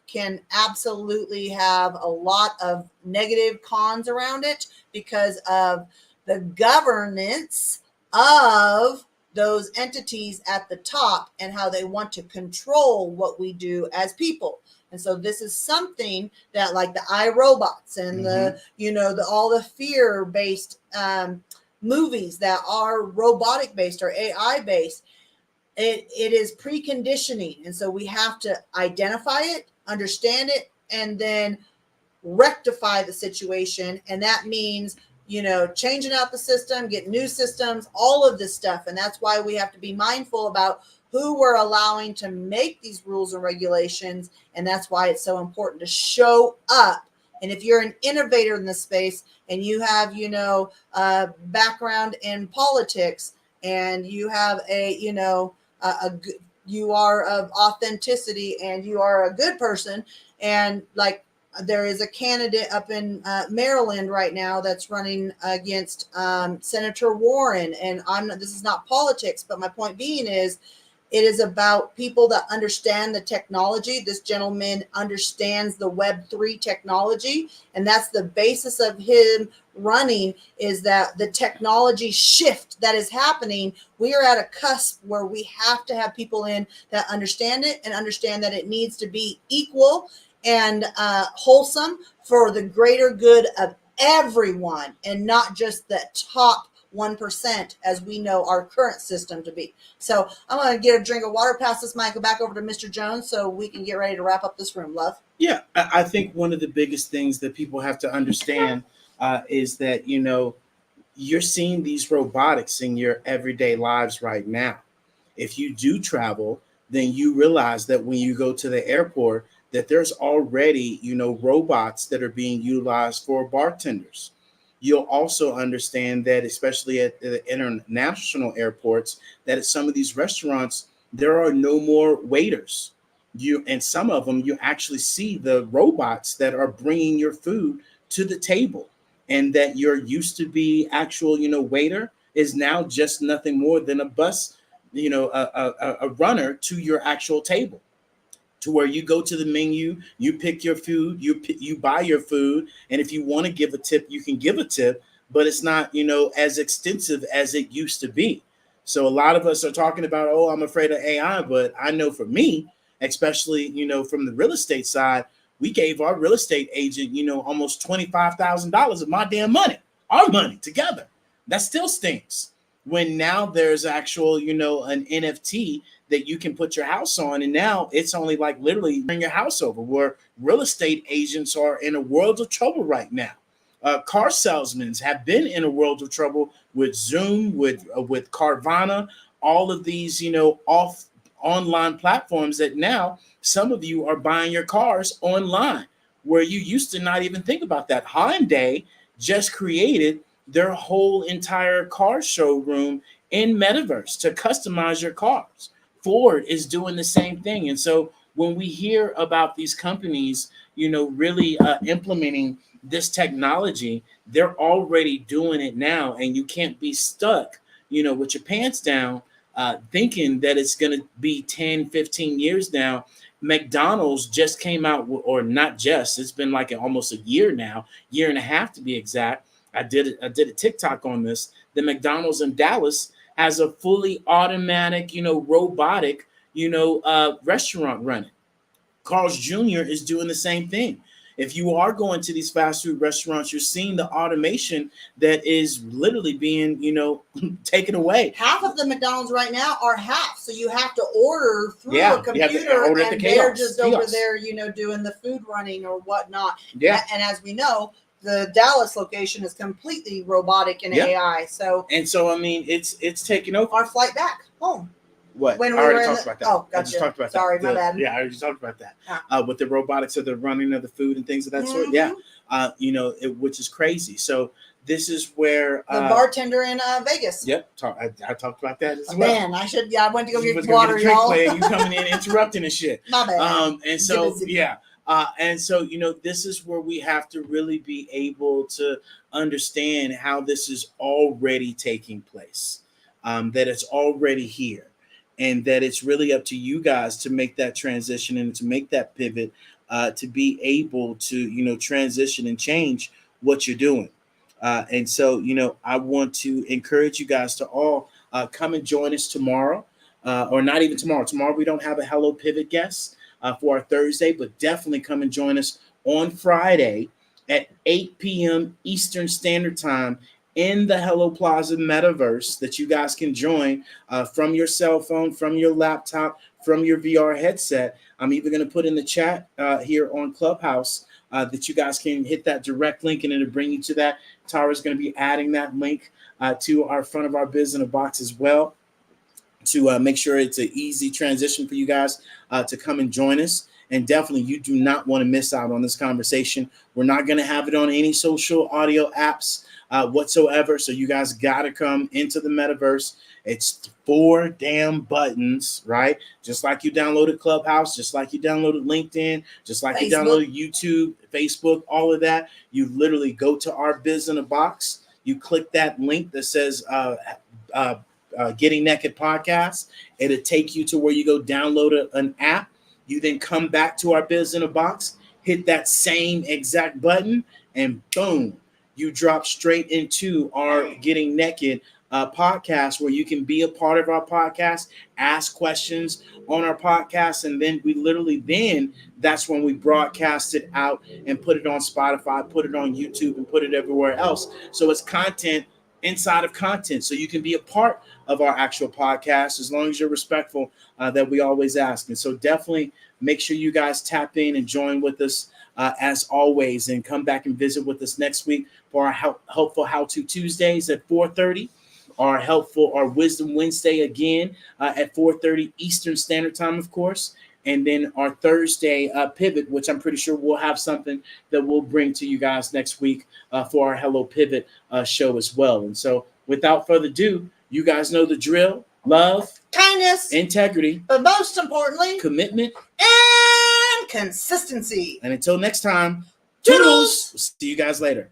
can absolutely have a lot of negative cons around it because of the governance of those entities at the top and how they want to control what we do as people. And so this is something that, like the iRobots and all the fear-based movies that are robotic based or AI based, it is preconditioning. And so we have to identify it, understand it, and then rectify the situation. And that means, changing out the system, get new systems, all of this stuff. And that's why we have to be mindful about who we're allowing to make these rules and regulations. And that's why it's so important to show up. And if you're an innovator in this space and you have, a background in politics, and you have you are of authenticity and you are a good person, and like there is a candidate up in Maryland right now that's running against Senator Warren. And this is not politics, but my point being is it is about people that understand the technology. This gentleman understands the Web3 technology, and that's the basis of him running, is that the technology shift that is happening, we are at a cusp where we have to have people in that understand it and understand that it needs to be equal and wholesome for the greater good of everyone, and not just the top 1%, as we know our current system to be. So I'm going to get a drink of water, pass this mic back over to Mr. Jones so we can get ready to wrap up this room. Love. Yeah, I think one of the biggest things that people have to understand is that, you're seeing these robotics in your everyday lives right now. If you do travel, then you realize that when you go to the airport, that there's already, robots that are being utilized for bartenders. You'll also understand that, especially at the international airports, that at some of these restaurants, there are no more waiters. And some of them, you actually see the robots that are bringing your food to the table, and that your used to be actual, waiter is now just nothing more than a bus, a runner to your actual table, to where you go to the menu, you pick your food, you buy your food, and if you want to give a tip, you can give a tip, but it's not, as extensive as it used to be. So a lot of us are talking about, oh, I'm afraid of AI, but I know for me, especially, from the real estate side, we gave our real estate agent, almost $25,000 of my damn money, our money together. That still stinks. When now there's actual, an NFT that you can put your house on, and now it's only like literally bring your house over. Where real estate agents are in a world of trouble right now. Car salesmen have been in a world of trouble with Zoom, with Carvana, all of these, off online platforms that now some of you are buying your cars online, where you used to not even think about that. Hyundai just created their whole entire car showroom in metaverse to customize your cars. Ford is doing the same thing. And so when we hear about these companies, really implementing this technology, they're already doing it now. And you can't be stuck, with your pants down, thinking that it's going to be 10, 15 years now. McDonald's just came out, or not just, it's been like almost a year now, year and a half to be exact. I did a TikTok on this. The McDonald's in Dallas has a fully automatic, robotic, restaurant running. Carl's Jr. is doing the same thing. If you are going to these fast food restaurants, you're seeing the automation that is literally being, taken away. Half of the McDonald's right now are half, so you have to order through Yeah, a computer, order at and the they're kiosk. just over there, doing the food running or whatnot. Yeah. And as we know, the Dallas location is completely robotic and Yeah. AI. So I mean, it's taking over. our flight back home. What? When I we already were in talked the- about that. oh, I just gotcha. talked about Sorry, that. my bad. Yeah, I already talked about that. Yeah. With the robotics of the running of the food and things of that sort. Mhm. Yeah. Which is crazy. So this is where The bartender in Vegas. Yep. I talked about that as well. Man, I went to go You get was water, gonna get a drink, y'all. player, you coming in interrupting and shit. My bad. And so Zippy, zippy. yeah. And so, this is where we have to really be able to understand how this is already taking place, that it's already here, and that it's really up to you guys to make that transition and to make that pivot, to be able to, transition and change what you're doing. And so, I want to encourage you guys to all come and join us tomorrow, or not even tomorrow. Tomorrow, we don't have a Hello Pivot guest for our Thursday, but definitely come and join us on Friday at 8 p.m. Eastern Standard Time in the Hello Plaza metaverse, that you guys can join from your cell phone, from your laptop, from your VR headset. I'm even going to put in the chat here on Clubhouse that you guys can hit that direct link, and it'll bring you to that. Tara's going to be adding that link to our front of our biz in a box as well, to make sure it's an easy transition for you guys to come and join us. And definitely, you do not want to miss out on this conversation. We're not going to have it on any social audio apps whatsoever. So you guys got to come into the metaverse. It's 4 damn buttons, right? Just like you downloaded Clubhouse, just like you downloaded LinkedIn, just like you downloaded YouTube, Facebook, all of that. You literally go to our biz in a box. You click that link that says Getting Naked Podcast. It'll take you to where you go download an app. You then come back to our biz in a box, hit that same exact button, and boom, you drop straight into our Getting Naked podcast, where you can be a part of our podcast, ask questions on our podcast, and then that's when we broadcast it out and put it on Spotify, put it on YouTube, and put it everywhere else. So it's content inside of content, so you can be a part of our actual podcast as long as you're respectful, that we always ask. And so definitely make sure you guys tap in and join with us as always, and come back and visit with us next week for our helpful how-to Tuesdays at 4:30, our Wisdom Wednesday again at 4:30 Eastern Standard Time, of course, and then our Thursday pivot, which I'm pretty sure we'll have something that we'll bring to you guys next week for our Hello Pivot show as well. And so, without further ado, you guys know the drill: love, kindness, integrity, but most importantly, commitment, and consistency. And until next time, Toodles! We'll see you guys later.